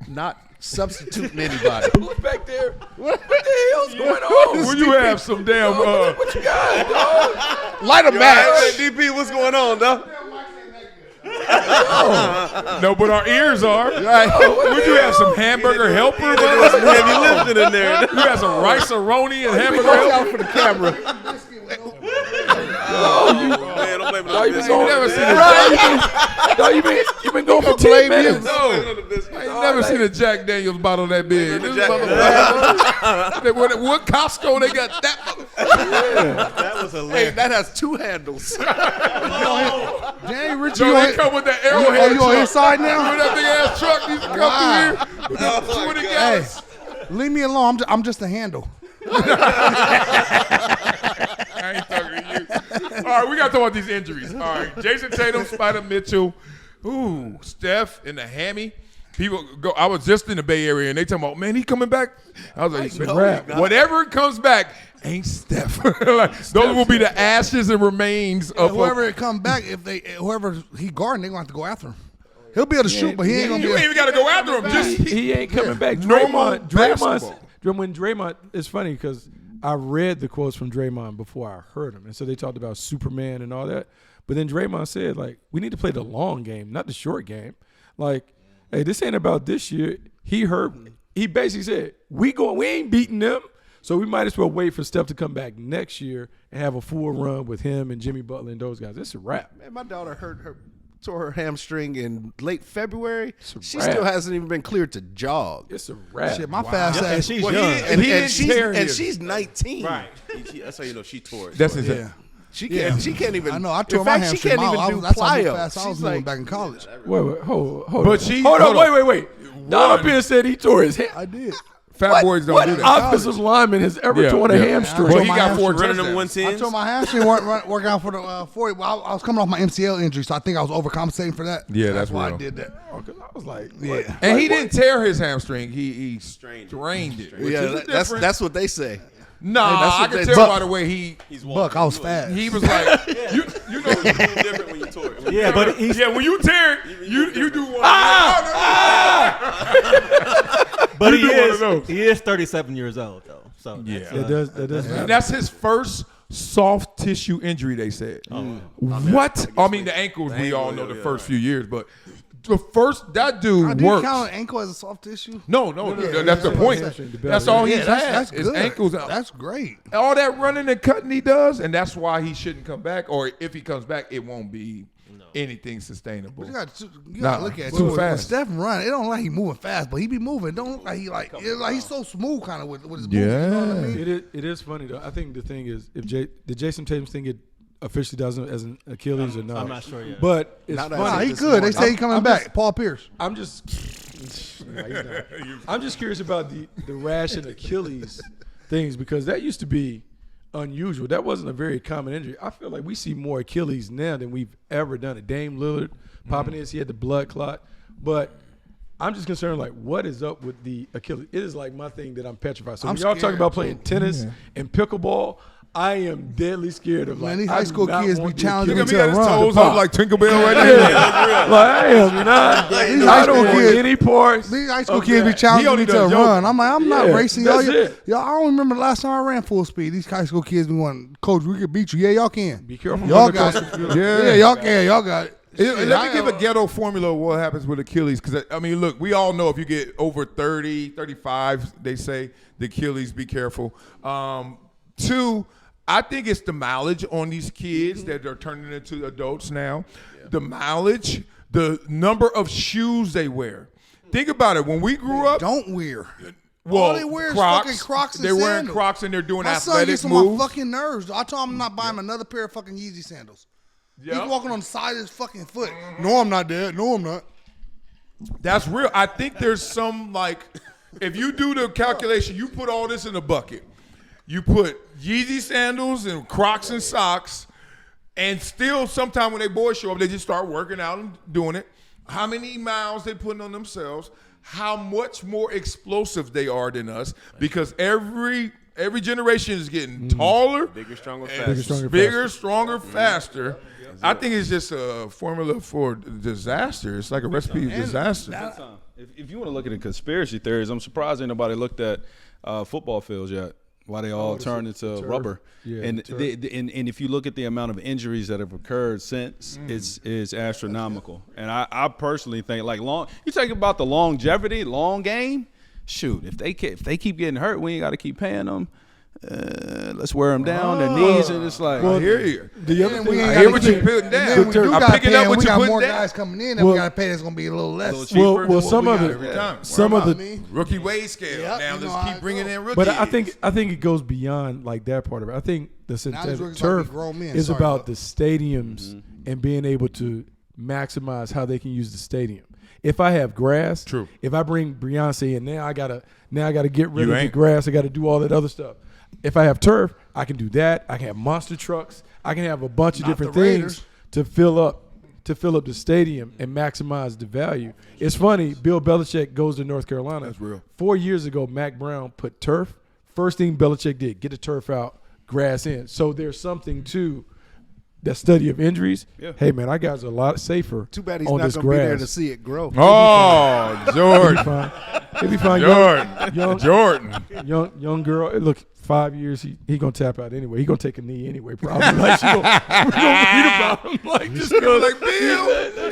not substituting anybody. Who's back there? What the hell's going on? Will you have some damn What you got, dog? Light a match. Hey, DP, what's going on, though? no, but our ears are. Would you have some hamburger helper? brother? Some heavy lifting in there. You got some rice-a-roni and hamburger Watch helper? out for the camera. Man, don't blame it No, on you this. been going. never seen No, you been going for 10 blame you. minutes. No, I ain't never seen a Jack Daniels bottle that big. This motherfucker- what Costco they got that motherfucker? That was Hey, hilarious. that has 2 handles. Dang, Richie, So they come with that arrowhead. you on his truck. side now? Remember that big ass that truck needs to come through here. 20 gallons. Hey, leave me alone. I'm just a handle. I ain't talking to you. All right, we got to talk about these injuries. All right, Jason Tatum, Spider Mitchell, Steph in the hammy. People go. I was just in the Bay Area, and they talking about, man, he coming back. I was like, whatever comes back ain't Steph. Like, those will be the ashes and remains of whoever it come back. If whoever he guarding, they gonna have to go after him. He'll be able to shoot, but he ain't gonna. You ain't even got to go after him. He ain't coming back. Draymond. It's funny because I read the quotes from Draymond before I heard him, and so they talked about Superman and all that. But then Draymond said, like, we need to play the long game, not the short game. Like, hey, this ain't about this year. He basically said, we ain't beating them, so we might as well wait for Steph to come back next year and have a full run with him and Jimmy Butler and those guys. It's a wrap. Man, my daughter tore her hamstring in late February. She still hasn't even been cleared to jog. It's a wrap. Shit, my fast ass. And she's young. And she's 19. Right. That's how you know she tore it. That's it. She can't even. I know. I tore my hamstring. She can't even do that's how plyo. fast I was moving back in college. Wait, hold But on. Wait. Donald Pierce said he tore his hand. I did. Fat boys don't do that. What offensive lineman has ever torn a hamstring? Well, he got 4 running them touchdowns. 110s. I told my hamstring working out for the 40. Well, I was coming off my MCL injury, so I think I was overcompensating for that. Yeah, that's why real. I did that. Because I was like, Yeah. And he didn't tear his hamstring. He strained it. Which Yeah, is different. that's what they say. Nah, that's I what can they- tell Buck- by the way he's Buck, I was fast. He was like, you know, It's different when you tore it. Yeah, but he's when you tear it, you do one. but You do one of those. he is 37 years old though. So that does matter. And that's his first soft tissue injury, they said. What? I mean, the ankles, we all know the first few years, but the first, that dude Do you works. count an ankle as a soft tissue? No, that's the point. That's all he's had. That's His good. ankles. That's great. All that running and cutting he does, and that's why he shouldn't come back. Or if he comes back, it won't be anything sustainable. You got to look at it. too When fast. Steph run, it don't look like he moving fast, but he be moving. It don't look like it's like he's so smooth kind of with his movement. You know what I mean? It is funny though. I think the thing is, if did Jason Tatum thing get officially doesn't as an Achilles or not? I'm not sure yet. But it's Not funny. Nah, he this good. They morning. say he coming back. Paul Pierce. I'm just no, he's not. I'm just curious about the rash and Achilles things because that used to be unusual. That wasn't a very common injury. I feel like we see more Achilles now than we've ever done it. Dame Lillard popping in, he had the blood clot. But I'm just concerned, like, what is up with the Achilles? It is like my thing that I'm petrified. So when y'all talking about playing tennis and pickleball, I am deadly scared of, like, Man, these high school kids be challenging Look me at me, to got his run. toes up like Tinkerbell right Yeah. there. Like, I am not. These I high don't school want kids- any parts. These high school of kids be that. challenging only me to does run. yoga. I'm like, I'm not Yeah, racing. that's Y'all, it. y'all, I don't remember the last time I ran full speed. These high school kids be wanting, Coach, we can beat you. Yeah, y'all can. Be careful. Y'all got it. Yeah, y'all can. Y'all got it. Let me give a ghetto formula of what happens with Achilles. Because, I mean, look, we all know if you get over 30, 35, they say the Achilles, be careful. 2, I think it's the mileage on these kids that are turning into adults now. Yeah. The mileage, the number of shoes they wear. Think about it. When we grew up. Don't wear. Well, All they wear is fucking Crocs and They're wearing sandals. Crocs and they're doing My son athletic gets on moves. my fucking nerves. I told him I'm not buying him another pair of fucking Yeezy sandals. Yep. He's walking on the side of his fucking foot. No, I'm not dead. No, I'm not. That's real. I think there's some, like, if you do the calculation, you put all this in a bucket. You put Yeezy sandals and Crocs and socks, and still sometime when they boys show up, they just start working out and doing it. How many miles they putting on themselves, how much more explosive they are than us, because every generation is getting taller, Bigger, stronger, and faster. bigger, stronger, faster. I think it's just a formula for disaster. It's like a recipe of disaster. If you want to look at the conspiracy theories, I'm surprised ain't nobody looked at football fields yet. Why they all turned into rubber. Yeah, and if you look at the amount of injuries that have occurred since, it's astronomical. And I personally think, like, you talking about the longevity, long game. Shoot, if they keep getting hurt, we ain't got to keep paying them. Let's wear them down, their knees, and it's like. I hear you. The other thing, I hear what you're putting down. We do I'm got picking up what we you're got putting more down. guys coming in that we got to pay. That's going to be a little less. cheaper. well, some we of got it, every time. some of the. Rookie wage scale. Yep, Now you know let's how keep it bringing goes. in rookies. But I think it goes beyond like that part of it. I think the synthetic rookies turf like grown men. is Sorry, about Buck. the stadiums and being able to maximize how they can use the stadium. If I have grass, True. If I bring Beyonce in, now I gotta get rid of the grass. I gotta do all that other stuff. If I have turf, I can do that. I can have monster trucks. I can have a bunch of different things to fill up the stadium and maximize the value. It's funny, Bill Belichick goes to North Carolina. That's real. 4 years ago, Mac Brown put turf. First thing Belichick did, get the turf out, grass in. So there's something to that study of injuries. Yeah. Hey, man, our guys are a lot safer. Too bad he's on not this going to be there grass. to see it grow. Oh, Jordan. He'll be fine. Jordan. Young girl. Look, 5 years, he going to tap out anyway. He going to take a knee anyway, probably. Like, we're going to read about him. Like, just like, Bill.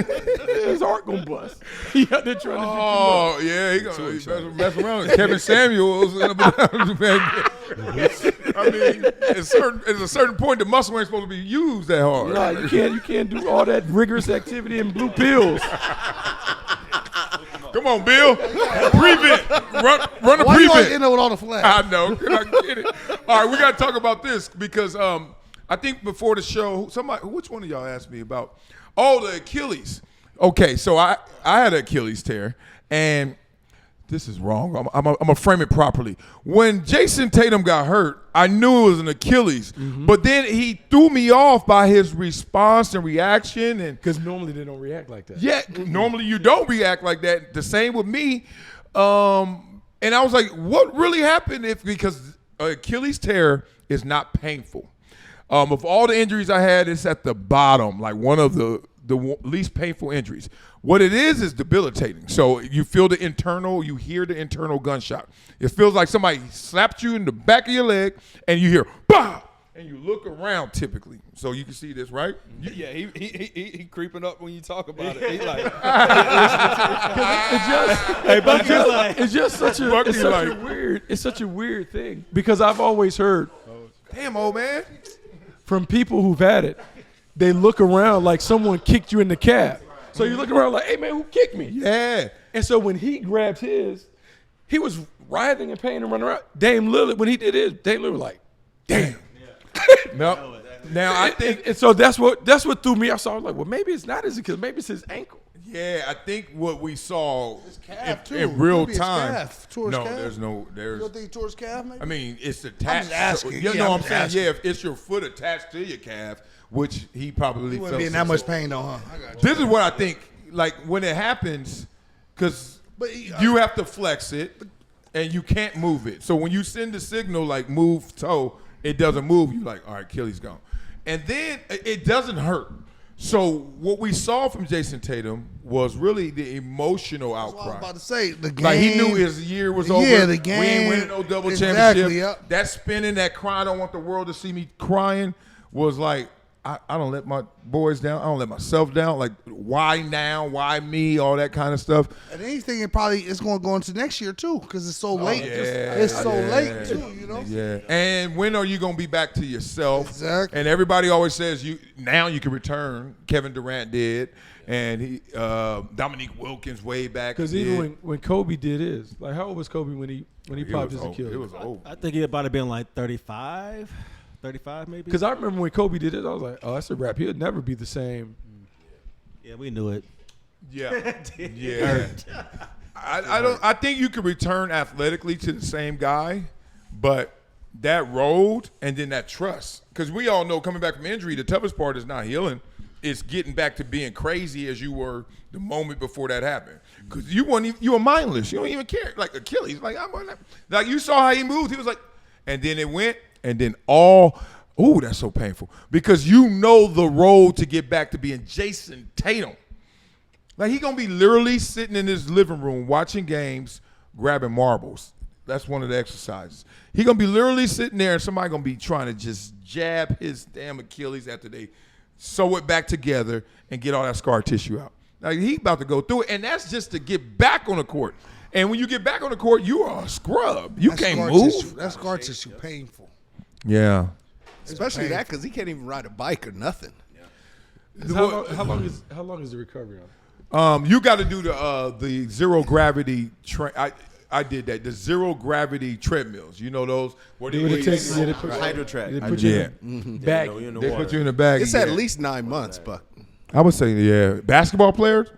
His heart going to bust. He out there trying to Oh, yeah, he going to mess around. Kevin Samuels. I mean, at a certain point, the muscle ain't supposed to be used that hard. Nah, you can't do all that rigorous activity in blue pills. Come on, Bill. Prevent. Run a Why you always prevent. end up with all the flags? I know. Can I get it? All right, we got to talk about this because I think before the show, which one of y'all asked me about? Oh, the Achilles. Okay, so I had an Achilles tear, and this is wrong. I'm gonna frame it properly. When Jason Tatum got hurt, I knew it was an Achilles, but then he threw me off by his response and reaction, and because normally they don't react like that. yeah, normally you don't react like that. The same with me, and I was like, what really happened? Because Achilles tear is not painful. Of all the injuries I had, it's at the bottom, like one of the least painful injuries. What it is debilitating. So you feel you hear the internal gunshot. It feels like somebody slapped you in the back of your leg, and you hear, bah! And you look around typically. So you can see this, right? Yeah, he creeping up when you talk about it. He like, It's just such a weird thing because I've always heard, Damn, old man. from people who've had it, they look around like someone kicked you in the calf. So you look around like, hey, man, who kicked me? Yeah. And so when he grabbed his, he was writhing in pain and running around. Dame Lillard, when he did his, Dame Lillard was like, damn. No. Now I think and so that's what threw me off. So I was like, well, maybe it's not his Achilles, maybe it's his ankle. Yeah, I think what we saw calf, in too. real Maybe it's time. calf. Tore his No, calf? there's You don't think he tore his calf, maybe? I mean, it's attached. asking. You Yeah, know I'm what I'm saying? just Yeah, if it's your foot attached to your calf, which he probably He felt. wouldn't be in that much pain, though, huh? I got you. This is what I think. Like when it happens, because you have to flex it, and you can't move it. So when you send the signal like move toe, it doesn't move. You like, all right, Achilles gone, and then it doesn't hurt. So what we saw from Jason Tatum was really the emotional outcry. I was about to say, the game. Like he knew his year was over. Yeah, the game. We ain't winning no double Exactly, championship. yep. That spinning, that crying, I don't want the world to see me crying, was like, I don't let my boys down. I don't let myself down. Like, why now? Why me? All that kind of stuff. And anything, it's going to go into next year, too, because it's so late. Yeah, It's so late, too, you know? Yeah. And when are you going to be back to yourself? Exactly. And everybody always says now you can return. Kevin Durant did. And Dominique Wilkins way back. Because even when Kobe did his, like how old was Kobe when he popped his Achilles? It was old. I think he about to been like 35 maybe. Because I remember when Kobe did it, I was like, oh, that's a wrap. He'll never be the same. Yeah, we knew it. Yeah. Yeah. I think you can return athletically to the same guy, but that road and then that trust. Because we all know coming back from injury, the toughest part is not healing. It's getting back to being crazy as you were the moment before that happened. Because you were mindless. You don't even care. Like Achilles, like you saw how he moved. He was like, and then it went, and then that's so painful. Because you know the road to get back to being Jason Tatum. Like he gonna be literally sitting in his living room watching games, grabbing marbles. That's one of the exercises. He gonna be literally sitting there, and somebody gonna be trying to just jab his damn Achilles after they sew it back together and get all that scar tissue out. Now he about to go through it, and that's just to get back on the court. And when you get back on the court, you are a scrub. You can't move. That scar tissue painful. Yeah. Especially that because he can't even ride a bike or nothing. How long is the recovery on? You got to do the zero gravity. I did that. The zero gravity treadmills. You know those? Where they Hydro track. They put you in the bag. in the They water. put you in the bag. It's at least 9 months, but I would say, yeah. Basketball players?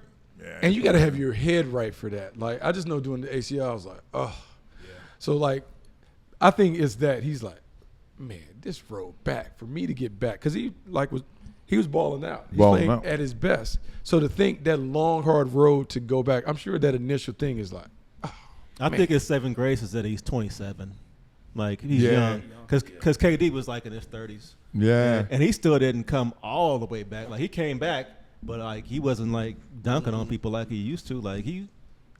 And you got to have your head right for that. Like, I just know doing the ACL, I was like, oh. Yeah. So, like, I think it's that he's like, man, this road back for me to get back. Because he was balling out. He's playing at his best. So to think that long, hard road to go back, I'm sure that initial thing is like, oh, I think his saving grace is that he's 27. Like, he's young. Because KD was like in his 30s. Yeah. And he still didn't come all the way back. Like, he came back, but, like, he wasn't, like, dunking on people like he used to. Like, he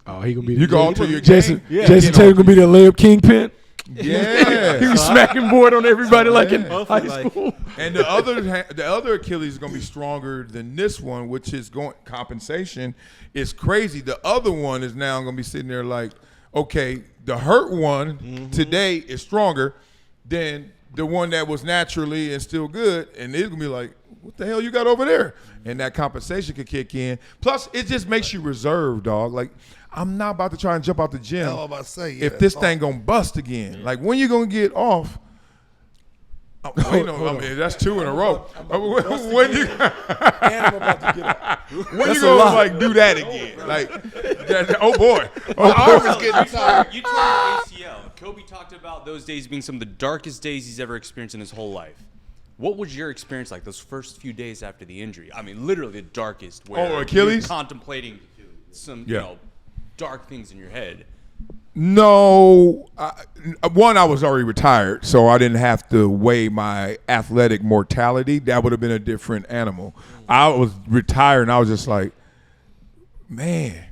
going to be you go to your Jason game. Jason Tatum going to be the layup kingpin. Yeah. He was smacking board on everybody like in high school. And the other Achilles is going to be stronger than this one, which is compensation is crazy. The other one is now going to be sitting there like, okay, the hurt one today is stronger than the one that was naturally and still good. And it's going to be like, what the hell you got over there? And that compensation could kick in. Plus, it just makes you reserved, dog. Like, I'm not about to try and jump out the gym I was about to say, if this thing going to bust again. Like, when you going to get off? That's 2 in a row. When you going to like do that again? Like, oh boy, my arm is getting tired. You tore your ACL. Kobe talked about those days being some of the darkest days he's ever experienced in his whole life. What was your experience like those first few days after the injury? I mean, literally the darkest. Where Achilles? You're contemplating some dark things in your head. No, I was already retired, so I didn't have to weigh my athletic mortality. That would have been a different animal. I was retired, and I was just like, man,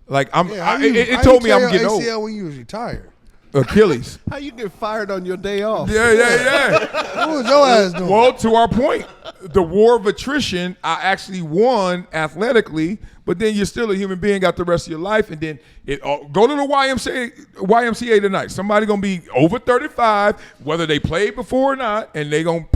like it told me I'm getting old. ACL when you was retired. Achilles. How you get fired on your day off? Yeah. What was your ass doing? Well, to our point, the war of attrition, I actually won athletically, but then you're still a human being, got the rest of your life, and then go to the YMCA tonight. Somebody gonna be over 35, whether they played before or not, and they gonna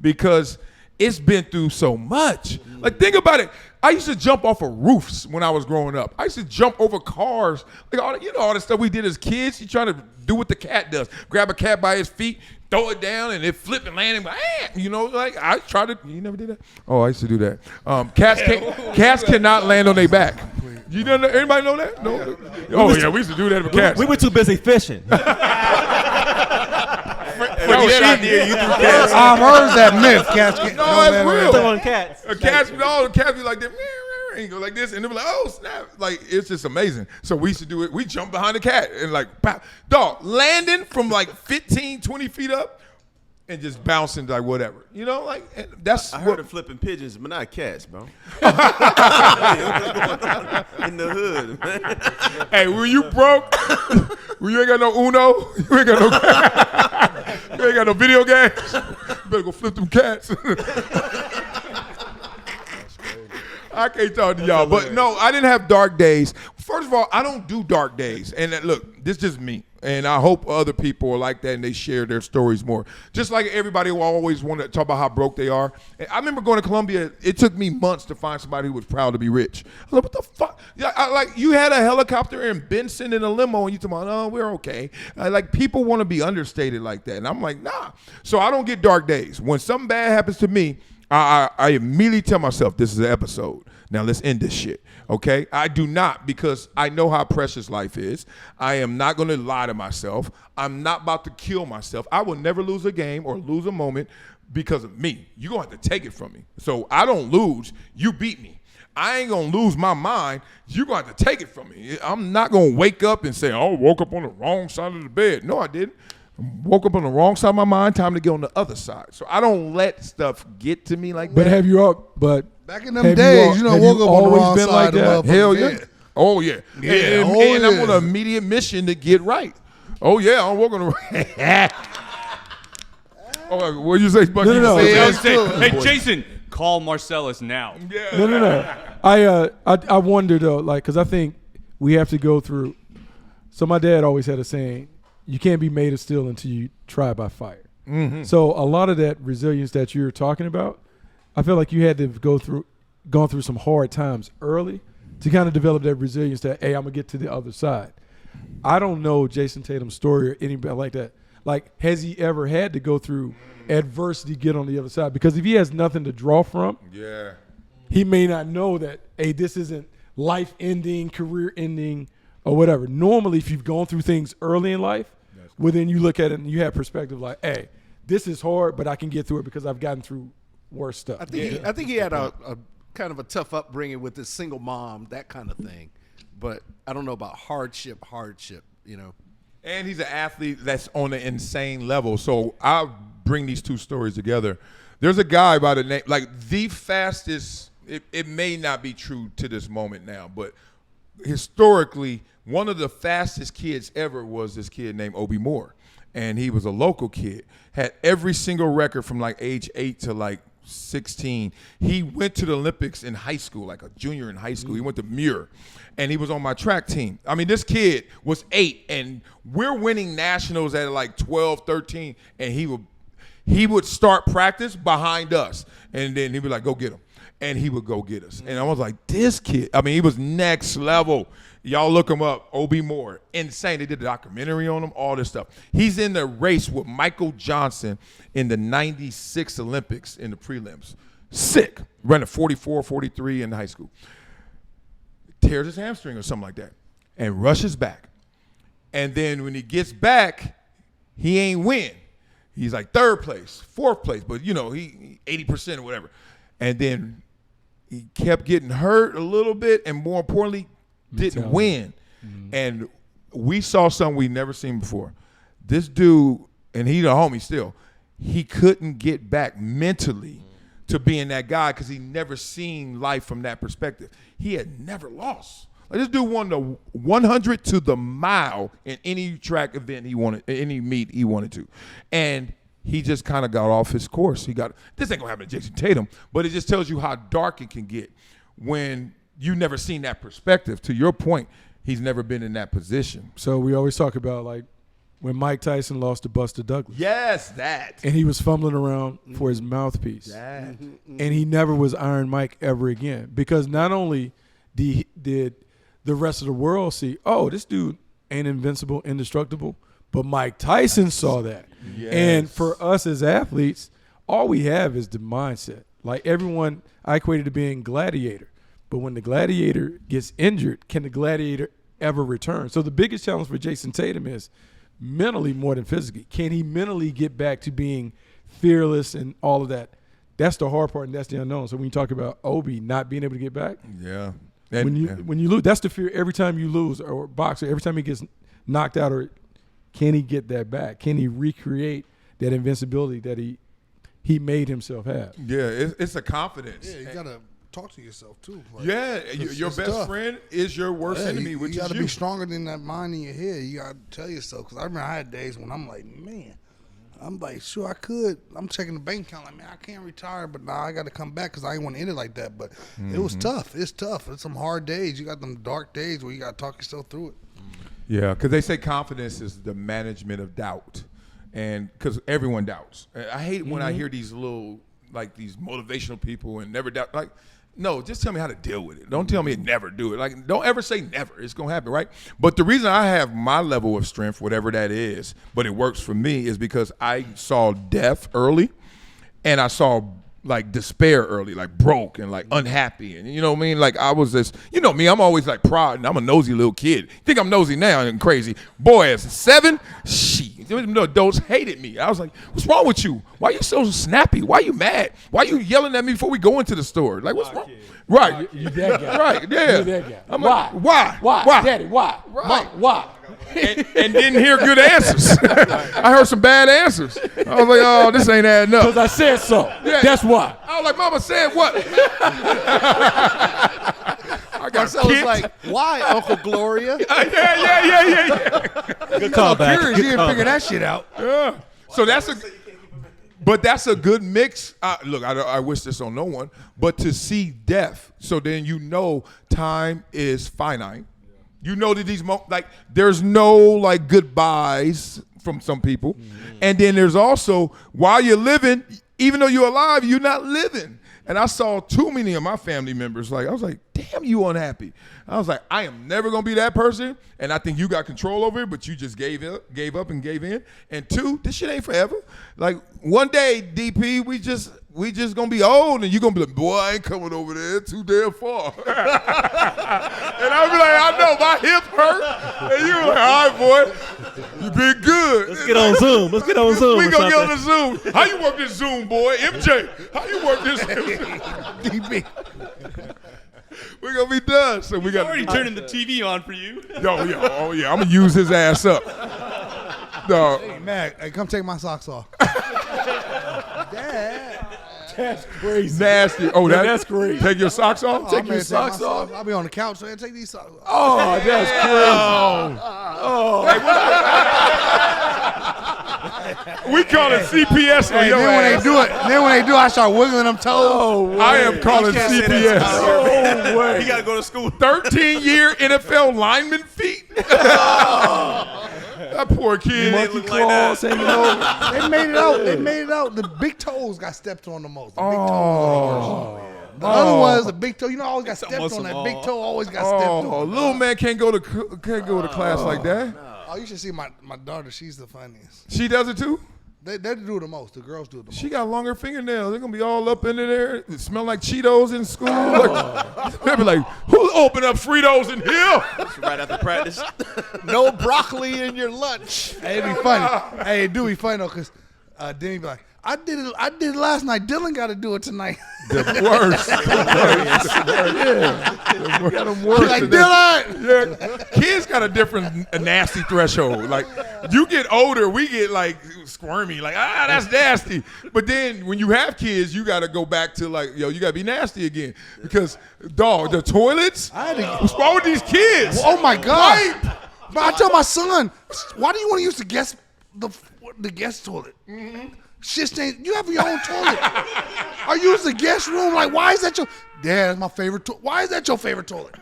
because it's been through so much. Like, think about it. I used to jump off of roofs when I was growing up. I used to jump over cars. Like, all the stuff we did as kids. You trying to do what the cat does. Grab a cat by his feet, throw it down, and it flip and land. Like, I tried to. You never did that? Oh, I used to do that. Cats cannot land on their back. You don't know? Anybody know that? No. We used to do that with cats. We were too busy fishing. I've heard that myth. Cats can't. No, that's real. Throwing cats. The cats be like that, and go like this, and they be like, oh snap! Like, it's just amazing. So we used to do it. We jump behind the cat and like, dog, landing from like 15, 20 feet up, and just bouncing like whatever. You know, like that's. I heard of flipping pigeons, but not cats, bro. In the hood, man. Hey, when you broke, when you ain't got no Uno, you ain't got no video games. You better go flip them cats. I can't talk to y'all, but no, I didn't have dark days. First of all, I don't do dark days, and look, this is just me. And I hope other people are like that and they share their stories more. Just like everybody will always want to talk about how broke they are. And I remember going to Columbia. It took me months to find somebody who was proud to be rich. I was like, what the fuck? Like, you had a helicopter in Benson in a limo and you talking about, oh, we're okay. Like, people want to be understated like that. And I'm like, nah. So I don't get dark days. When something bad happens to me, I immediately tell myself, this is an episode. Now let's end this shit, okay? I do not, because I know how precious life is. I am not going to lie to myself. I'm not about to kill myself. I will never lose a game or lose a moment because of me. You're going to have to take it from me. So I don't lose. You beat me. I ain't going to lose my mind. You're going to have to take it from me. I'm not going to wake up and say, oh, I woke up on the wrong side of the bed. No, I didn't. Woke up on the wrong side of my mind. Time to get on the other side. So I don't let stuff get to me like that. But have you up? But back in them days, woke up on the wrong been side like that? of the Hell bed. yeah. Oh yeah. And I'm on an immediate mission to get right. Oh yeah, I'm working on Oh, what did you say, Bucky? No. Hey, Jason, call Marcellus now. Yeah. No. I wonder though, like, because I think we have to go through. So my dad always had a saying: you can't be made of steel until you try by fire. Mm-hmm. So a lot of that resilience that you're talking about, I feel like you had to gone through some hard times early to kind of develop that resilience that, hey, I'm going to get to the other side. I don't know Jason Tatum's story or anybody like that. Like, has he ever had to go through adversity to get on the other side? Because if he has nothing to draw from, he may not know that, hey, this isn't life-ending, career-ending, or whatever. Normally, if you've gone through things early in life, well, then you look at it and you have perspective like, hey, this is hard, but I can get through it because I've gotten through worse stuff. I think he had a kind of a tough upbringing with his single mom, that kind of thing. But I don't know about hardship, you know. And he's an athlete that's on an insane level. So I'll bring these two stories together. There's a guy by the name, like the fastest, it may not be true to this moment now, but historically, one of the fastest kids ever was this kid named Obi Moore. And he was a local kid, had every single record from like age 8 to like 16. He went to the Olympics in high school, like a junior in high school. He went to Muir, and he was on my track team. I mean, this kid was 8, and we're winning nationals at like 12, 13, and he would start practice behind us, and then he'd be like, go get him. And he would go get us. And I was like, this kid, I mean, he was next level. Y'all look him up, Obi Moore. Insane. They did a documentary on him, all this stuff. He's in the race with Michael Johnson in the 96 Olympics in the prelims. Sick. Running 44, 43 in high school. Tears his hamstring or something like that and rushes back. And then when he gets back, he ain't win. He's like 3rd place, 4th place, but, you know, he 80% or whatever. And then he kept getting hurt a little bit, and more importantly, didn't win. And we saw something we never seen before. This dude, and he's a homie still, he couldn't get back mentally to being that guy because he never seen life from that perspective. He had never lost. Like, this dude won the 100 to the mile in any track event he wanted, any meet he wanted to. And he just kind of got off his course. This ain't gonna happen to Jason Tatum, but it just tells you how dark it can get when you never seen that perspective. To your point, he's never been in that position. So we always talk about like when Mike Tyson lost to Buster Douglas. Yes, that. And he was fumbling around for his mouthpiece. That. And he never was Iron Mike ever again, because not only did the rest of the world see, oh, this dude ain't invincible, indestructible, but Mike Tyson saw that. Yes. And for us as athletes, all we have is the mindset. Like everyone, I equated to being gladiator. But when the gladiator gets injured, can the gladiator ever return? So the biggest challenge for Jason Tatum is mentally more than physically. Can he mentally get back to being fearless and all of that? That's the hard part, and that's the unknown. So when you talk about Obi not being able to get back, yeah. When you lose, that's the fear every time you lose, or boxer, every time he gets knocked out, or can he get that back? Can he recreate that invincibility that he made himself have? Yeah, it's a confidence. Yeah, you gotta talk to yourself too. Like, your best friend is your worst enemy, which is you. You gotta be stronger than that mind in your head. You gotta tell yourself, because I remember I had days when I'm like, man, I'm like, sure I could. I'm checking the bank account like, man, I can't retire, but now I got to come back because I ain't want to end it like that. But it was tough. It's tough. It's some hard days. You got them dark days where you got to talk yourself through it. Yeah, because they say confidence is the management of doubt, and because everyone doubts. I hate when I hear these little, like these motivational people and never doubt. Like, no, just tell me how to deal with it. Don't tell me never do it. Like, don't ever say never. It's going to happen, right? But the reason I have my level of strength, whatever that is, but it works for me, is because I saw death early, and I saw like despair early, like broke and like unhappy. And you know what I mean? Like I was this, you know me, I'm always like proud, and I'm a nosy little kid. Think I'm nosy now and crazy. Boy, at 7, the adults hated me. I was like, what's wrong with you? Why you so snappy? Why you mad? Why you yelling at me before we go into the store? Like, what's wrong? Right. You that guy. Right, yeah. You that guy. I'm Why? Like, Why? Daddy, why? Right. Mom, why? And didn't hear good answers. I heard some bad answers. I was like, oh, this ain't adding up. Because I said so. Yeah. That's why. I was like, Mama said what? I got so I was like, why, Uncle Gloria? Yeah. Good call back. Curious, you didn't figure that shit out. Yeah. So that's a good mix. Look, I wish this on no one, but to see death, so then you know time is finite. You know that these there's no like goodbyes from some people, and then there's also while you're living, even though you're alive, you're not living. And I saw too many of my family members. Like, I was like, damn, you unhappy. I was like, I am never going to be that person. And I think you got control over it, but you just gave up and gave in. And two, this shit ain't forever. Like, one day, DP, we just gonna be old, and you gonna be like, boy, I ain't coming over there too damn far. And I'll be like, I know, my hip hurt. And you're like, all right, boy, you been good. Let's get on Zoom. Let's get on Zoom. We gonna get on the Zoom. How you work this Zoom, boy? MJ, how you work this? DP. We're gonna be done. So we got already turning the TV on for you. Oh yeah, I'm gonna use his ass up. No. Hey, Mac, hey, come take my socks off. Dad. That's crazy. Nasty. Oh, that's crazy. Take your socks off? Take your socks off? I'll be on the couch, man. Take these socks off. Oh, that's crazy. We call it CPS on Hey, your then when ass. they do, I start wiggling them toes. Oh, I am calling CPS. no way. He got to go to school. 13-year NFL lineman feet. That poor kid. Monkey claws hanging over. They made it out. They made it out. The big toes got stepped on the most. The big toe. The other ones, the big toe. You know, I always got stepped on. That big toe always got stepped on. Little man can't go to class like that. Oh, you should see my daughter. She's the funniest. She does it too? They do the most. The girls do the most. She got longer fingernails. They're gonna be all up into there. It smell like Cheetos in school. They'll be like, who opened up Fritos in here? Right after practice. No broccoli in your lunch. Hey, it'd be funny. Hey, it do be funny though, cause Denny be like, I did it last night. Dylan got to do it tonight. The worst. Yeah. Got them worse. Like, Dylan! Yeah. Kids got a different nasty threshold. Like, you get older, we get like squirmy, like, that's nasty. But then when you have kids, you got to go back to like, yo, you got to be nasty again. Because, dog, the toilets, what's wrong with these kids? Oh my God. But I tell my son, why do you want to use the guest toilet? Shit stain. You have your own toilet. I use the guest room. Like, why is that your? Dad, that's my favorite toilet. Why is that your favorite toilet?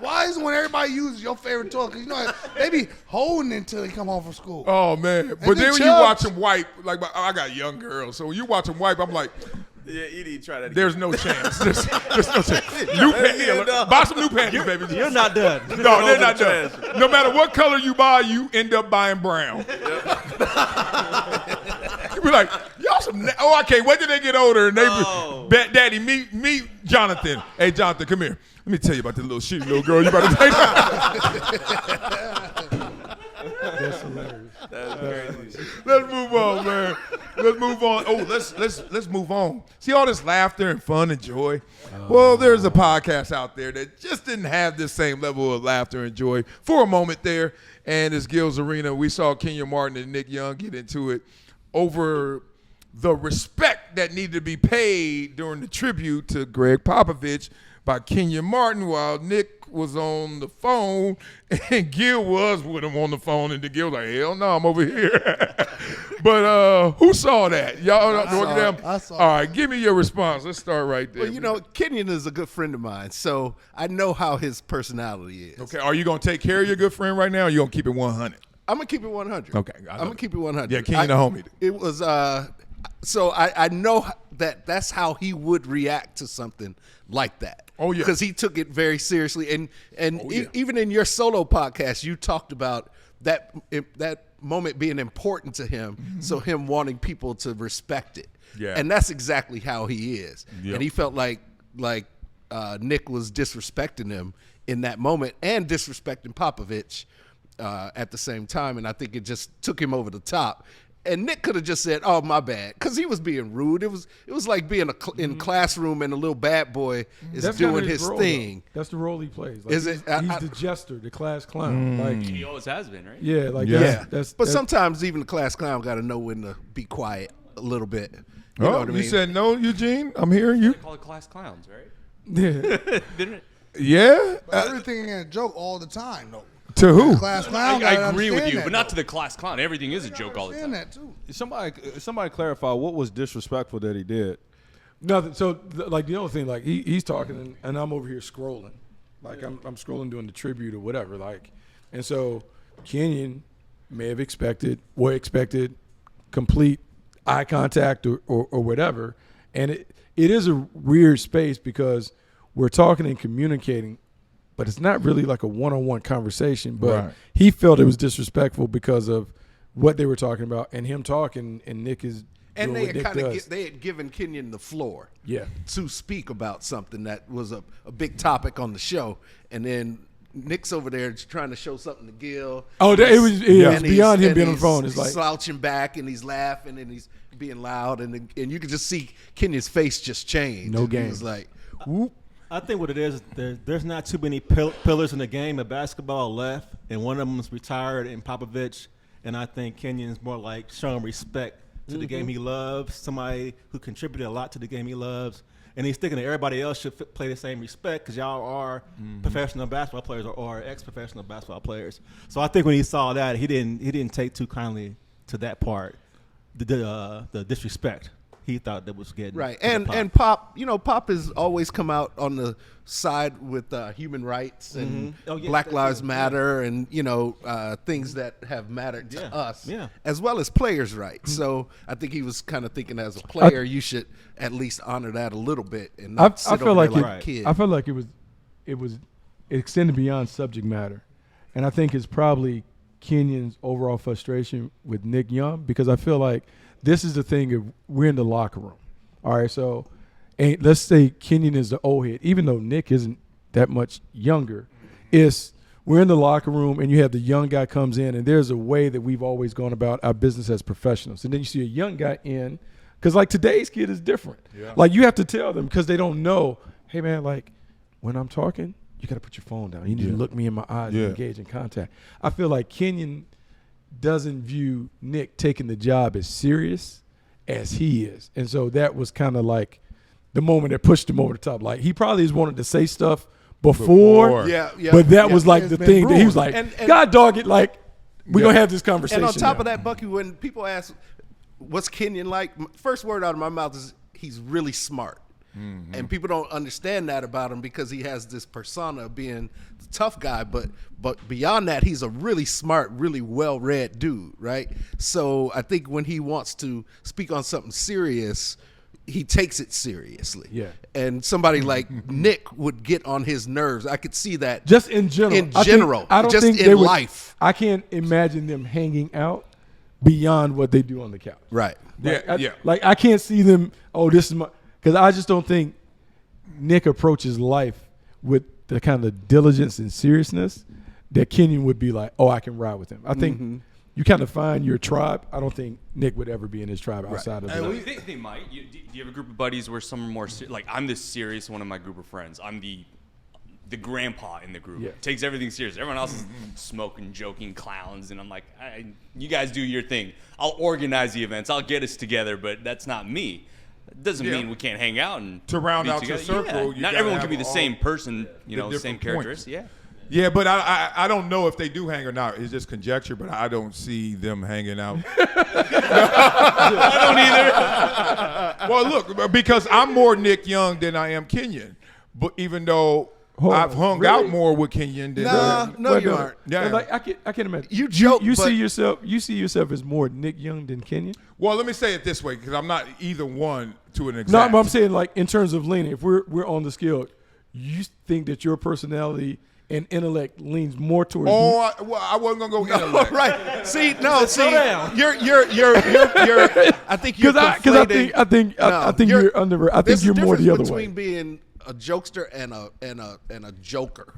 Why is it when everybody uses your favorite toilet? Because you know they be holding it until they come home from school. Oh man! But then when you watch them wipe, like I got young girls, so when you watch them wipe, I'm like, Yeah, you need to try that again. there's no chance. There's no chance. New panties. Buy some new panties, baby. You're not done. No, they're not done. No matter what color you buy, you end up buying brown. You be like, y'all some. Oh, I can't wait till they get older and they Daddy, meet Jonathan. Hey, Jonathan, come here. Let me tell you about this little shitty little girl you about to take. That's hilarious. That's crazy. Let's move on, man. Let's move on. Oh, let's move on. See all this laughter and fun and joy. Well, there's a podcast out there that just didn't have this same level of laughter and joy for a moment there. And it's Gil's Arena. We saw Kenyon Martin and Nick Young get into it over the respect that needed to be paid during the tribute to Greg Popovich by Kenyon Martin while Nick was on the phone and Gil was with him on the phone, and the Gil was like, hell no, I'm over here. But who saw that? Y'all I saw it. All right, give me your response. Let's start right there. Well, you know, Kenyon is a good friend of mine, so I know how his personality is. Okay, are you going to take care of your good friend right now, or you going to keep it 100? I'm going to keep it 100. Okay. I'm going to keep it 100. Yeah, Kenyon the homie. It was, so I know that's how he would react to something like that. Oh, yeah. Because he took it very seriously. And even in your solo podcast, you talked about that moment being important to him, so him wanting people to respect it. Yeah. And that's exactly how he is. Yep. And he felt like Nick was disrespecting him in that moment and disrespecting Popovich at the same time. And I think it just took him over the top. And Nick could have just said, "Oh, my bad," because he was being rude. It was like being in classroom and a little bad boy is doing his role, thing. Though. That's the role he plays. Like, Is he's, it? He's the jester, the class clown. Like He always has been, right? yeah, like Yeah. But sometimes even the class clown got to know when to be quiet a little bit. You know what I mean? You said no, Eugene? I'm hearing you. They call it class clowns, right? yeah. Didn't it? Yeah? But everything ain't a joke all the time, though. To who? Class clown. I gotta agree with understand you, that, but not though. to the class clown. Everything is a joke all the time. Understand that too. Somebody clarify what was disrespectful that he did. Nothing. So like the other thing, like he's talking and I'm over here scrolling, like I'm scrolling doing the tribute or whatever, like, and so Kenyon may have expected complete eye contact or whatever, and it is a weird space because we're talking and communicating, but it's not really like a one-on-one conversation. But he felt it was disrespectful because of what they were talking about and him talking, and Nick is and doing they what had Nick does. they had given Kenyon the floor Yeah. to speak about something that was a big topic on the show, and then Nick's over there just trying to show something to Gil. Oh, it was And beyond him and being on the he's phone. It's like slouching back and he's laughing and he's being loud, and you could just see Kenyon's face just change. No and game. He was like, whoop. I think what it is, there's not too many pillars in the game of basketball left, and one of them is retired in Popovich, and I think Kenyon's more like showing respect to the game he loves, somebody who contributed a lot to the game he loves, and he's thinking that everybody else should play the same respect because y'all are professional basketball players or ex-professional basketball players. So I think when he saw that, he didn't take too kindly to that part, the disrespect. He thought that was getting Right, and Pop, Pop has always come out on the side with human rights and Black Lives Matter and things that have mattered to us, as well as players' rights. So I think he was kind of thinking, as a player, you should at least honor that a little bit and not sit over there like a kid. I felt like it was extended beyond subject matter, and I think it's probably Kenyon's overall frustration with Nick Young, because I feel like this is the thing of we're in the locker room. All right, so let's say Kenyon is the old head, even though Nick isn't that much younger. We're in the locker room and you have the young guy comes in, and there's a way that we've always gone about our business as professionals. And then you see a young guy in, because like today's kid is different. Yeah. Like you have to tell them because they don't know, hey man, like when I'm talking, you got to put your phone down. You need to look me in my eyes and engage in contact. I feel like Kenyon doesn't view Nick taking the job as serious as he is. And so that was kind of like the moment that pushed him over the top. Like he probably has wanted to say stuff before. But that was like the thing that he was like, God dog it, like we're going to have this conversation. And on top of that, Bucky, when people ask, what's Kenyon like? First word out of my mouth is he's really smart. Mm-hmm. And people don't understand that about him because he has this persona of being the tough guy, but beyond that, he's a really smart, really well-read dude, right? So I think when he wants to speak on something serious, he takes it seriously. Yeah. And somebody like Nick would get on his nerves. I could see that. Just in general. I don't think in life. I can't imagine them hanging out beyond what they do on the couch. Right. Like I can't see them, this is my. Because I just don't think Nick approaches life with the kind of diligence and seriousness that Kenyon would be like, I can ride with him. I think you kind of find your tribe. I don't think Nick would ever be in his tribe outside of that. They might. Do you have a group of buddies where some are more like I'm the serious one in my group of friends. I'm the grandpa in the group. Yeah. Takes everything serious. Everyone else is smoking, joking, clowns, and I'm like, you guys do your thing. I'll organize the events. I'll get us together, but that's not me. It doesn't mean we can't hang out and to round out together. your circle. Not everyone can be the same person, same characteristics. Yeah. Yeah, but I don't know if they do hang or not. It's just conjecture, but I don't see them hanging out. I don't either. Well, look, because I'm more Nick Young than I am Kenyon, but even though I've hung out more with Kenyon than you aren't. Yeah, like I can imagine. You joke. You see yourself as more Nick Young than Kenyon. Well, let me say it this way, because I'm not either one to an exact. No, but I'm saying like in terms of leaning, if we're on the scale, you think that your personality and intellect leans more towards. I wasn't gonna go intellect. Right. See, you're. I think you're conflating. I think you're under. I think you're more the other way. Between being a jokester and a joker.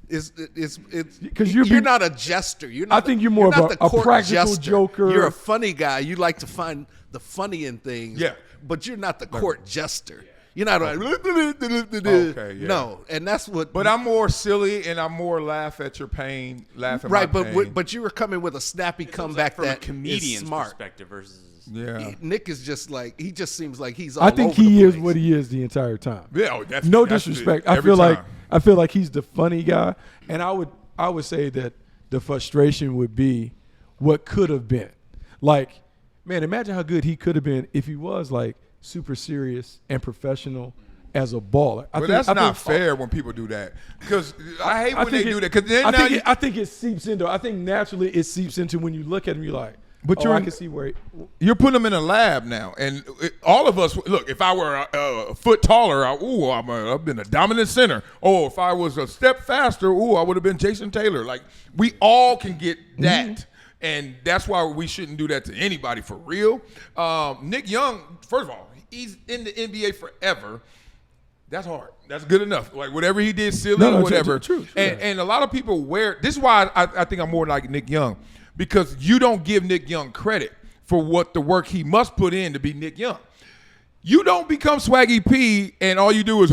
It's because you're not a jester. I think you're more of a practical joker. You're a funny guy. You like to find the funny in things. Yeah. But you're not the court jester. You're not like no, and that's what. But I'm more silly and I'm more laugh at your pain, laugh at my pain. But you were coming with a snappy comeback from that a comedian's is smart. Perspective versus. Yeah. Nick is just like he just seems like he's. All I think over he the is place. what he is the entire time. Yeah, no disrespect. I feel like he's the funny guy, and I would say that the frustration would be what could have been. Like, man, imagine how good he could have been if he was like super serious and professional as a baller. But that's not fair when people do that, because I hate when they do that. Because then I think it seeps into. I think naturally it seeps into when you look at him, you're like, But I can see where you're putting them in a lab now, and all of us look. If I were a foot taller, I've been a dominant center. Oh, if I was a step faster, I would have been Jason Taylor. Like we all can get that, and that's why we shouldn't do that to anybody for real. Nick Young, first of all, he's in the NBA forever. That's hard. That's good enough. Like whatever he did, silly, whatever. True. And a lot of people this is why I think I'm more like Nick Young. Because you don't give Nick Young credit for what the work he must put in to be Nick Young. You don't become Swaggy P and all you do is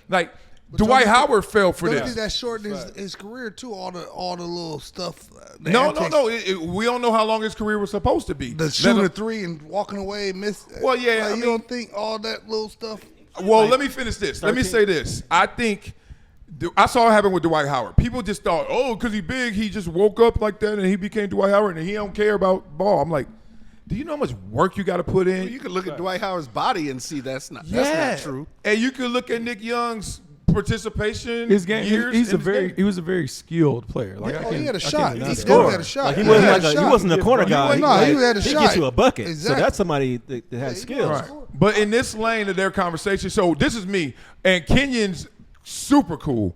like Dwight Howard fell for this. this. Think that shortened his career too. All the little stuff. No. We don't know how long his career was supposed to be. The shooting a three and walking away, miss. Well, yeah. Like, you don't think all that little stuff. Well, let me finish this. 13. Let me say this. I think. I saw it happen with Dwight Howard. People just thought, because he's big, he just woke up like that and he became Dwight Howard and he don't care about ball. I'm like, do you know how much work you got to put in? Well, you can look at Dwight Howard's body and see that's not true. And you can look at Nick Young's participation. His game. He was a very skilled player. Like he had a shot. He scored. had a shot. Like, he wasn't a corner guy. He had a shot. He gets you a bucket. Exactly. So that's somebody that has skills. Right. But in this lane of their conversation, so this is me and Kenyon's super cool.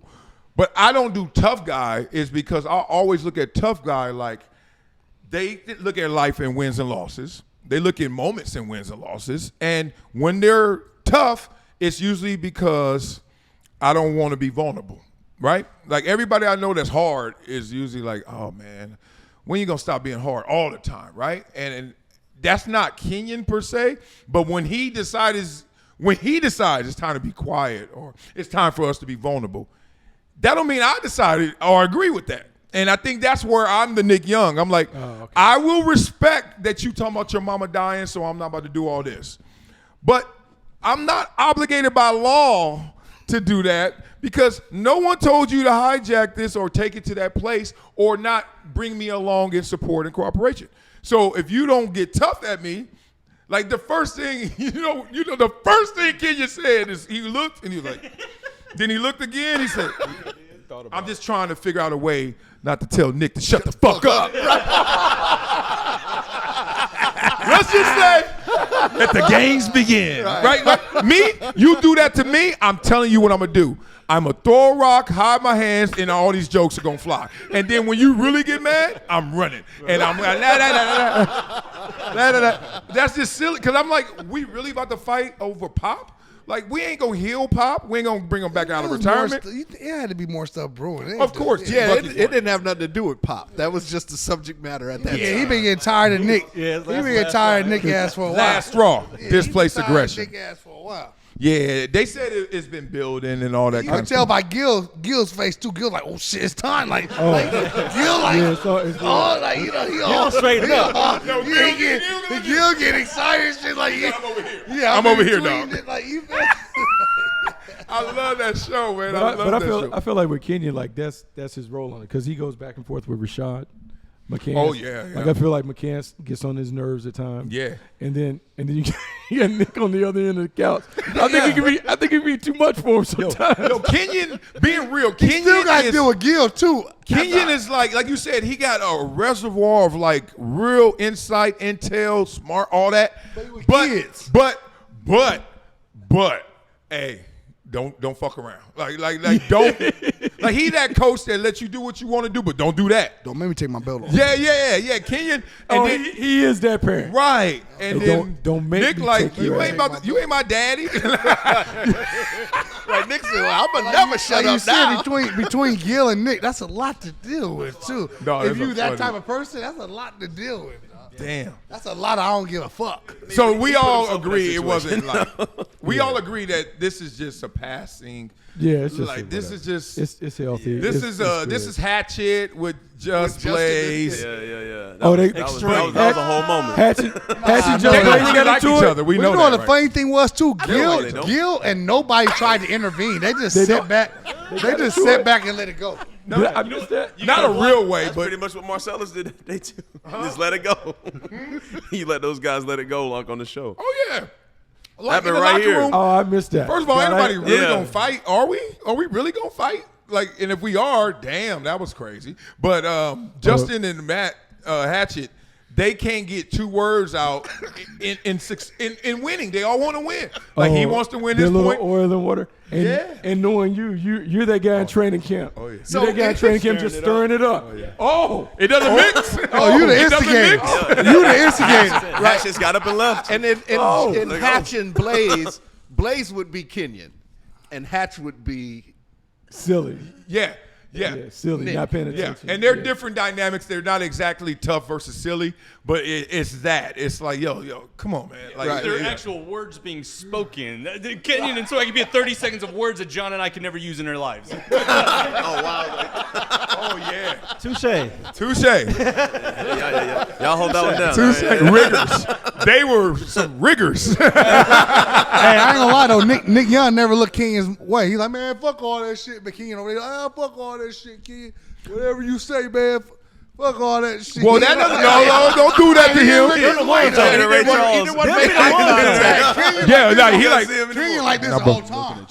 But I don't do tough guy is because I always look at tough guy like they look at life in wins and losses. They look at moments in wins and losses. And when they're tough, it's usually because I don't want to be vulnerable, right? Like everybody I know that's hard is usually like, oh, man, when you going to stop being hard all the time, right? And that's not Kenyon per se, but when he decides it's time to be quiet or it's time for us to be vulnerable, that don't mean I decided or agree with that. And I think that's where I'm the Nick Young. I'm like, I will respect that you talking about your mama dying, so I'm not about to do all this. But I'm not obligated by law to do that because no one told you to hijack this or take it to that place or not bring me along in support and cooperation. So if you don't get tough at me, like the first thing, the first thing Kenyon said is he looked and he was like, then he looked again. He said, I'm just trying to figure out a way not to tell Nick to shut the fuck up. Let's just say, let the games begin. Right? Like me, you do that to me, I'm telling you what I'm going to do. I'm going to throw a rock, hide my hands, and all these jokes are going to fly. And then when you really get mad, I'm running. And I'm like, that's just silly. Because I'm like, we really about to fight over Pop? Like, we ain't going to heal Pop. We ain't going to bring him back out of retirement. It had to be more stuff brewing. Of course. Yeah, it didn't have nothing to do with Pop. That was just the subject matter at that time. Yeah, he been getting tired of Nick. He been getting tired of Nick ass for a while. Last straw. Displaced aggression. Nick ass for a while. Yeah, they said it's been building and all that You kind can of tell stuff. by Gil's face too. Gil like, oh shit, it's time. Like Gil like, he all straighten up. Gil get excited and shit like, I'm over here. Yeah, I'm over here, dog. Like, I love that show, man. I feel like with Kenyon, like that's his role on it because he goes back and forth with Rashad McCants. Oh yeah. Like I feel like McCants gets on his nerves at times. Yeah. And then you got Nick on the other end of the couch. I think it can be too much for him sometimes. Yo, Kenyon, being real, Kenyon still got to deal with Gil too. Kenyon is like you said, he got a reservoir of like real insight, intel, smart, all that. But hey, don't fuck around. Like don't like he that coach that lets you do what you want to do, but don't do that. Don't make me take my belt off. Yeah. Kenyon, and then, he is that parent, right? And then don't make Nick me like take you ain't my daddy. Like Nick said, well, I'm gonna never shut up now. Between Gil and Nick, that's a lot to deal with too. No, if you that type of person, that's a lot to deal with. Damn. That's a lot of I don't give a fuck. So we all agree it wasn't like we all agree that this is just a passing. Yeah, it's just like this is just it's healthy. This is Hatchet with Just Blaze. Yeah. That was a whole moment. Hatchet Just They Blaze really like each other. We know that. The funny thing was too, they don't. Gil and nobody tried to intervene. They just sat back. They just sat back and let it go. No, I missed that. Not a real way, That's but pretty much what Marcellus did. They too. Just let it go. He let those guys let it go, like on the show. oh yeah. Like Happened in the right locker here. room. Oh, I missed that. First of all, anybody really Yeah. gonna fight? Are we? Are we really gonna fight? Like, and if we are, damn, that was crazy. But Justin and Matt Hatchet, they can't get 2 words out in winning. They all want to win. Like he wants to win this point. Oil and water. And, and knowing you're that guy in training camp. Oh, yeah. You're that guy in training camp just stirring it up. It doesn't mix. You the instigator. You the instigator. Hatch just got up and left. And in Hatch and Blaze, Blaze would be Kenyon, and Hatch would be silly. Yeah, silly, not paying attention. And they're different dynamics. They're not exactly tough versus silly, but it's that. It's like, yo, come on, man. Like there are actual words being spoken. Kenyon and so I can be at 30 seconds of words that John and I can never use in our lives. Oh, wow. Oh, yeah. Touche. Yeah. Y'all hold that one down. Touche. Riggers. They were some riggers. Hey, I ain't gonna lie though. Nick Young never looked Kenyon's way. He's like, man, fuck all that shit. But Kenyon over there, fuck all that shit, kid. Whatever you say, man. Fuck all that shit. Well, that doesn't. No, don't do that to him. Kenyon like this the whole time.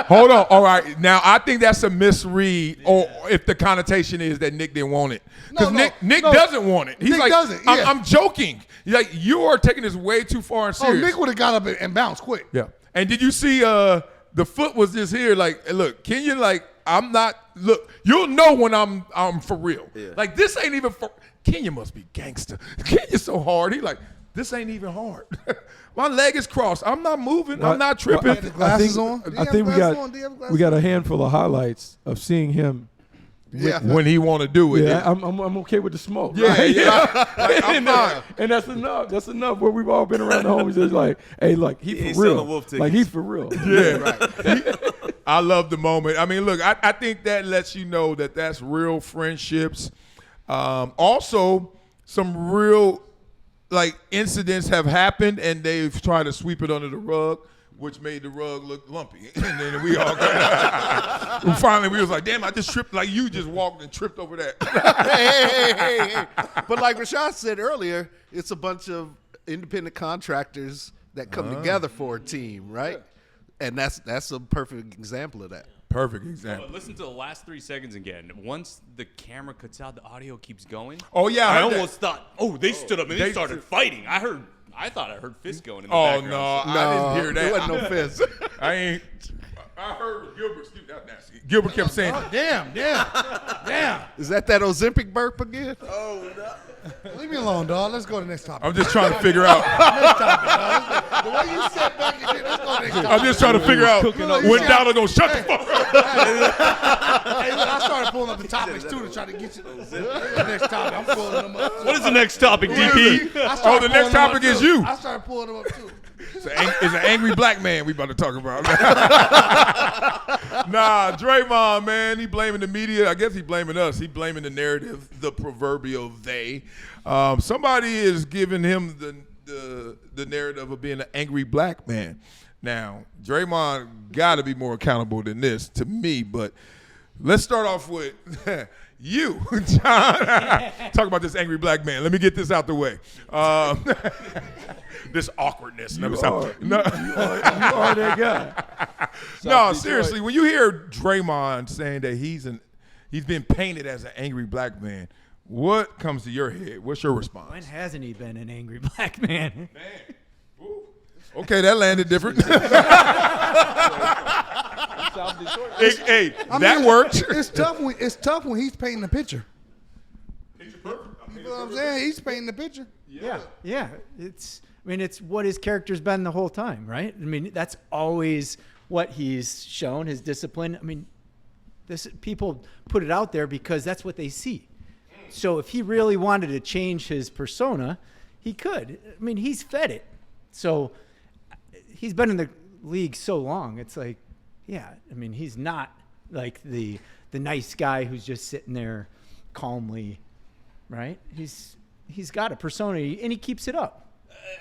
Hold on. All right. Now, I think that's a misread, or if the connotation is that Nick didn't want it. Because Nick doesn't want it. He's Nick like, doesn't, yeah. I'm joking. Like, you are taking this way too far and serious. Nick would have got up and bounced quick. Yeah. And did you see the foot was just here? Like, look, Kenyon, like, I'm not. Look, you'll know when I'm for real. Yeah. Like, this ain't even for. Kenyon must be gangster. Kenyon's so hard. He like, this ain't even hard. My leg is crossed. I'm not moving. I'm not tripping. I think we got a handful of highlights of seeing him. When he want to do it. Yeah, I'm okay with the smoke. Yeah. Like, I'm fine. And that's enough. That's enough. Where we've all been around the homies. It's like, hey, look, he's for real. Like, he's for real. Yeah, right. I love the moment. I mean, look, I think that lets you know that that's real friendships. Also, some real incidents have happened, and they've tried to sweep it under the rug, which made the rug look lumpy. And then we all got finally we was like, damn, I just tripped. Like, you just walked and tripped over that. hey. But like Rashad said earlier, it's a bunch of independent contractors that come together for a team, right? And that's a perfect example of that. Perfect example. Listen to the last 3 seconds again. Once the camera cuts out, the audio keeps going. Oh, yeah. I almost thought, they stood up and they started fighting. I thought I heard fists going in the background. No, I didn't hear that. There wasn't no fists. I heard Gilbert. That nasty. Gilbert kept saying, damn. Is that Ozempic burp again? Oh, no. Leave me alone, dog. Let's go to the next topic. I'm just trying to figure out. Next topic, dog. The way you sat back and did, let's go to the next topic. I'm just trying to figure out when Donald gonna shut the fuck up. Hey, look, I started pulling up the topics too to try to get you the next topic. I'm pulling them up. What is the next topic, DP? The next topic is you. I started pulling them up too. It's an angry black man we about to talk about. Nah, Draymond, man, he blaming the media. I guess he blaming us. He blaming the narrative, the proverbial they. Somebody is giving him the narrative of being an angry black man. Now, Draymond got to be more accountable than this to me, but let's start off with you, John. Talk about this angry black man. Let me get this out the way. This awkwardness. You are that guy. No, seriously, when you hear Draymond saying that he's been painted as an angry black man, what comes to your head? What's your response? When hasn't he been an angry black man? Ooh. Okay, that landed different. Hey, that worked. It's tough when he's painting the picture. Picture perfect. You know what I'm saying? He's painting the picture. Yeah. It's what his character's been the whole time, right? I mean, that's always what he's shown, his discipline. I mean, people put it out there because that's what they see. So if he really wanted to change his persona, he could. I mean, he's fed it. So he's been in the league so long. It's like, he's not like the nice guy who's just sitting there calmly, right? He's got a persona, and he keeps it up.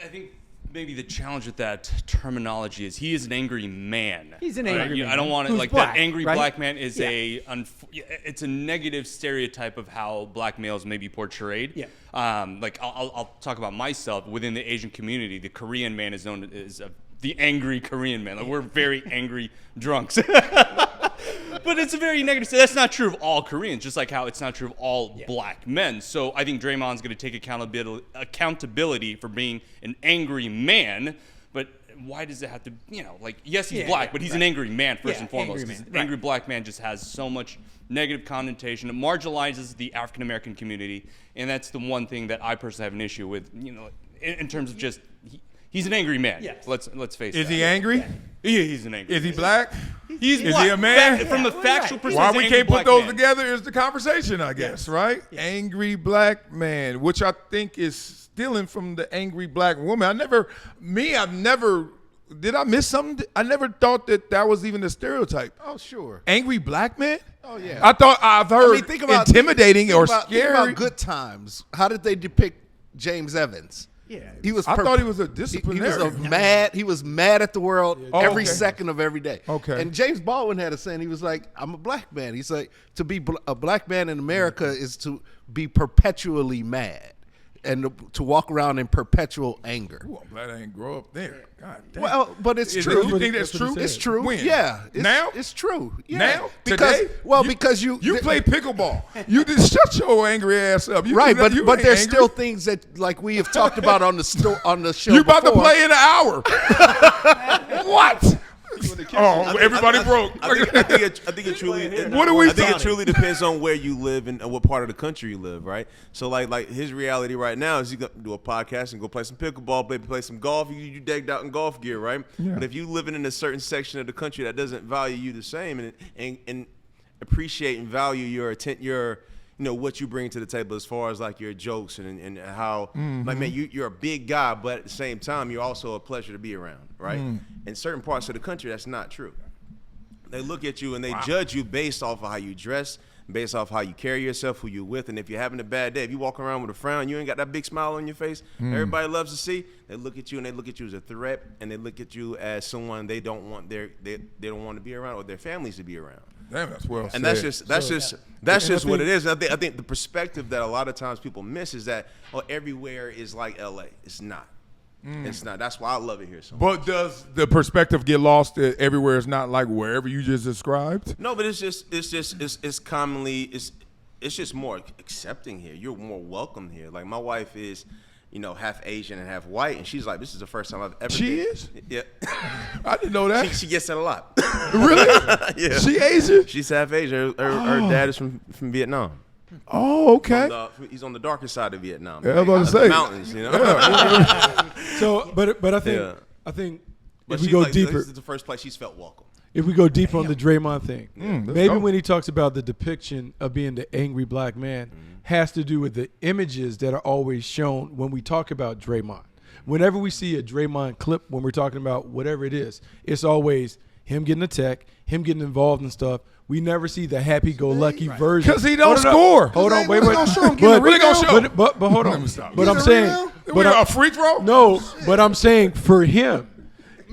I think maybe the challenge with that terminology is he is an angry man. He's an angry man. I don't want it like black, that. Angry right? black man is it's a negative stereotype of how black males may be portrayed. Yeah. I'll talk about myself within the Asian community. The Korean man is known as a the angry Korean man. Like, we're very angry drunks. But it's a very negative. So that's not true of all Koreans, just like how it's not true of all black men. So I think Draymond's going to take accountability for being an angry man. But why does it have to, like, yes, he's black, but he's an angry man first and foremost. Angry black man just has so much negative connotation. It marginalizes the African American community, and that's the one thing that I personally have an issue with. In terms of just he's an angry man. Yes. Let's face it. Is he angry? Yeah, he's an angry. Is he black? He's Is black. he a man? From a factual perspective, why we can't put black those man. together is the conversation, I guess, right? Yes. Angry black man, which I think is stealing from the angry black woman. I've never. Did I miss something? I never thought that was even a stereotype. Oh, sure. Angry black man? Oh, yeah. I thought I've heard intimidating or scary. Think about Good Times. How did they depict James Evans? Yeah, I thought he was a disciplinarian. He was mad at the world every second of every day. Okay. And James Baldwin had a saying. He was like, "I'm a black man." He's like, to be a black man in America is to be perpetually mad and to walk around in perpetual anger. Ooh, I'm glad I didn't grow up there. God damn. Well, but it's true. You think that's true? It's true. When? Yeah. Now? It's true. Yeah. Now? Because, today? because you play pickleball. You just shut your angry ass up. Right, but there's still things that like we have talked about on the show. You about before. to play in an hour. What? Oh, everybody broke. I think it truly. What are we? I think it truly depends on where you live and what part of the country you live, right? So like his reality right now is he gonna do a podcast and go play some pickleball, play some golf. You decked out in golf gear, right? Yeah. But if you living in a certain section of the country that doesn't value you the same and appreciate and value your what you bring to the table as far as like your jokes and how like man you're a big guy, but at the same time you're also a pleasure to be around, right? In certain parts of the country that's not true. They look at you and they judge you based off of how you dress, based off how you carry yourself, who you're with, and if you're having a bad day, if you walk around with a frown, you ain't got that big smile on your face, everybody loves to see. They look at you and they look at you as a threat, and they look at you as someone they don't want they don't want to be around or their families to be around. Damn, that's well said. And that's just what it is. And I think the perspective that a lot of times people miss is that everywhere is like LA. It's not. It's not. That's why I love it here so much. But does the perspective get lost that everywhere is not like wherever you just described? No, but it's just more accepting here. You're more welcome here. Like my wife is, half Asian and half white, and she's like, this is the first time I've ever. She is? Yeah. I didn't know that. She gets that a lot. Really? Yeah. She Asian? She's half Asian. Her dad is from Vietnam. Oh, okay. He's on the darker side of Vietnam. Yeah, I was about to say. The mountains, So, but I think But if we go like, deeper, this is the first place she's felt welcome. If we go deeper on the Draymond thing, maybe go. when he talks about the depiction of being the angry black man has to do with the images that are always shown when we talk about Draymond. Whenever we see a Draymond clip, when we're talking about whatever it is, it's always him getting attacked, him getting involved in stuff. We never see the happy-go-lucky version. Because he don't score. Hold on, wait. But hold on. But I'm saying, a free throw? No, but I'm saying for him,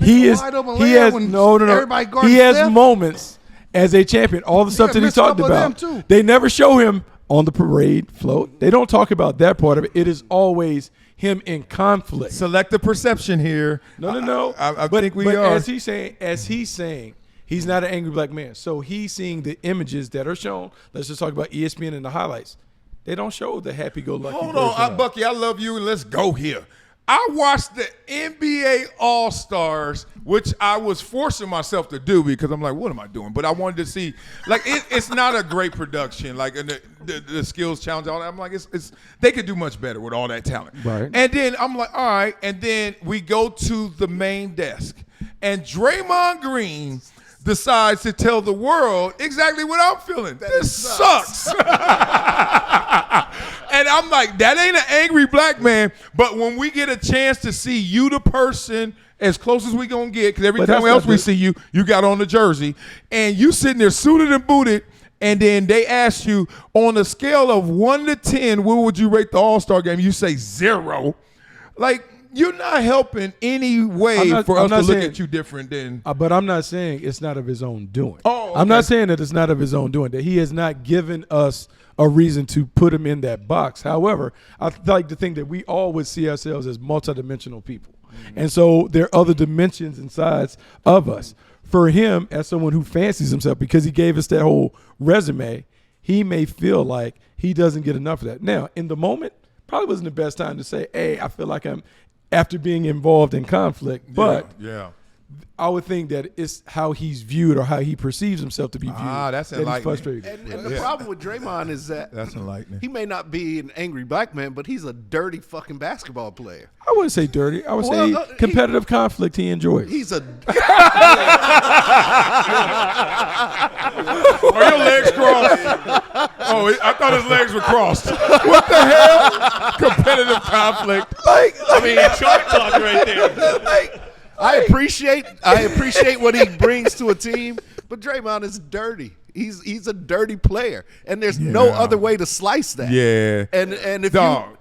he has moments as a champion. All the stuff that he talked about, they never show him on the parade float. They don't talk about that part of it. It is always him in conflict. Selective perception here. No. I think we are. As he's saying, he's not an angry black man. So he's seeing the images that are shown. Let's just talk about ESPN and the highlights. They don't show the happy-go-lucky. Hold on, Bucky, I love you, and let's go here. I watched the NBA All-Stars, which I was forcing myself to do because I'm like, what am I doing? But I wanted to see, like, it's not a great production, like the skills challenge. All that. I'm like, it's they could do much better with all that talent. Right. And then I'm like, all right. And then we go to the main desk, and Draymond Green decides to tell the world exactly what I'm feeling. This sucks. And I'm like, that ain't an angry black man. But when we get a chance to see you, the person, as close as we gonna get, because every time else we see you, you got on the jersey, and you sitting there suited and booted, and then they ask you on a scale of 1 to 10, what would you rate the All-Star game? You say 0. Like, you're not helping any way for us to look at you different than. But I'm not saying it's not of his own doing. Oh, okay. I'm not saying that it's not of his own doing, that he has not given us a reason to put him in that box. However, I like to think that we all would see ourselves as multidimensional people. And so there are other dimensions and sides of us. For him, as someone who fancies himself, because he gave us that whole resume, he may feel like he doesn't get enough of that. Now, in the moment, probably wasn't the best time to say, hey, I feel like I'm after being involved in conflict. But I would think that it's how he's viewed or how he perceives himself to be viewed. That's that enlightening. he's frustrated. And the problem with Draymond is that That's enlightening. he may not be an angry black man, but he's a dirty fucking basketball player. I wouldn't say dirty. I would say Well, competitive conflict he enjoys. He's a Are your legs crossed? Oh, I thought his legs were crossed. What the hell? Competitive conflict. Shark talk right there. I appreciate what he brings to a team, but Draymond is dirty. He's a dirty player, and there's no other way to slice that. Yeah. And if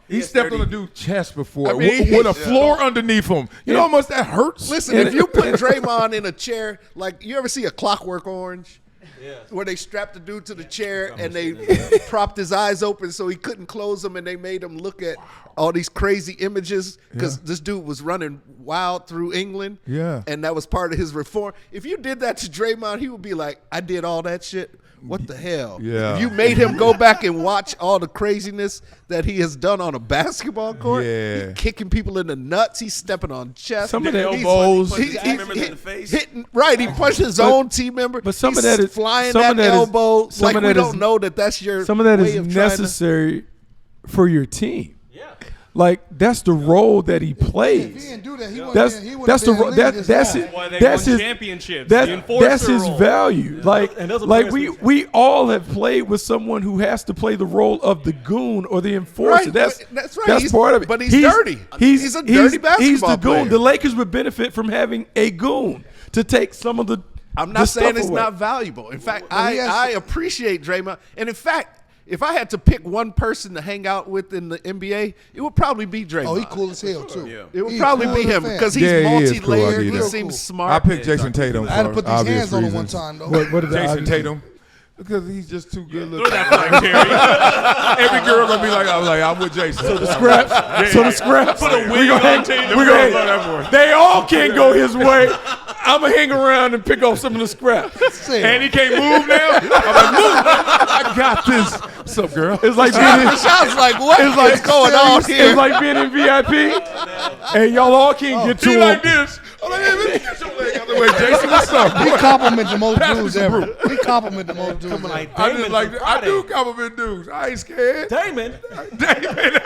he stepped on a dude's chest before I mean, with a floor underneath him. You know how much that hurts? listen, if you put Draymond in a chair, like you ever see a Clockwork Orange? Where they strapped the dude to the chair and they propped his eyes open so he couldn't close them, and they made him look at all these crazy images because this dude was running wild through England. Yeah. And that was part of his reform. If you did that to Draymond, he would be like, I did all that shit. What the hell? Yeah. If you made him go back and watch all the craziness that he has done on a basketball court, he's kicking people in the nuts, he's stepping on chests. Some of that elbows. He's members in the face. hitting, right, he punched his own team member. But some He's of that is flying some that of that is- elbow some like of we that don't is- know that's your Some of that way is of trying necessary for your team. Like that's the role that he plays. If he didn't do that, he That's wouldn't that's the been in the league this that's long. it. Why they That's won his championships. The that's enforcer his role. value. Like And those are like players we all have played with someone who has to play the role of the goon or the enforcer. Right, That's right. That's He's- part of it. but he's dirty. He's a dirty He's the basketball goon. player. The Lakers would benefit from having a goon to take some of the. I'm the not saying stuff it's away. not valuable. In fact, Well, he has I to- appreciate Draymond. And in fact, if I had to pick one person to hang out with in the NBA, it would probably be Draymond. Oh, he cool as hell too. It would He's probably cool be as a him fan. because he's Yeah, he is cool. I multi-layered. get He that. seems Cool. smart. I picked Jason Tatum I had to for put these obvious hands on him one reasons. time though. What are the Jason obvious- Tatum. Because he's just too good looking. Throw that flag, Terry. Every girl gonna be like, I'm with Jason. So the Scraps. So the scraps. Put a We wig gonna on hang. Tatum. We Love gonna that hang. They all can't go his way. I'm gonna hang around and pick off some of the scraps. And he can't move now. I'm like, move. I got this. What's up, girl? It's like being in, Rashad's like, what it's like is going on here? It's like being in VIP, and y'all all can't get to He him. like this. I'm like, hey, let me get your leg out the way, Jason. What's up? He compliment the most Pass me dudes some ever. brew. He compliment the most dudes ever. I just like. I do compliment dudes. I ain't scared. Damon. Damon.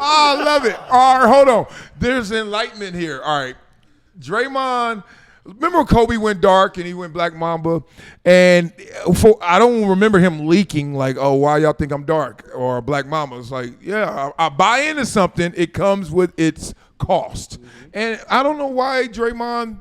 I love it. All right, hold on. There's enlightenment here. All right. Draymond, remember when Kobe went dark and he went Black Mamba? And I don't remember him leaking like, oh, why y'all think I'm dark or Black Mamba? It's like, yeah, I buy into something. It comes with its cost. And I don't know why Draymond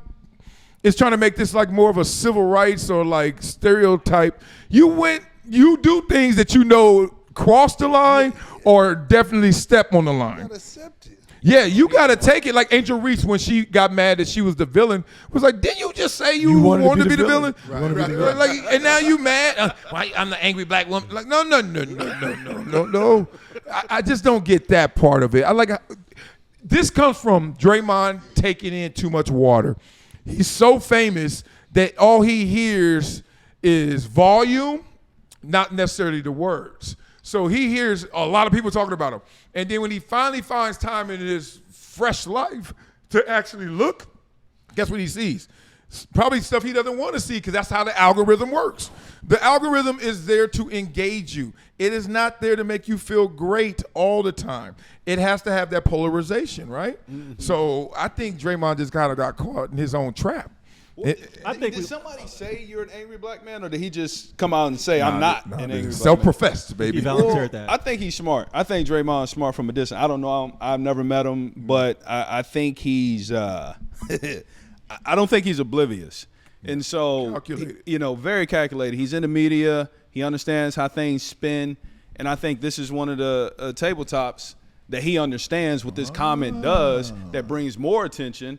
is trying to make this like more of a civil rights or like stereotype. You do things that you know cross the line or definitely step on the line. Accept it. Yeah, you gotta take it. Like Angel Reese, when she got mad that she was the villain, was like, "Didn't you just say you wanted to be the villain?" Right. Like, and now you mad? Why I'm the angry black woman? Like, no. I just don't get that part of it. I like this comes from Draymond taking in too much water. He's so famous that all he hears is volume, not necessarily the words. So he hears a lot of people talking about him. And then when he finally finds time in his fresh life to actually look, guess what he sees? Probably stuff he doesn't want to see because that's how the algorithm works. The algorithm is there to engage you. It is not there to make you feel great all the time. It has to have that polarization, right? Mm-hmm. So I think Draymond just kind of got caught in his own trap. I think did somebody say you're an angry black man, or did he just come out and say I'm not an angry black man? Self-professed, baby. He volunteered that. I think he's smart. I think Draymond's smart from a distance. I don't know him. I've never met him, but I think he's I don't think he's oblivious. And so, very calculated. He's in the media. He understands how things spin. And I think this is one of the tabletops that he understands what this comment does that brings more attention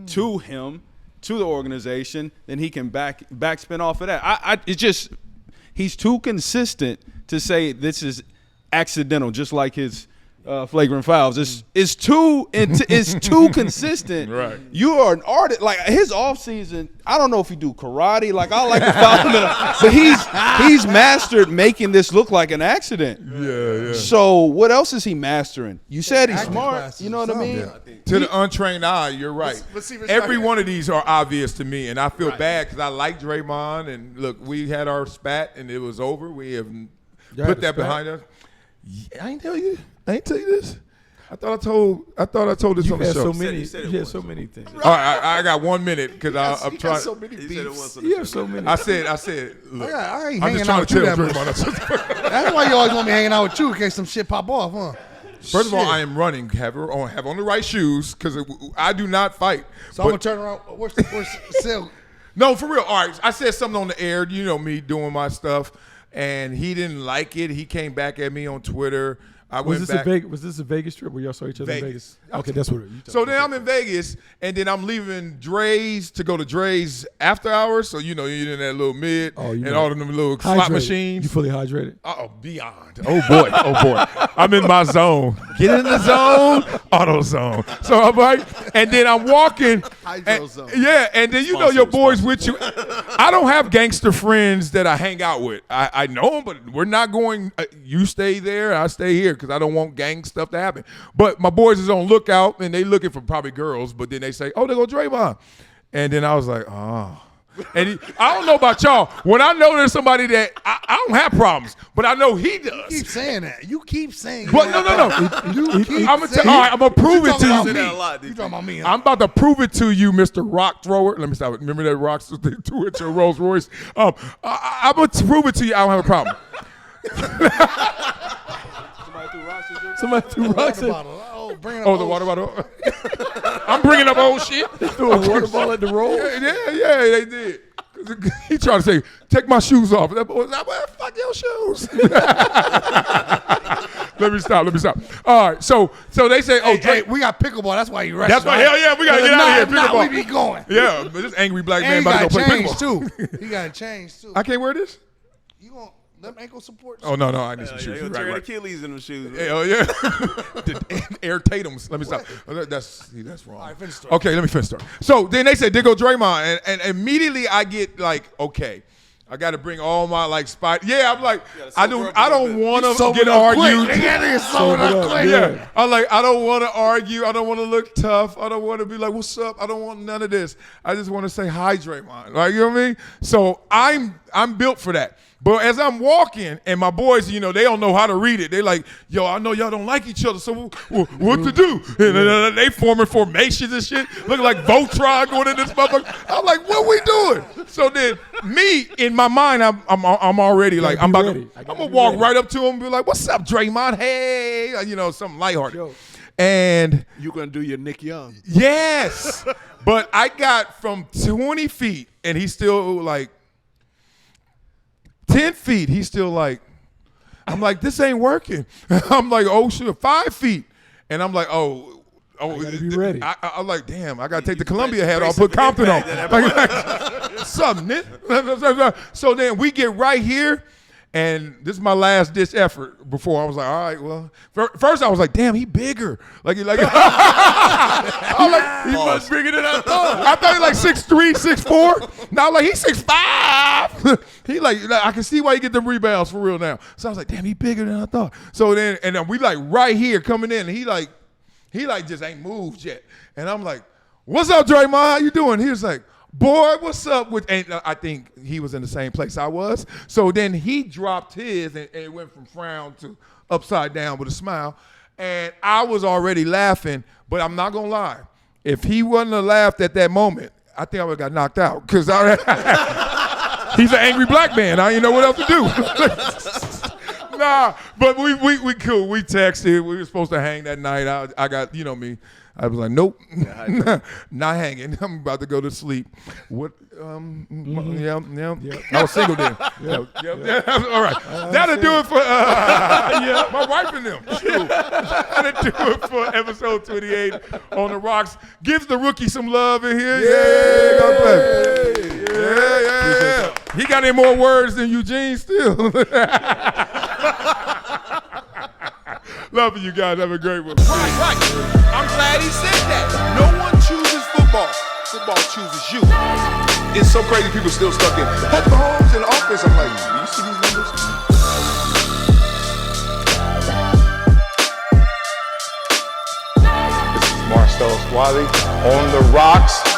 to him, to the organization, then he can backspin off of that. It's just he's too consistent to say this is accidental, just like his flagrant fouls. It's too consistent. Right. You are an artist. Like his off season, I don't know if he do karate. Like I like to foul him, but he's mastered making this look like an accident. Yeah. So what else is he mastering? You said he's smart. classes You know what I mean? To the untrained eye, you're right. Let's see what's Every right. one of these are obvious to me, and I feel bad because I like Draymond. And look, we had our spat, and it was over. We have put that behind us. I ain't tell you this. I thought I told this You on the had show. so many. You said it You had was. so many things. All right, I got 1 minute because I'm He trying. got so many He said it beefs. was on You the have so many. I said, look, I ain't I'm hanging just out trying with to you tell that much. Draymond. That's why you always want me hanging out with you in case some shit pop off, huh? First of all, Shit. I am running. Have on the right shoes because I do not fight. So I'm gonna But- turn around. Where's Silk? No, for real. All right, I said something on the air. You know me doing my stuff, and he didn't like it. He came back at me on Twitter. I Was went this back. was this a Vegas trip where y'all saw each other in Vegas. Vegas? Okay, that's what it is. So then I'm in Vegas, and then I'm leaving Dre's to go to Dre's after hours. So you know you're in that little mid and all of them little slot You machines. fully hydrated? Oh, beyond. Oh boy. I'm in my zone. Get in the zone. Auto zone. So I'm like, and then I'm walking. Hydro and- zone. Yeah, and then you know your boys with you. I don't have gangster friends that I hang out with. I know them, but we're not going. You stay there, I stay here because I don't want gang stuff to happen. But my boys is on lookout, and they looking for probably girls. But then they say, "Oh, they go Draymond," and then I was like, "Oh." And I don't know about y'all. When I know there's somebody that I don't have problems, but I know he does. You keep saying that. You keep saying. But no. You keep I'm saying. gonna prove it to talking you. about me. a lot, You DP. talking about me? I'm about to prove it to you, Mr. Rock Thrower. Let me stop it. Remember that rocks they threw at your Rolls Royce? I'm gonna prove it to you. I don't have a problem. Somebody threw rocks Water at bottle. Oh, bring it Oh, up. the water bottle. I'm bringing up old shit. threw a water ball at the roll. Yeah, they did. He tried to say, "Take my shoes off." That boy was like, "Well, fuck your shoes." Let me stop. All right, so they say, "Oh, Hey, Drake." we got pickleball. That's why you rushing. That's why. Hell yeah, we gotta get out of here. Nah, Pickleball. we be going. Yeah, but this angry black man And he about to got go to play change pickleball. too. He got to change too. I can't wear this. You going them ankle supports? Oh no, I need some shoes. They You're gonna tear the right. Achilles in them shoes. Hell yeah. The Air Tatum's. Let me stop. That's wrong. All right, finish the story. Okay, let me finish the story. So then they said, "There go Draymond," and immediately I get like, okay, I got to bring all my like spot. Yeah, I'm like, I don't want to get argued. Yeah, I'm like, I don't want to argue. I don't want to look tough. I don't want to be like, "What's up?" I don't want none of this. I just want to say hi, Draymond. Like, you know what I mean? So I'm built for that. But as I'm walking, and my boys, you know, they don't know how to read it. They like, "Yo, I know y'all don't like each other, so what to do?" And they forming formations and shit, looking like Voltron going in this motherfucker. I'm like, "What we doing?" So then, me in my mind, I'm already like, I'm gonna walk right up to him and be like, "What's up, Draymond? Hey," you know, something lighthearted. And You gonna do your Nick Young? yes, but I got from 20 feet, and he's still like 10 feet. He's still like, I'm like, this ain't working. I'm like, oh shit, 5 feet, and I'm like, oh. Be ready. I'm like, damn, I gotta take the Columbia hat off, put Compton on. Like, something, man. So then we get right here, and this is my last ditch effort. Before I was like, all right, well, first I was like, damn, he bigger. Like I was like, he much bigger than I thought. I thought he like 6'3", 6'4". Now like he's 6'5". He like I can see why he get them rebounds for real now. So I was like, damn, he bigger than I thought. So then we like right here coming in, and he like just ain't moved yet. And I'm like, "What's up, Draymond? How you doing?" He was like, "Boy, what's up with," and I think he was in the same place I was. So then he dropped his and it went from frown to upside down with a smile. And I was already laughing, but I'm not gonna lie. If he wouldn't have laughed at that moment, I think I would have got knocked out. Because he's an angry black man. I didn't know what else to do. Nah, but we cool. We texted. We were supposed to hang that night. I got, you know me. I was like, nope, not hanging. I'm about to go to sleep. What? Yeah. I was single then. Yeah. All right. That'll do it for my wife and them. That'll do it for episode 28 on the Rocks. Gives the rookie some love in here. Yeah. God bless. Yeah. He got any more words than Eugene still. Love you guys. Have a great one. Right. I'm glad he said that. No one chooses football. Football chooses you. It's so crazy people still stuck in Pat Mahomes in the offense. I'm like, do you see these numbers? This is Marcellus Wiley on the rocks.